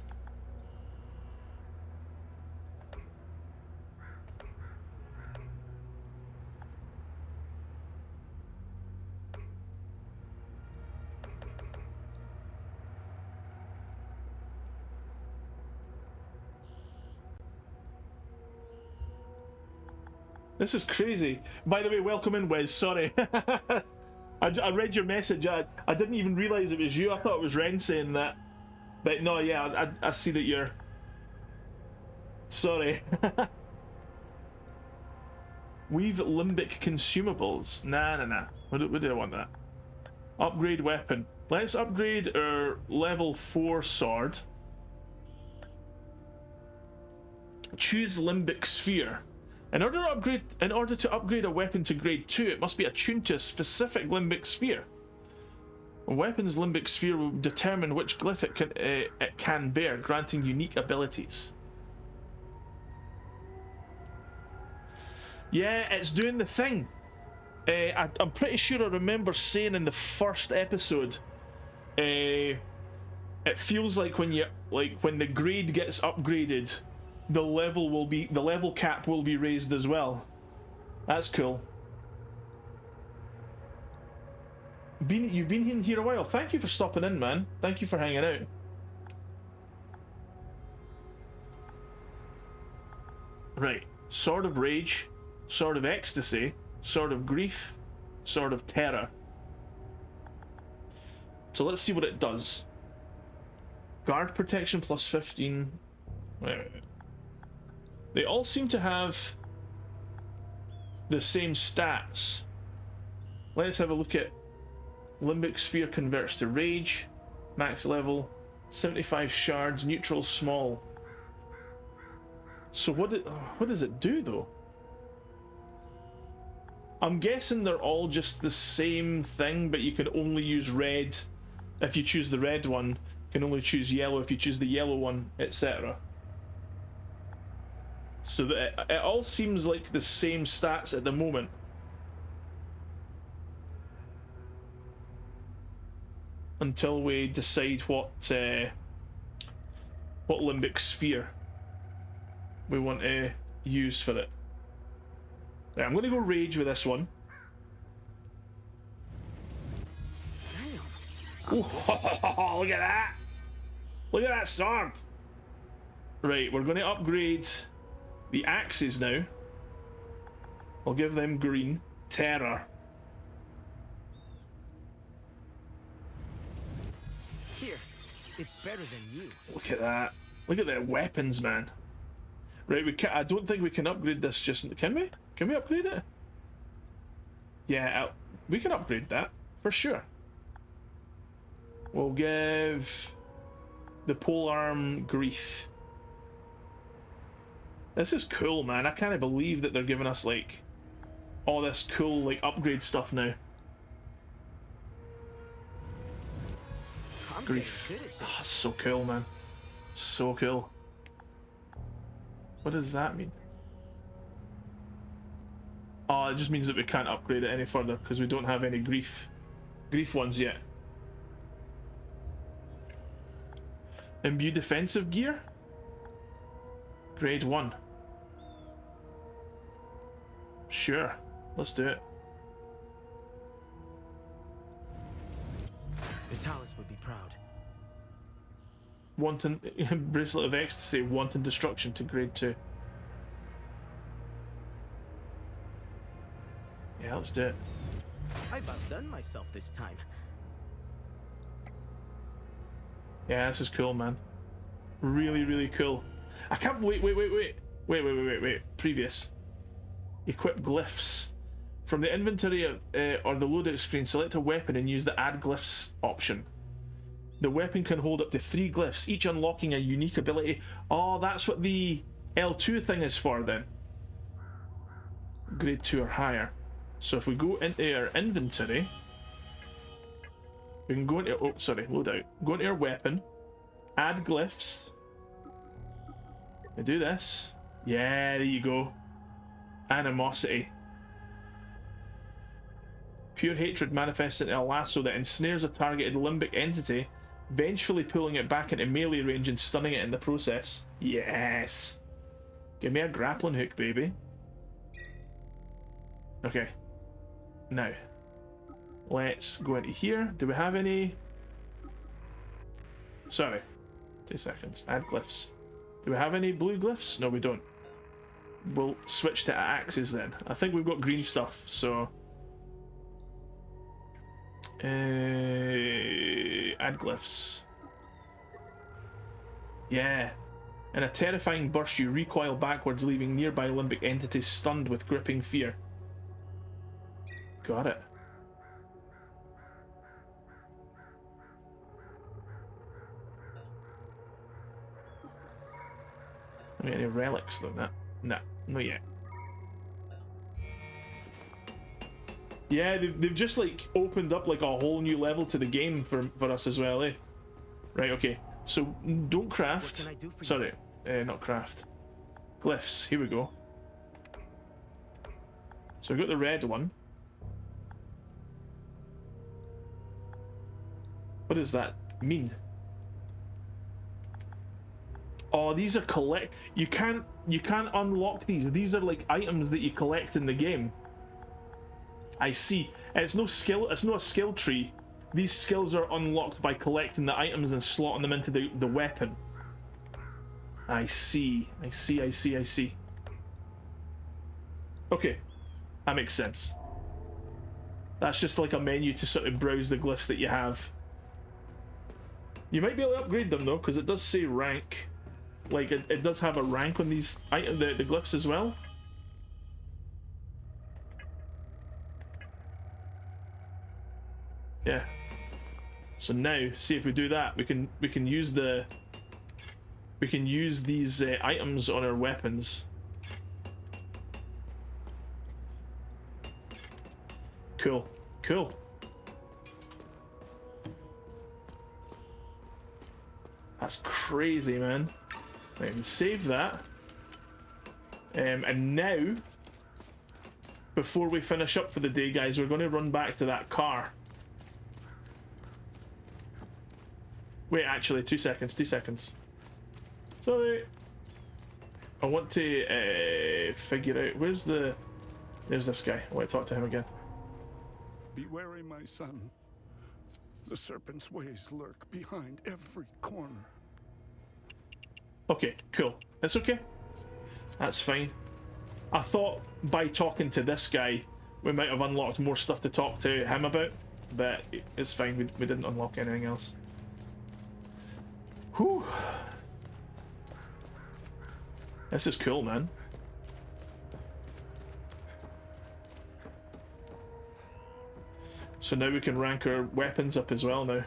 This is crazy. By the way, welcome in, Wes. Sorry. I read your message. I didn't even realise it was you. I thought it was Ren saying that. But no, yeah, I see that you're... Sorry. Weave limbic consumables. Nah. What do I want that? Upgrade weapon. Let's upgrade our level 4 sword. Choose limbic sphere. In order to upgrade a weapon to grade 2, it must be attuned to a specific limbic sphere. A weapon's limbic sphere will determine which glyph it can bear, granting unique abilities. Yeah, it's doing the thing. I'm pretty sure I remember saying in the first episode, it feels like when the grade gets upgraded, the level cap will be raised as well. That's cool. You've been in here a while. Thank you for stopping in, man. Thank you for hanging out. Right. Sword of Rage, Sword of Ecstasy, Sword of Grief, Sword of Terror. So let's see what it does. Guard protection plus 15. Wait. They all seem to have the same stats. Let's have a look at Limbic Sphere converts to Rage, max level, 75 shards, neutral, small. So what does it do though? I'm guessing they're all just the same thing, but you can only use red if you choose the red one, you can only choose yellow if you choose the yellow one, etc. So that it all seems like the same stats at the moment. Until we decide what limbic sphere we want to use for it. Right, I'm going to go Rage with this one. Ooh, look at that! Look at that sword! Right, we're going to upgrade the axes now. I'll give them green. Terror. Here, it's better than you. Look at that. Look at the weapons, man. Right, I don't think we can upgrade this just... Can we? Can we upgrade it? Yeah, we can upgrade that for sure. We'll give the polearm grief. This is cool, man. I can't believe that they're giving us like all this cool like upgrade stuff now. Grief. Oh, so cool, man. So cool. What does that mean? Oh, it just means that we can't upgrade it any further because we don't have any grief ones yet. Imbue defensive gear? Grade 1. Sure, let's do it. Vitalis would be proud. Wanton bracelet of ecstasy, wanton destruction to grade 2. Yeah, let's do it. I've outdone myself this time. Yeah, this is cool, man. Really, really cool. I can't wait. Previous. Equip glyphs. From the inventory or the loadout screen, select a weapon and use the add glyphs option. The weapon can hold up to 3 glyphs, each unlocking a unique ability. Oh, that's what the L2 thing is for then. Grade 2 or higher. So if we go into our inventory, we can go into, oh sorry, loadout. Go into our weapon, add glyphs. We do this. Yeah, there you go. Animosity. Pure hatred manifests into a lasso that ensnares a targeted limbic entity, vengefully pulling it back into melee range and stunning it in the process. Yes. Give me a grappling hook, baby. Okay. Now, let's go into here. Do we have any? Sorry. 2 seconds. Add glyphs. Do we have any blue glyphs? No, we don't. We'll switch to axes then. I think we've got green stuff, so... add glyphs. Yeah. In a terrifying burst, you recoil backwards, leaving nearby limbic entities stunned with gripping fear. Got it. Any relics though? Nah, not yet. Yeah, they've just like opened up like a whole new level to the game for us as well, eh? Right, okay. So don't craft. What can I do for Sorry, not craft. Glyphs. Here we go. So we've got the red one. What does that mean? Oh, these are collect. You can't unlock these. These are like items that you collect in the game. I see. It's no skill. It's not a skill tree. These skills are unlocked by collecting the items and slotting them into the weapon. I see. I see. Okay, that makes sense. That's just like a menu to sort of browse the glyphs that you have. You might be able to upgrade them though, because it does say rank. Like it does have a rank on these the glyphs as well. Yeah. So now, see if we do that, we can use these items on our weapons. Cool. That's crazy, man. I can save that. And now, before we finish up for the day, guys, we're going to run back to that car. Wait, actually, 2 seconds. Sorry. I want to figure out, there's this guy. I want to talk to him again. Be wary, my son. The serpent's ways lurk behind every corner. Okay, cool. It's okay. That's fine. I thought by talking to this guy, we might have unlocked more stuff to talk to him about, but it's fine. We didn't unlock anything else. Whew. This is cool, man. So now we can rank our weapons up as well now.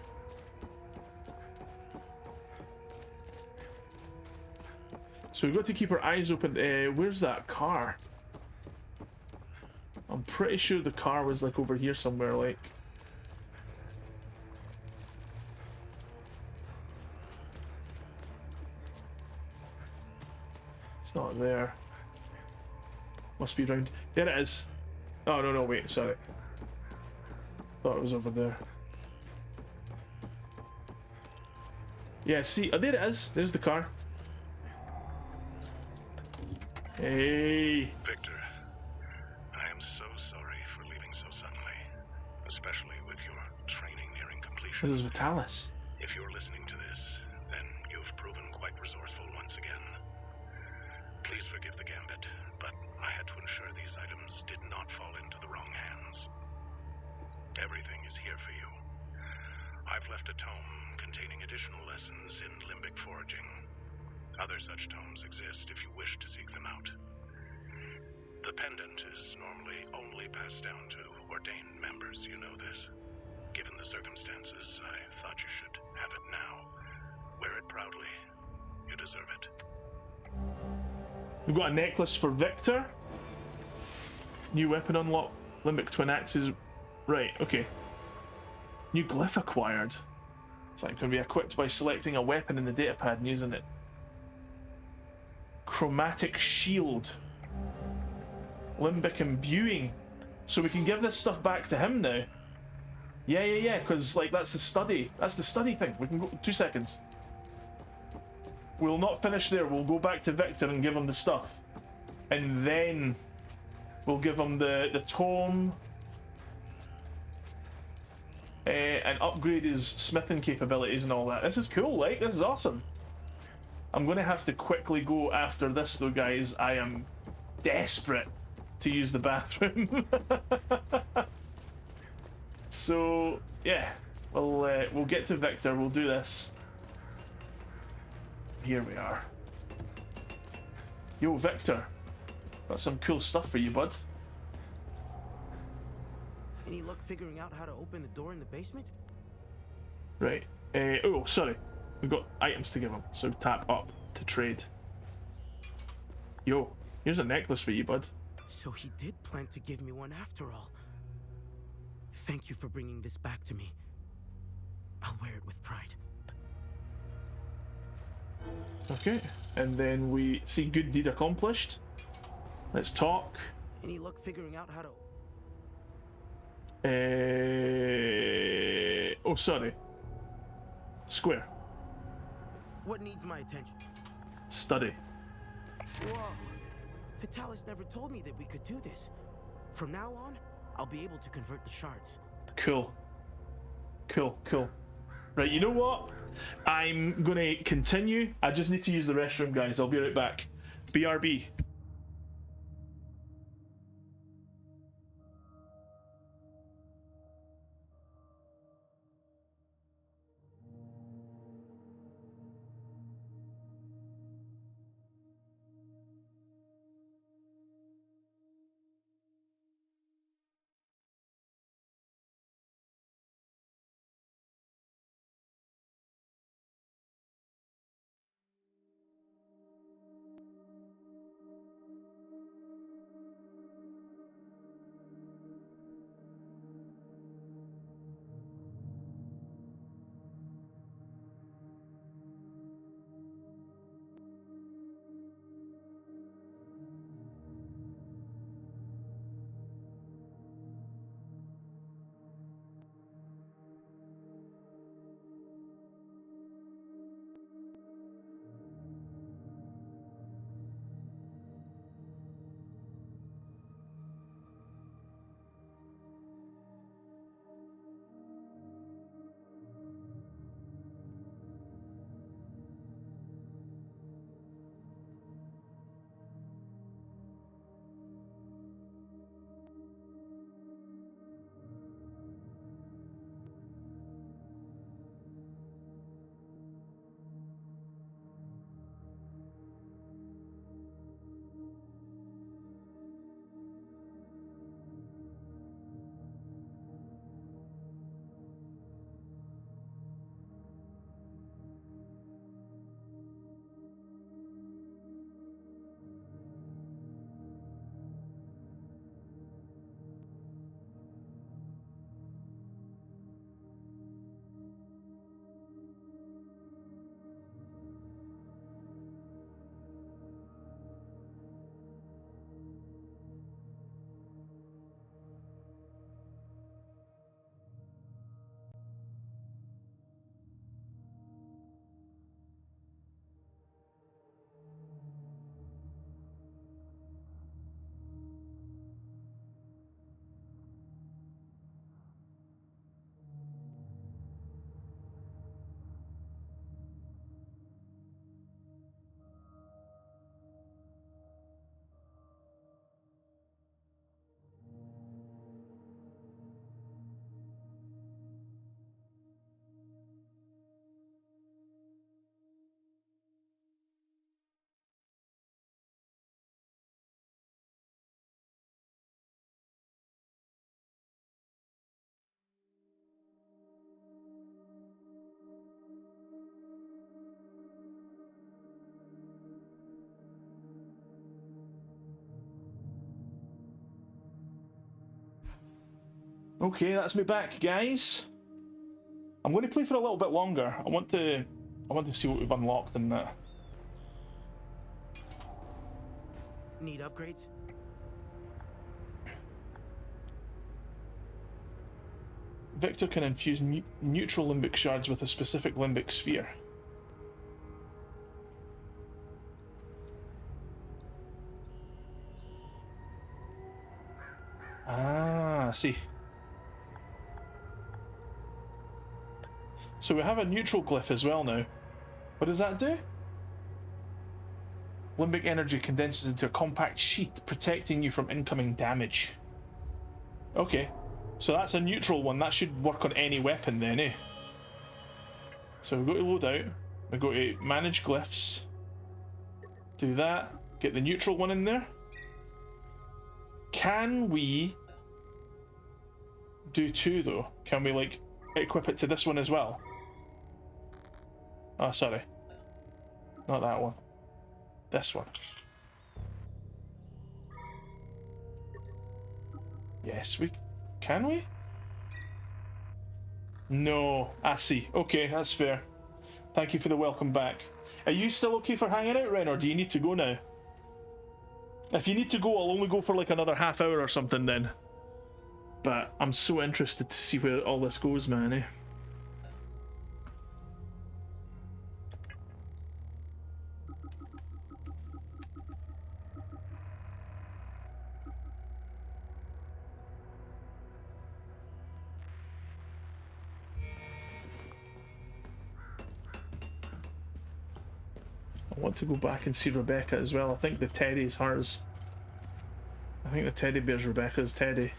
So we've got to keep our eyes open. Where's that car? I'm pretty sure the car was like over here somewhere, like. It's not there. Must be around. There it is. Oh, no, wait, sorry. Thought it was over there. Yeah, see, oh, there it is. There's the car. Hey. Victor, I am so sorry for leaving so suddenly, especially with your training nearing completion. This is Vitalis. If you're listening to this, then you've proven quite resourceful once again. Please forgive the gambit, but I had to ensure these items did not fall into the wrong hands. Everything is here for you. I've left a tome containing additional lessons in limbic foraging. Other such tomes exist if you wish to seek them out. The pendant is normally only passed down to ordained members, you know this. Given the circumstances, I thought you should have it now. Wear it proudly. You deserve it. We've got a necklace for Victor. New weapon unlock. Limbic twin axes. Right, okay. New glyph acquired. It's like can be equipped by selecting a weapon in the datapad and using it. Chromatic shield. Limbic imbuing. So we can give this stuff back to him now. Yeah, because like that's the study. That's the study thing. We can go 2 seconds. We'll not finish there. We'll go back to Victor and give him the stuff. And then we'll give him the tome. And upgrade his smithing capabilities and all that. This is cool, like, this is awesome. I'm going to have to quickly go after this though, guys. I am desperate to use the bathroom. So, yeah. We'll get to Victor, we'll do this. Here we are. Yo, Victor. Got some cool stuff for you, bud. Any luck figuring out how to open the door in the basement? Right. Oh, sorry. We've got items to give him, so tap up to trade. Yo, here's a necklace for you, bud. So he did plan to give me one after all. Thank you for bringing this back to me. I'll wear it with pride. Okay, and then we see good deed accomplished. Let's talk. Any luck figuring out how to... Oh, sorry. Square. What needs my attention? Study. Whoa. Vitalis never told me that we could do this. From now on, I'll be able to convert the shards. Cool. Right, you know what? I'm gonna continue. I just need to use the restroom, guys. I'll be right back. BRB. Okay, that's me back, guys. I'm going to play for a little bit longer. I want to see what we've unlocked in that. Need upgrades? Victor can infuse neutral limbic shards with a specific limbic sphere. Ah, I see. So we have a neutral glyph as well now. What does that do? Limbic energy condenses into a compact sheath, protecting you from incoming damage. Okay, so that's a neutral one. That should work on any weapon then, eh? So we go to loadout, we go to manage glyphs, do that, get the neutral one in there. Can we do two though? Can we like equip it to this one as well? Oh, sorry. Not that one. This one. Yes, we... Can we? No. I see. Okay, that's fair. Thank you for the welcome back. Are you still okay for hanging out, Ren, or do you need to go now? If you need to go, I'll only go for like another half hour or something then. But I'm so interested to see where all this goes, man, eh? I want to go back and see Rebecca as well. I think the teddy's hers. I think the teddy bear's Rebecca's teddy.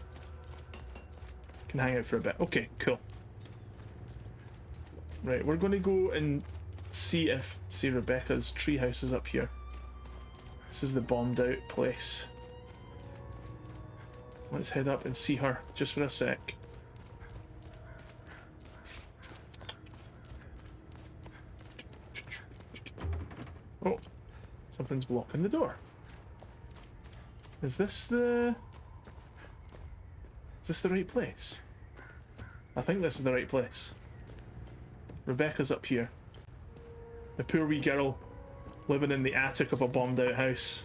Can hang out for a bit. Okay, cool. Right, we're going to go and see Rebecca's treehouse is up here. This is the bombed out place. Let's head up and see her just for a sec. Oh, something's blocking the door. Is this the right place? I think this is the right place. Rebecca's up here. The poor wee girl living in the attic of a bombed out house.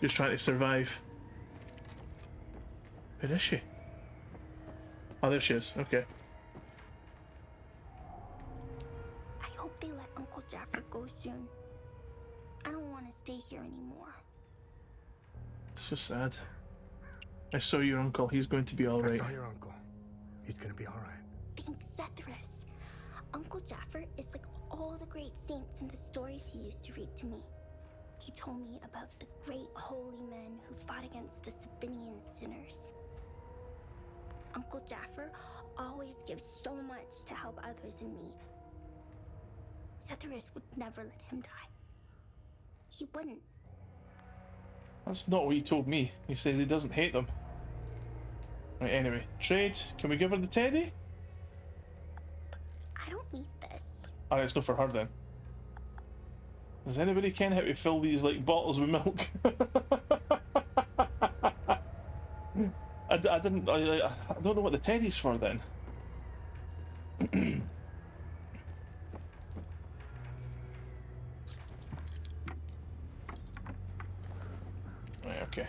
Just trying to survive. Where is she? Oh, there she is. Okay. I hope they let Uncle Jaffer go soon. I don't want to stay here anymore. So sad. I saw your uncle. He's going to be alright. I saw your uncle. He's gonna be alright. Thanks, Zethyrus. Uncle Jaffer is like all the great saints in the stories he used to read to me. He told me about the great holy men who fought against the Sabinian sinners. Uncle Jaffer always gives so much to help others in need. Zethyrus would never let him die. He wouldn't. That's not what he told me. He says he doesn't hate them. Right, anyway. Trade. Can we give her the teddy? I don't need this. Alright, it's not for her then. Does anybody ken how to fill these like bottles with milk? I don't know what the teddy's for then. Right, okay.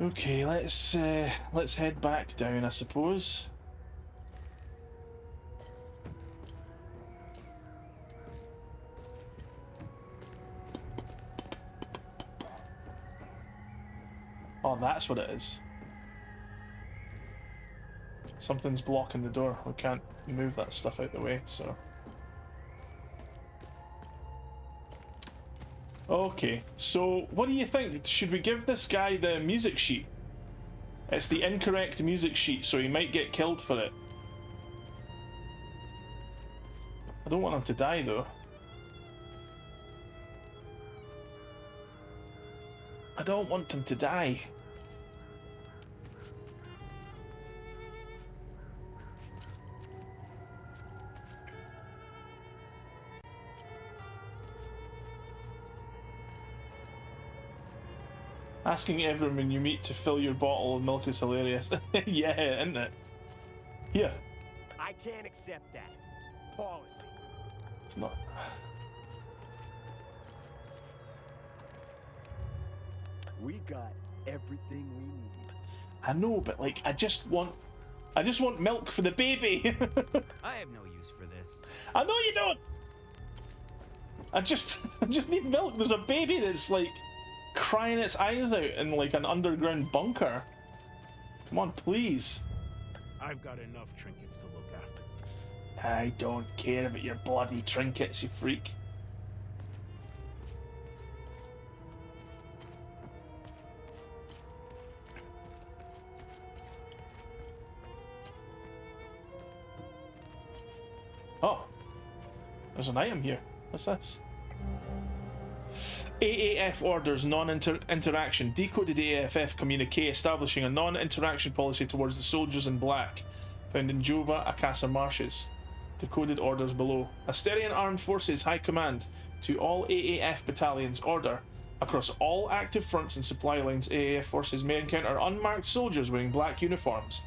Okay, let's head back down, I suppose. Oh, that's what it is. Something's blocking the door. We can't move that stuff out the way, so... Okay, so what do you think? Should we give this guy the music sheet? It's the incorrect music sheet, so he might get killed for it. I don't want him to die, though. I don't want him to die. Asking everyone you meet to fill your bottle of milk is hilarious. Yeah, isn't it? Here. I can't accept that. Policy. It's not. We got everything we need. I know, but like, I just want milk for the baby. I have no use for this. I know you don't. I just need milk. There's a baby that's like crying its eyes out in like an underground bunker. Come on, please. I've got enough trinkets to look after. I don't care about your bloody trinkets, you freak. Oh, there's an item here. What's this? AAF orders non-interaction. Decoded AAF communique establishing a non-interaction policy towards the soldiers in black. Found in Jova, Akasa Marshes. Decoded orders below. Asterian Armed Forces High Command to all AAF battalions order. Across all active fronts and supply lines, AAF forces may encounter unmarked soldiers wearing black uniforms.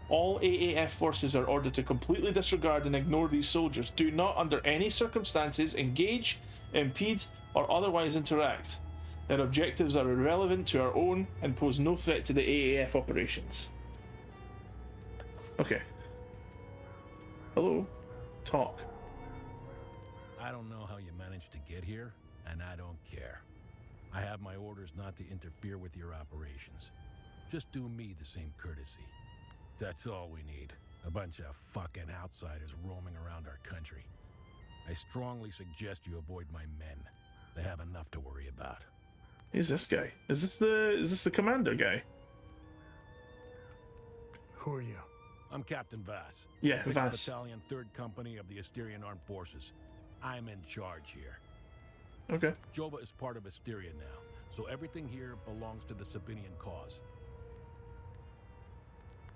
All AAF forces are ordered to completely disregard and ignore these soldiers. Do not, under any circumstances, engage, impede, or otherwise interact. Their objectives are irrelevant to our own and pose no threat to the AAF operations. Okay. Hello. Talk. I don't know how you managed to get here, and I don't care. I have my orders not to interfere with your operations. Just do me the same courtesy. That's all we need. A bunch of fucking outsiders roaming around our country. I strongly suggest you avoid my men. They have enough to worry about. Who's this guy? Is this the commander guy? Who are you? I'm Captain Vass. Yeah, 6th Vass. Battalion, 3rd Company of the Asterian Armed Forces. I'm in charge here. Okay. Jova is part of Asteria now, so everything here belongs to the Sabinian cause.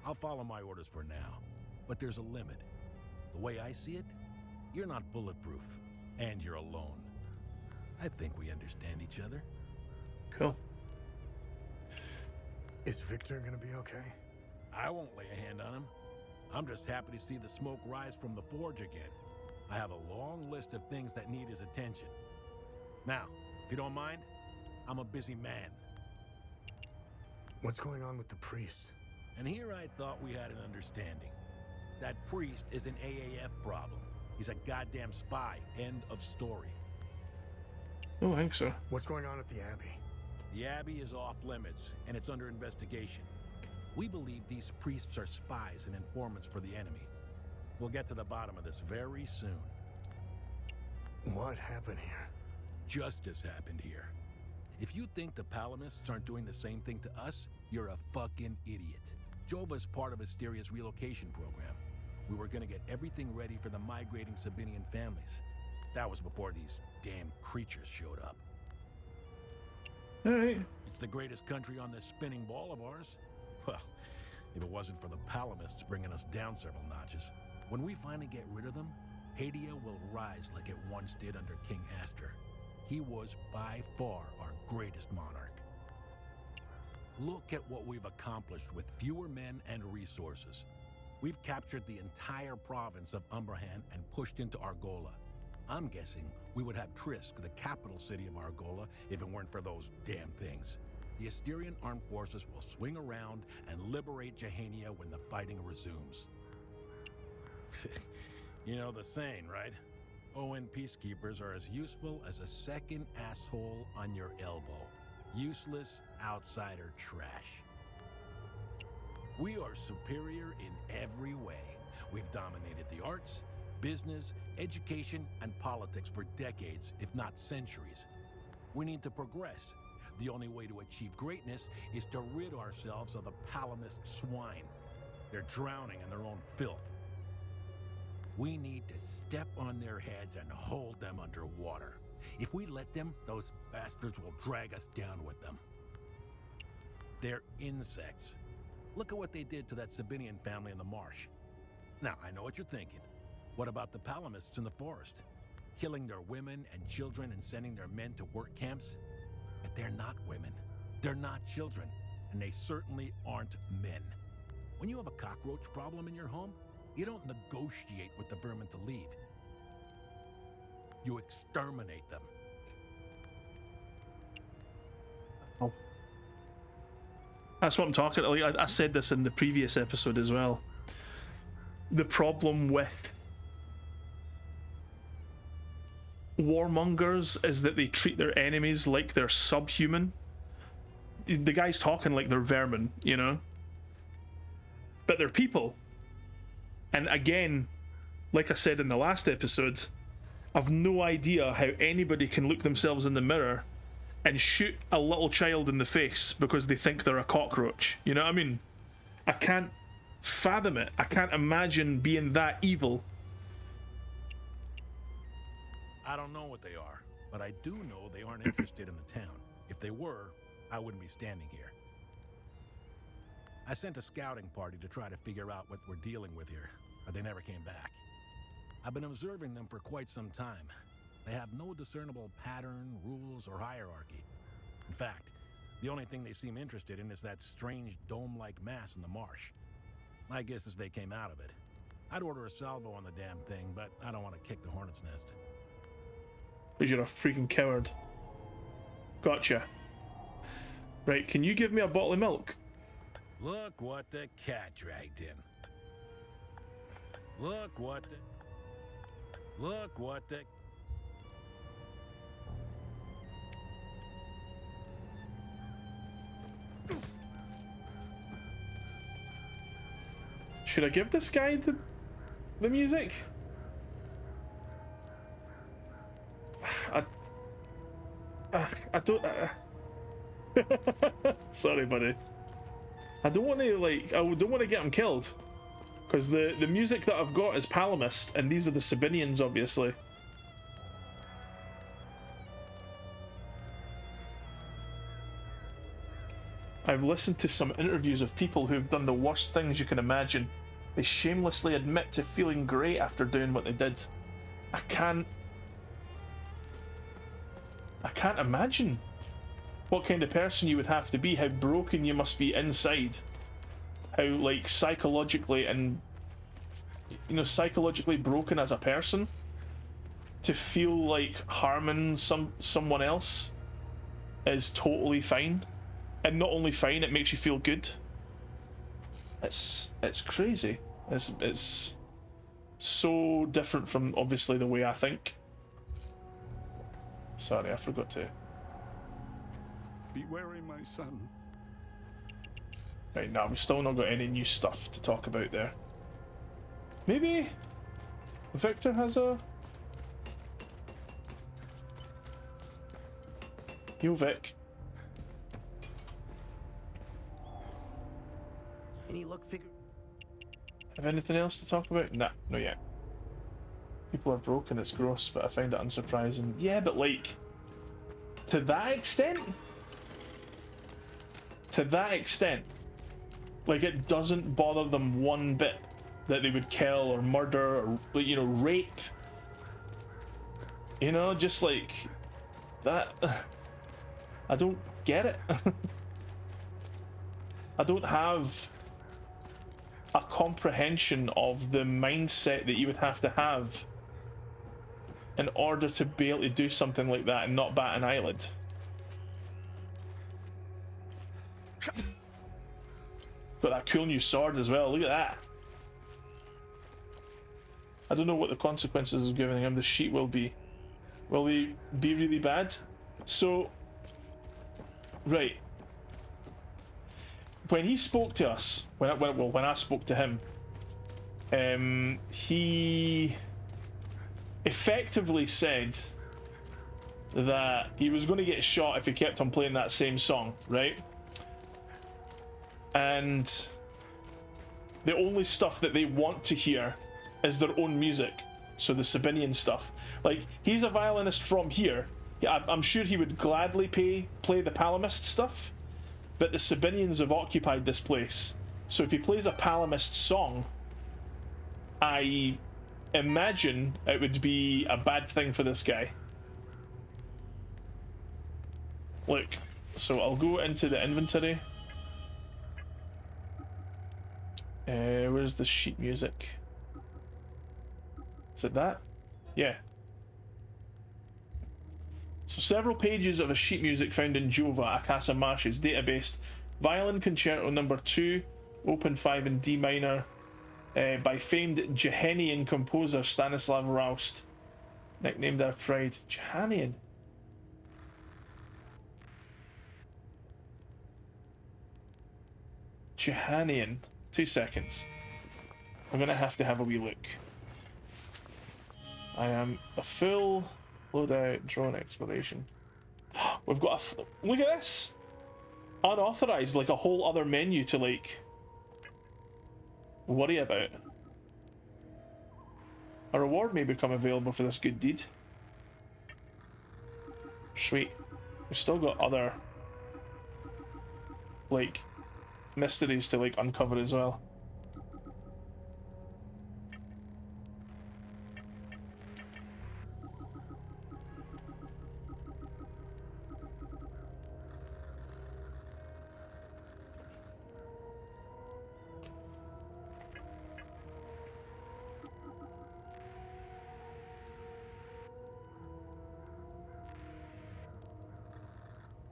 I'll follow my orders for now, but there's a limit. The way I see it, you're not bulletproof, and you're alone. I think we understand each other. Cool. Is Victor gonna be okay? I won't lay a hand on him. I'm just happy to see the smoke rise from the forge again. I have a long list of things that need his attention. Now, if you don't mind, I'm a busy man. What's going on with the priest? And here I thought we had an understanding. That priest is an AAF problem. He's a goddamn spy. End of story. Oh, I think so. What's going on at the Abbey? The Abbey is off limits, and it's under investigation. We believe these priests are spies and informants for the enemy. We'll get to the bottom of this very soon. What happened here? Justice happened here. If you think the Palamists aren't doing the same thing to us, you're a fucking idiot. Jova's part of Asteria's relocation program. We were gonna get everything ready for the migrating Sabinian families. That was before these damn creatures showed up. Alright. It's the greatest country on this spinning ball of ours. Well, if it wasn't for the Palamists bringing us down several notches. When we finally get rid of them, Hadia will rise like it once did under King Astor. He was by far our greatest monarch. Look at what we've accomplished with fewer men and resources. We've captured the entire province of Umbrahan and pushed into Argola. I'm guessing we would have Trisk, the capital city of Argola, if it weren't for those damn things. The Asterian armed forces will swing around and liberate Jehania when the fighting resumes. You know the saying, right? ON peacekeepers are as useful as a second asshole on your elbow. Useless outsider trash. We are superior in every way. We've dominated the arts, business, education, and politics for decades, if not centuries. We need to progress. The only way to achieve greatness is to rid ourselves of the Palamist swine. They're drowning in their own filth. We need to step on their heads and hold them underwater. If we let them, those bastards will drag us down with them. They're insects. Look at what they did to that Sabinian family in the marsh. Now, I know what you're thinking. What about the Palamists in the forest? Killing their women and children and sending their men to work camps? But they're not women. They're not children, and they certainly aren't men. When you have a cockroach problem in your home, you don't negotiate with the vermin to leave. You exterminate them. Oh. That's what I'm talking about. Like, I said this in the previous episode as well. The problem with warmongers is that they treat their enemies like they're subhuman. The guy's talking like they're vermin, you know? But they're people. And again, like I said in the last episode, I've no idea how anybody can look themselves in the mirror and shoot a little child in the face because they think they're a cockroach. You know what I mean? I can't fathom it. I can't imagine being that evil. I don't know what they are, but I do know they aren't interested in the town. If they were, I wouldn't be standing here. I sent a scouting party to try to figure out what we're dealing with here, but they never came back. I've been observing them for quite some time. They have no discernible pattern, rules, or hierarchy. In fact, the only thing they seem interested in is that strange dome-like mass in the marsh. My guess is they came out of it. I'd order a salvo on the damn thing, but I don't want to kick the hornet's nest. Because you're a freaking coward. Gotcha. Right, can you give me a bottle of milk? Look what the cat dragged in. Look what the... Should I give this guy the music? I don't... Sorry, buddy. I don't want to, like... I don't want to get him killed. Because the music that I've got is Palamist, and these are the Sabinians, obviously. I've listened to some interviews of people who've done the worst things you can imagine. They shamelessly admit to feeling great after doing what they did. I can't imagine what kind of person you would have to be, how broken you must be inside. How, like, psychologically and, you know, psychologically broken as a person to feel like harming someone else is totally fine. And not only fine, it makes you feel good. It's crazy. It's so different from, obviously, the way I think. Sorry, I forgot to. Be wary, my son. Right, now we've still not got any new stuff to talk about there. Maybe Victor has a... Yo, Vic. Any luck figure? Have anything else to talk about? Nah, not yet. People are broken, it's gross, but I find it unsurprising. Yeah, but like... To that extent? To that extent? Like, it doesn't bother them one bit that they would kill or murder or, you know, rape. You know, just like... That... I don't get it. I don't have a comprehension of the mindset that you would have to have in order to be able to do something like that and not bat an eyelid. Got that cool new sword as well, look at that. I don't know what the consequences of giving him the sheet will be. Will they be really bad? So, right. When he spoke to us, when I spoke to him, he effectively said that he was going to get shot if he kept on playing that same song, right? And the only stuff that they want to hear is their own music, so the Sabinian stuff. Like, he's a violinist from here. I'm sure he would gladly play the Palamist stuff, but the Sabinians have occupied this place. So if he plays a Palamist song, I imagine it would be a bad thing for this guy. Look, So I'll go into the inventory. Where's the sheet music? Is it that? Yeah. So several pages of a sheet music found in Jova, Akasa Marsh's database. Violin Concerto No. 2, Open 5 in D minor, by famed Jehenian composer Stanislav Roust, nicknamed our pride. Jehanian. Jehanian. 2 seconds. I'm gonna have to have a wee look. I am a full loadout, drone exploration. We've got a look at this! Unauthorized, like a whole other menu to like worry about. A reward may become available for this good deed. Sweet. We've still got other like mysteries to like uncover as well.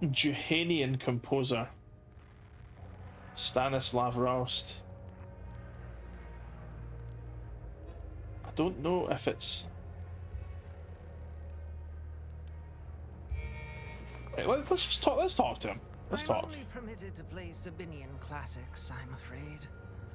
Jehenian composer Stanislav Roust. I don't know if it's... Right, let's just talk. Let's talk to him. Let's talk. I'm only permitted to play Sabinian classics, I'm afraid.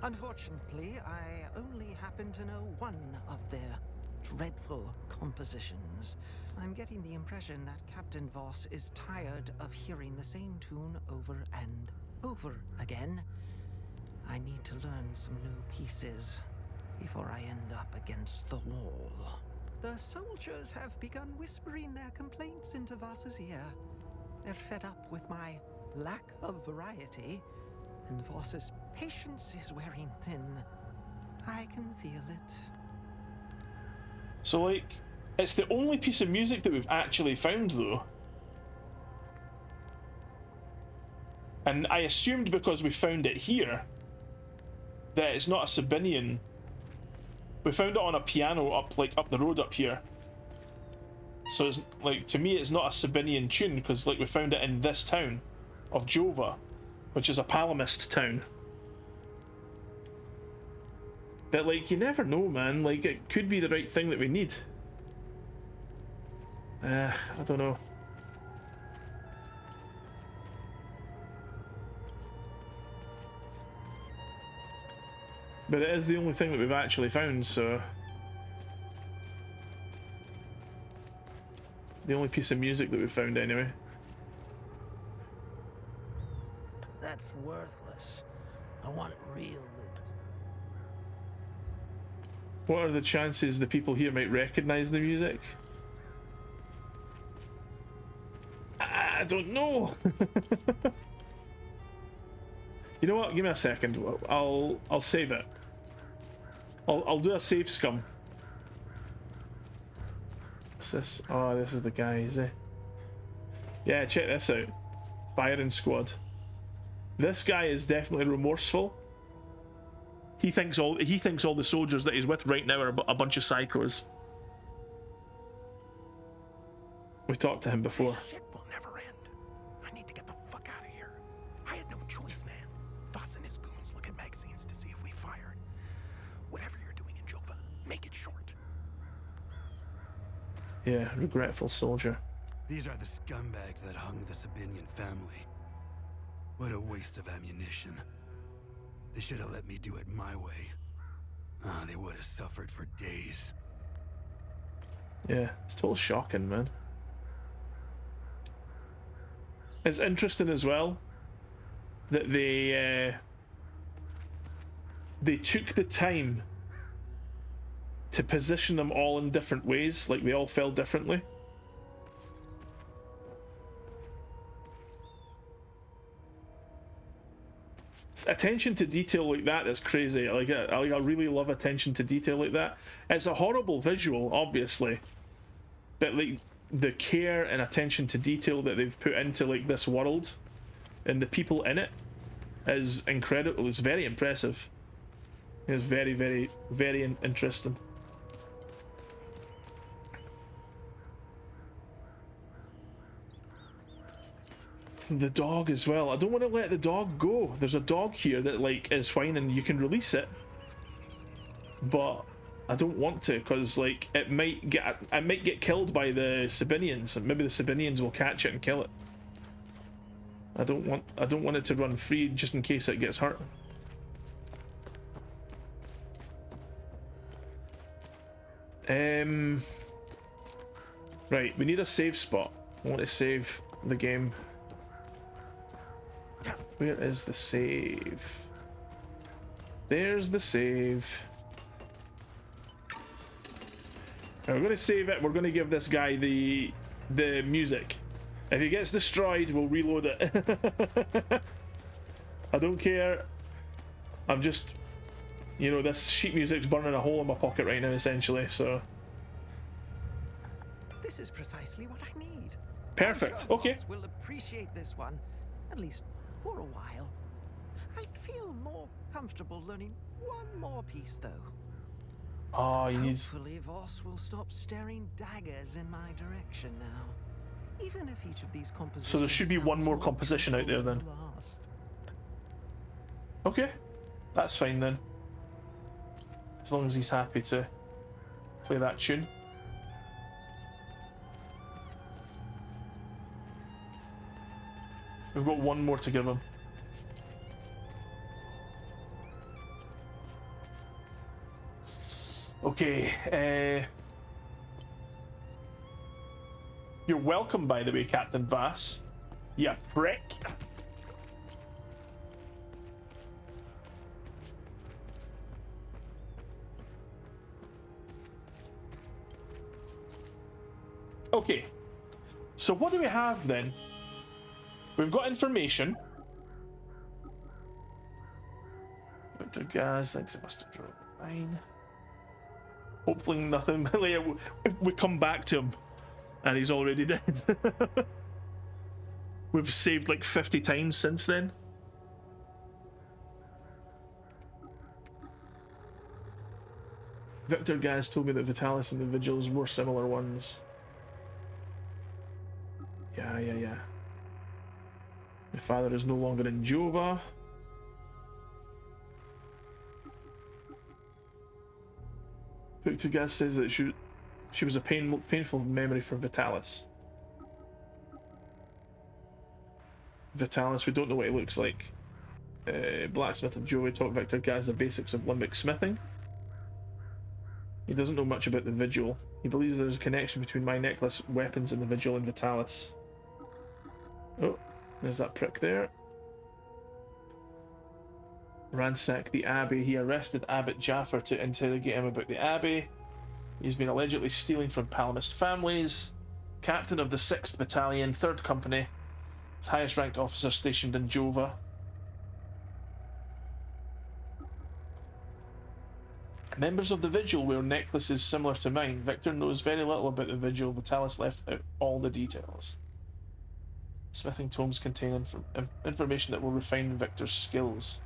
Unfortunately, I only happen to know one of their dreadful compositions. I'm getting the impression that Captain Voss is tired of hearing the same tune over and over again. I need to learn some new pieces before I end up against the wall. The soldiers have begun whispering their complaints into Voss's ear. They're fed up with my lack of variety, and Voss's patience is wearing thin. I can feel it. So, like, it's the only piece of music that we've actually found, though. And I assumed because we found it here that it's not a Sabinian. We found it on a piano up the road up here. So it's like, to me, it's not a Sabinian tune because like we found it in this town of Jova, which is a Palamist town. But like, you never know, man. Like, it could be the right thing that we need. I don't know. But it is the only thing that we've actually found, so... The only piece of music that we've found, anyway. That's worthless. I want real loot. What are the chances the people here might recognize the music? I don't know. You know what? Give me a second. I'll save it. I'll do a save scum. What's this? Oh, this is the guy, is he? Yeah, check this out. Firing squad. This guy is definitely remorseful. He thinks all the soldiers that he's with right now are a bunch of psychos. We talked to him before. Shit will never end. I need to get the fuck out of here. I had no choice, man. Voss and his goons look at magazines to see if we fired. Whatever you're doing in Jova, make it short. Yeah, regretful soldier. These are the scumbags that hung the Sabinian family. What a waste of ammunition. They should have let me do it my way. They would have suffered for days. Yeah, it's total shocking, man. It's interesting as well that they took the time to position them all in different ways, like they all fell differently. Attention to detail like that is crazy. I really love attention to detail like that. It's a horrible visual, obviously, but like the care and attention to detail that they've put into like this world and the people in it is incredible. It's very impressive. It's very, very, very interesting. The dog as well. I don't want to let the dog go. There's a dog here that like is fine and you can release it, but I don't want to because like it might get killed by the Sabinians, and maybe the Sabinians will catch it and kill it. I don't want it to run free just in case it gets hurt. Right, we need a save spot. I want to save the game. Where is the save? There's the save. Right, we're going to save it. We're going to give this guy the music. If he gets destroyed, we'll reload it. I don't care. I'm just, you know, this sheet music's burning a hole in my pocket right now, essentially, so. This is precisely what I need. Perfect. I'm sure Okay. Voss will appreciate this one, at least for a while. I'd feel more comfortable learning one more piece, though. Oh, you need. Hopefully, Voss will stop staring daggers in my direction now. Even if each of these compositions. So there should be one more composition out there then. Okay, that's fine then. As long as he's happy to play that tune. We've got one more to give him. Okay, you're welcome, by the way, Captain Vass. You prick. Okay, so what do we have then? We've got information. Victor Gaz thinks it must have dropped the line. Hopefully nothing. We come back to him and he's already dead. We've saved like 50 times since then. Victor Gaz told me that Vitalis and the Vigils were similar ones. Yeah. My father is no longer in Jova. Victor Gaz says that she was a painful memory for Vitalis. Vitalis, we don't know what he looks like. Blacksmith of Jova taught Victor Gaz the basics of limbic smithing. He doesn't know much about the Vigil. He believes there's a connection between my necklace, weapons, and the Vigil and Vitalis. Oh, there's that prick there. Ransack the Abbey. He arrested Abbot Jaffer to interrogate him about the Abbey. He's been allegedly stealing from Palamist families. Captain of the 6th Battalion, 3rd Company. His highest ranked officer stationed in Jova. Members of the Vigil wear necklaces similar to mine. Victor knows very little about the Vigil. Vitalis left out all the details. Smithing tomes contain information that will refine Victor's skills.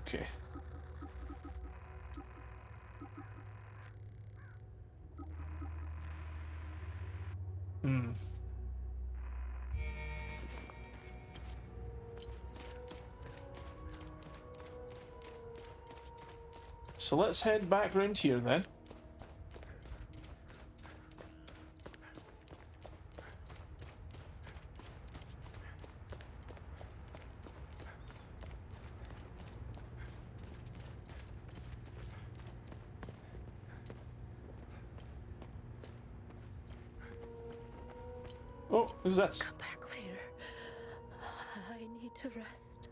Okay. So let's head back round here then. Oh, who's this? Come back later. I need to rest.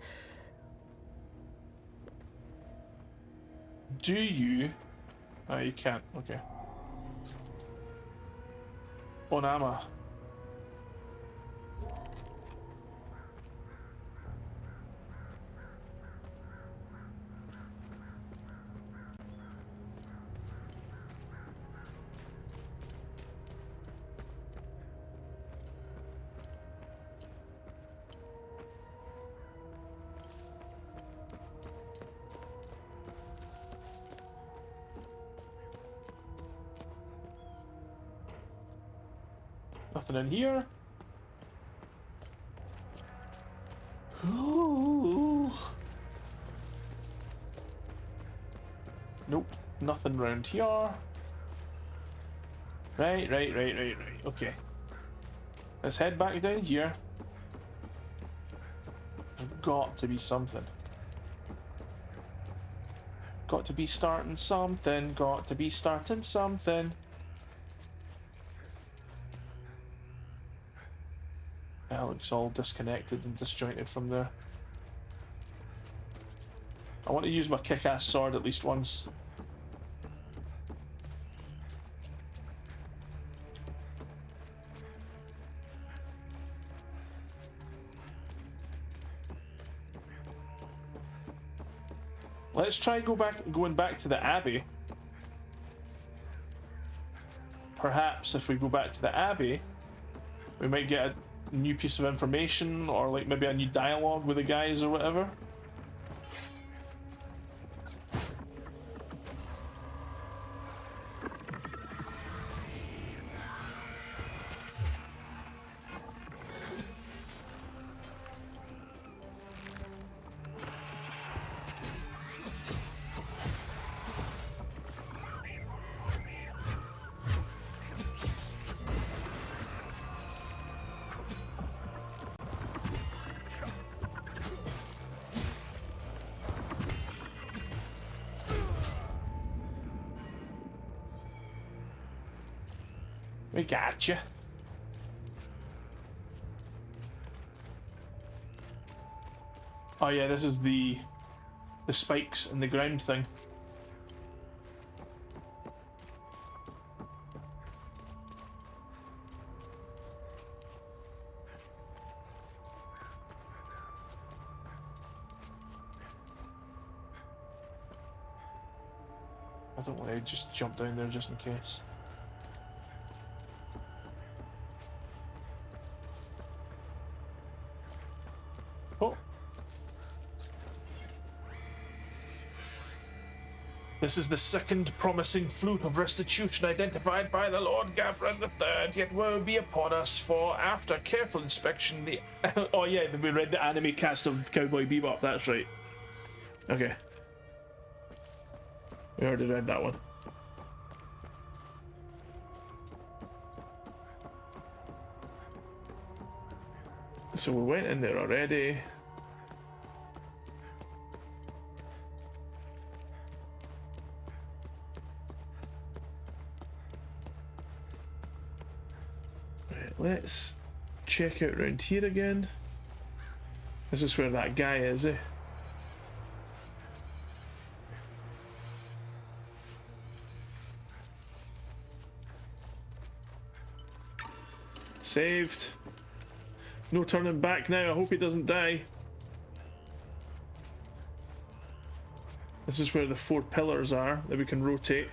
Do you? Oh, you can't. Okay. Onama. Nothing in here. Ooh. Nope, nothing round here. Right. Okay. Let's head back down here. There's got to be something. Got to be starting something. Got to be starting something. That looks all disconnected and disjointed from there. I want to use my kick-ass sword at least once. Let's try going back to the Abbey. Perhaps if we go back to the Abbey, we might get a new piece of information, or like maybe a new dialogue with the guys or whatever. We gotcha. Oh yeah, this is the spikes in the ground thing. I don't want to just jump down there just in case. Oh. This is the second promising flute of restitution identified by the Lord Gavran III, yet woe be upon us, for after careful inspection the... oh yeah, we read the anime cast of Cowboy Bebop, that's right. Okay. We already read that one. So we went in there already. Right, let's check out around here again. This is where that guy is, eh? Saved. No turning back now. I hope he doesn't die. This is where the 4 pillars are that we can rotate.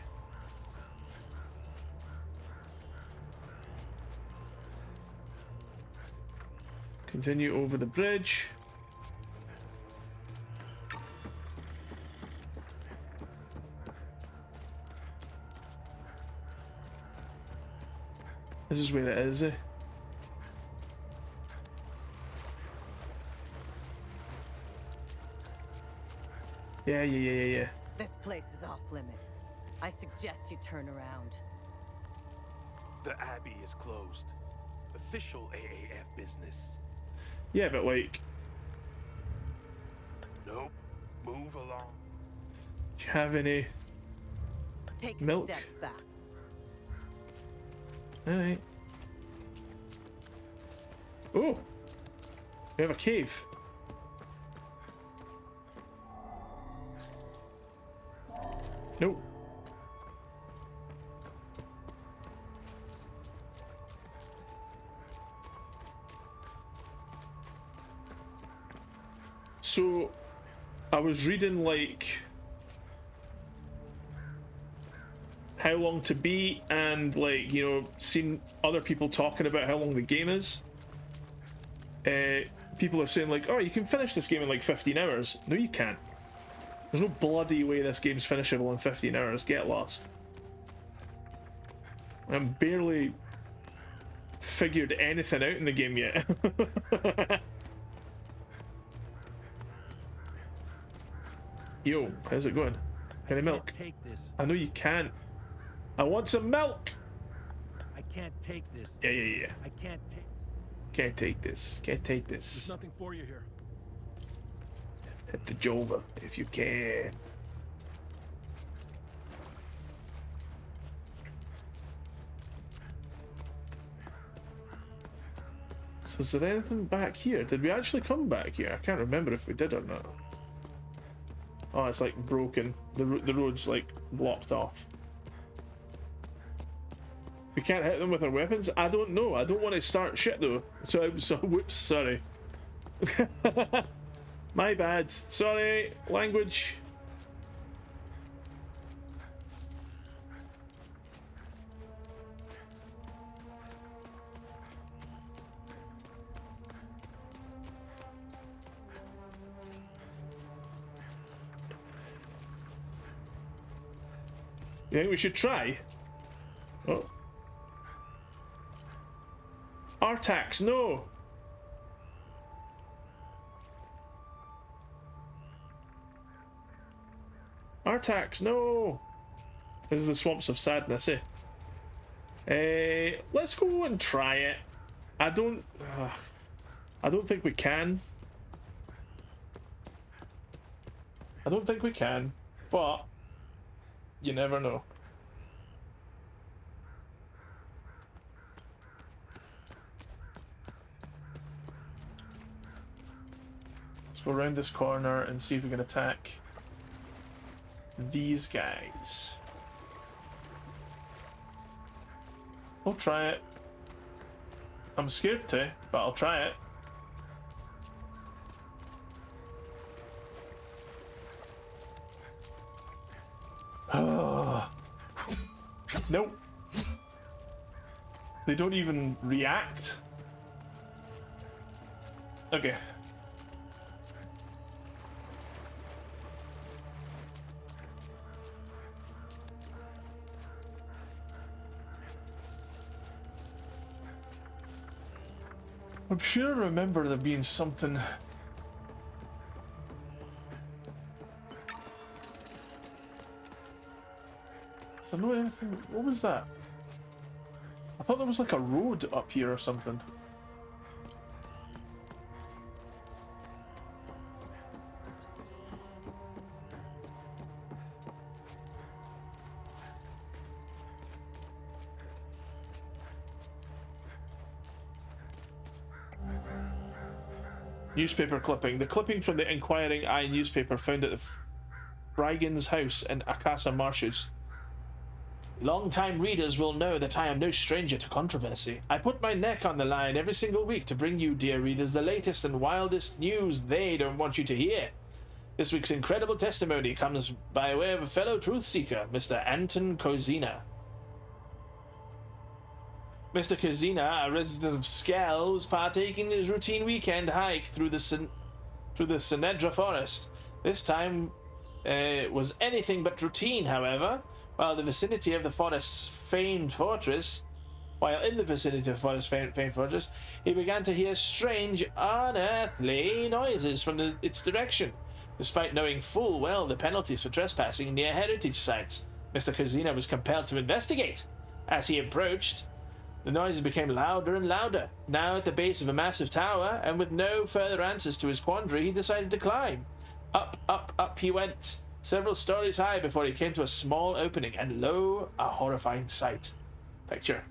Continue over the bridge. This is where it is, eh? Yeah. This place is off limits. I suggest you turn around. The Abbey is closed. Official AAF business. Yeah, but like... Nope. Move along. Do you have any... Take milk? a step back. Alright. Oh! We have a cave. Nope. So, I was reading like how long to beat and like, you know, seeing other people talking about how long the game is. People are saying like, oh, you can finish this game in like 15 hours. No, you can't. There's no bloody way this game's finishable in 15 hours. Get lost. I'm barely figured anything out in the game yet. Yo, how's it going? Can I milk? Take this. I know you can't. I want some milk. I can't take this. Yeah. I can't take. Can't take this. Can't take There's this. nothing for you here. Hit the Jova if you can. So is there anything back here? Did we actually come back here? I can't remember if we did or not. Oh, it's like broken. The road's like blocked off. We can't hit them with our weapons? I don't know. I don't want to start shit though. So whoops, sorry. My bad. Sorry, language. You think we should try? Oh. Artax, no! Artax, no! This is the Swamps of Sadness, eh? Let's go and try it. I don't think we can. I don't think we can, but you never know. Let's go around this corner and see if we can attack these guys. We'll try it. I'm scared to, but I'll try it. Nope. They don't even react. Okay. I'm sure I remember there being something. Is there no anything? What was that? I thought there was like a road up here or something. Newspaper clipping. The clipping from the Inquiring Eye newspaper found at the Frigan's house in Akasa Marshes. Long-time readers will know that I am no stranger to controversy. I put my neck on the line every single week to bring you, dear readers, the latest and wildest news they don't want you to hear. This week's incredible testimony comes by way of a fellow truth-seeker, Mr. Anton Kozina. Mr. Kozina, a resident of Skell, was partaking in his routine weekend hike through the Sinedra forest. This time was anything but routine, however. While in the vicinity of the forest's famed fortress, he began to hear strange, unearthly noises from its direction. Despite knowing full well the penalties for trespassing near heritage sites, Mr. Kozina was compelled to investigate. As he approached, the noises became louder and louder. Now at the base of a massive tower, and with no further answers to his quandary, he decided to climb. Up, up, up he went, several stories high before he came to a small opening, and lo, a horrifying sight. Picture.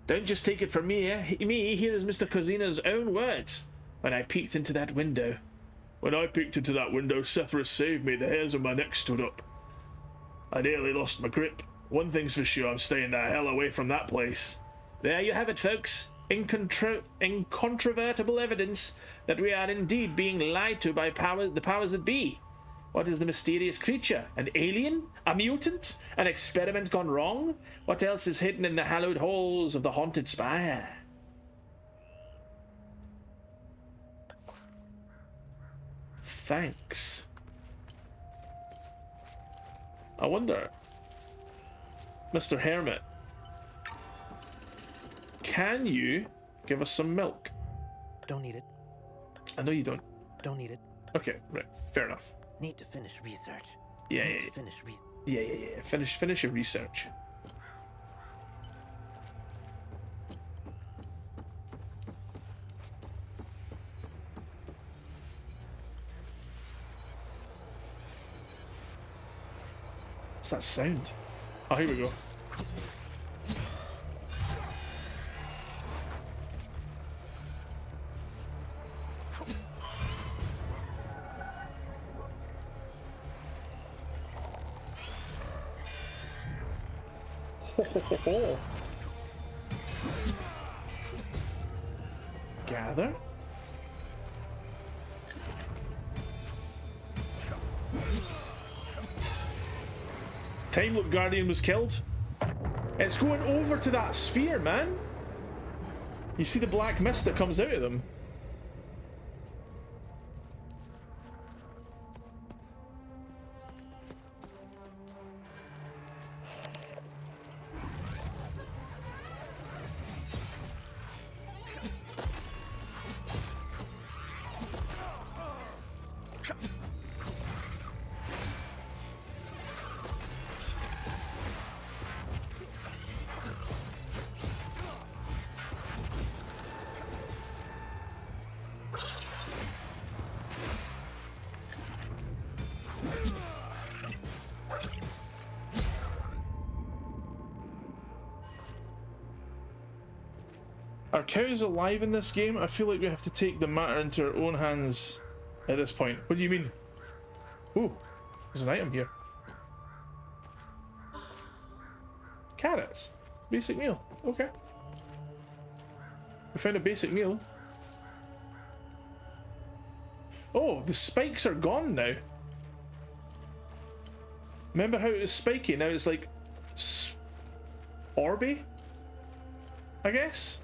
Don't just take it from me, here is Mr. Kozina's own words. When I peeked into that window, Sethra saved me, the hairs on my neck stood up. I nearly lost my grip. One thing's for sure, I'm staying the hell away from that place. There you have it, folks. Incontrovertible evidence that we are indeed being lied to by the powers that be. What is the mysterious creature? An alien? A mutant? An experiment gone wrong? What else is hidden in the hallowed halls of the haunted spire? Thanks. I wonder, Mr. Hermit, Can you give us some milk? Don't need it. I know you don't. Don't need it. Okay, right, fair enough. Need to finish research. Yeah, Need yeah, to yeah. finish Yeah. Finish your research. What's that sound? Oh, here we go. Gather. Time Loop Guardian was killed. It's going over to that sphere, man. You see the black mist that comes out of them. Are cows alive in this game? I feel like we have to take the matter into our own hands at this point. What do you mean? Ooh, there's an item here. Carrots. Basic meal. Okay. We found a basic meal. Oh, the spikes are gone now. Remember how it was spiky? Now it's like orby, I guess.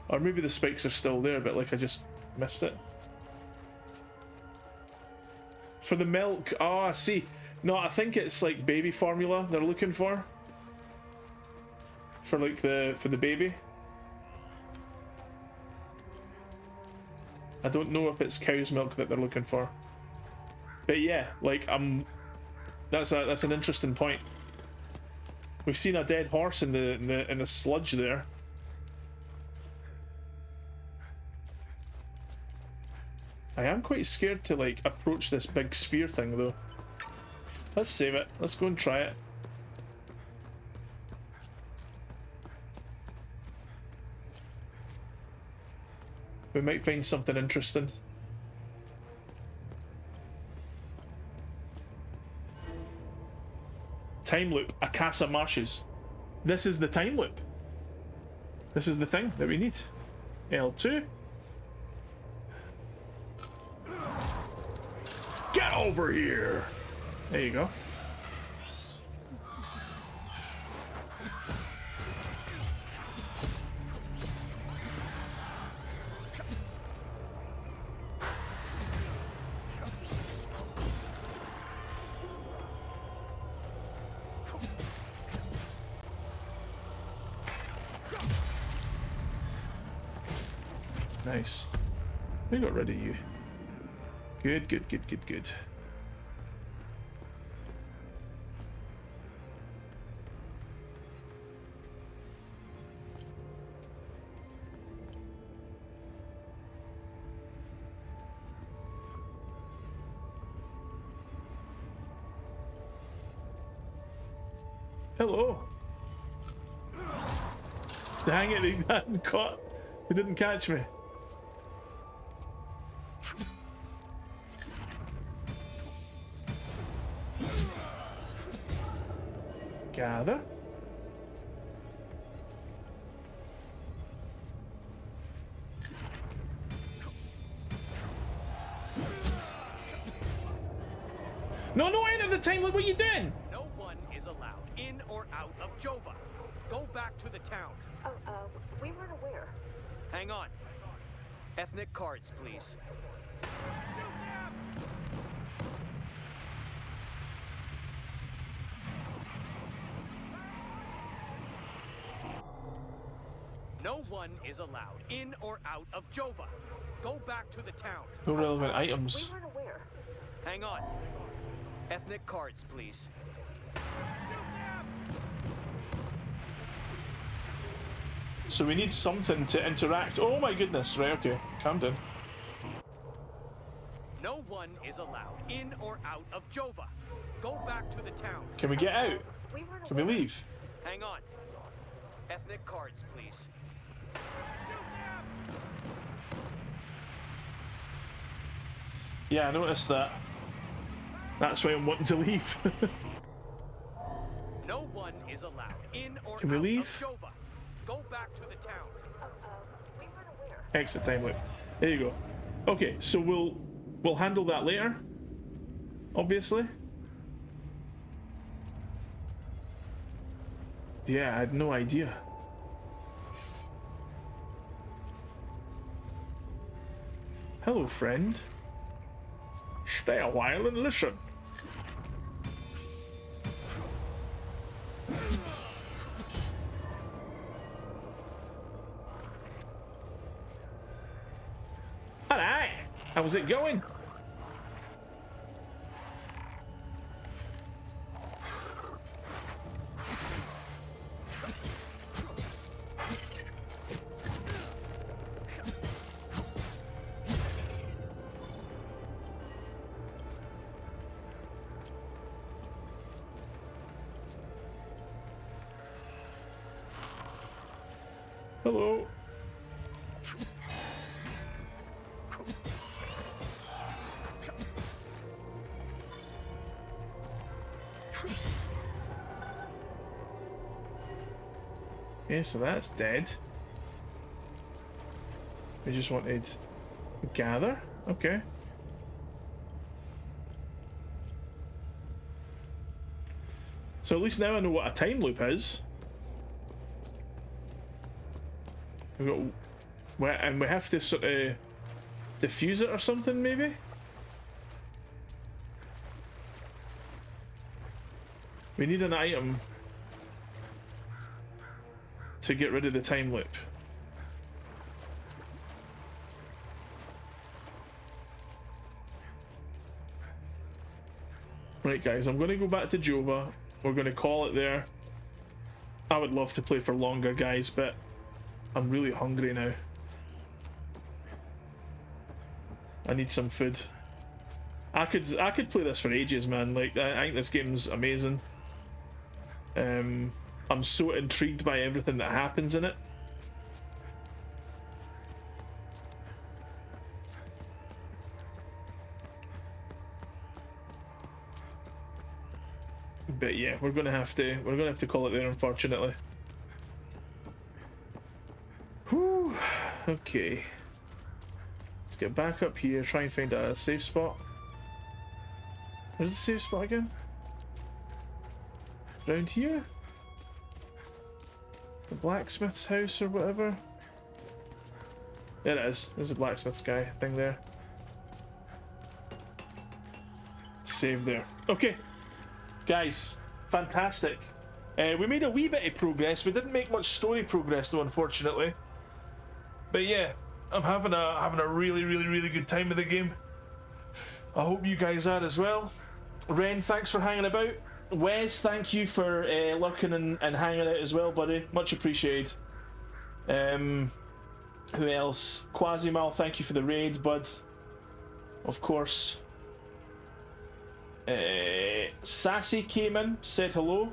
Or maybe the spikes are still there, but like I just missed it. For the milk, oh, I see. No, I think it's like baby formula they're looking for. For like for the baby. I don't know if it's cow's milk that they're looking for. But yeah, like that's an interesting point. We've seen a dead horse in the sludge there. I am quite scared to like approach this big sphere thing though. Let's save it. Let's go and try it. We might find something interesting. Time loop. Akasa marshes. This is the time loop. This is the thing that we need. L2. Get over here! There you go. Nice. We got rid of you. Good. Hello. Dang it, he hadn't caught. He didn't catch me. Gather. No, enter the time loop. What are you doing? No one is allowed in or out of Jova. Go back to the town. Oh, we weren't aware. Hang on. Ethnic cards, please. Shoot them! No one is allowed in or out of Jova. Go back to the town. No relevant items. We weren't aware. Hang on. Ethnic cards, please. So we need something to interact. Oh my goodness, right, okay. Calm down. No one is allowed in or out of Jova. Go back to the town. Can we get out? Can we leave? Hang on. Ethnic cards, please. Yeah, I noticed that. That's why I'm wanting to leave. No one is allowed in or Can we out leave? of Jova. Go back to the town. We weren't aware. Exit time loop. There you go. Okay, so we'll handle that later. Obviously. Yeah, I had no idea. Hello, friend. Stay a while and listen. Alright, how's it going? Hello. Okay, so that's dead. We just wanted gather. Okay. So at least now I know what a time loop is. We've got, and we have to sort of diffuse it or something, maybe? We need an item to get rid of the time loop. Right, guys, I'm going to go back to Jova. We're going to call it there. I would love to play for longer, guys, but I'm really hungry now. I need some food. I could play this for ages, man. Like, I think this game's amazing. I'm so intrigued by everything that happens in it. But yeah, we're gonna have to call it there, unfortunately. Whew. Okay. Let's get back up here, try and find a safe spot. Where's the safe spot again? Around here? The blacksmith's house or whatever? There it is. There's a blacksmith's guy thing there. Save there. Okay. Guys, fantastic. We made a wee bit of progress. We didn't make much story progress though, unfortunately. But yeah, I'm having a really good time with the game. I hope you guys are as well. Ren, thanks for hanging about. Wes, thank you for lurking and hanging out as well, buddy. Much appreciated. Who else? Quasimal, thank you for the raid, bud. Of course. Sassy came in, said hello.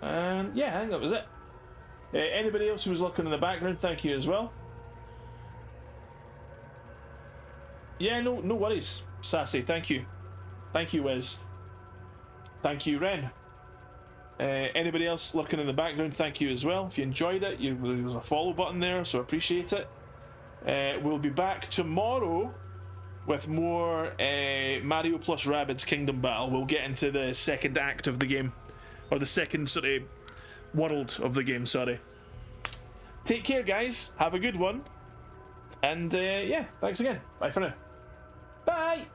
And yeah, I think that was it. Anybody else who was looking in the background, thank you as well. Yeah, no worries, Sassy, thank you. Thank you, Wiz. Thank you, Ren. Anybody else looking in the background, thank you as well. If you enjoyed it, there's a follow button there, so appreciate it. We'll be back tomorrow with more Mario plus Rabbids Kingdom Battle. We'll get into the second act of the game, or the second sort of world of the game, sorry. Take care, guys. Have a good one. And yeah, thanks again. Bye for now. Bye!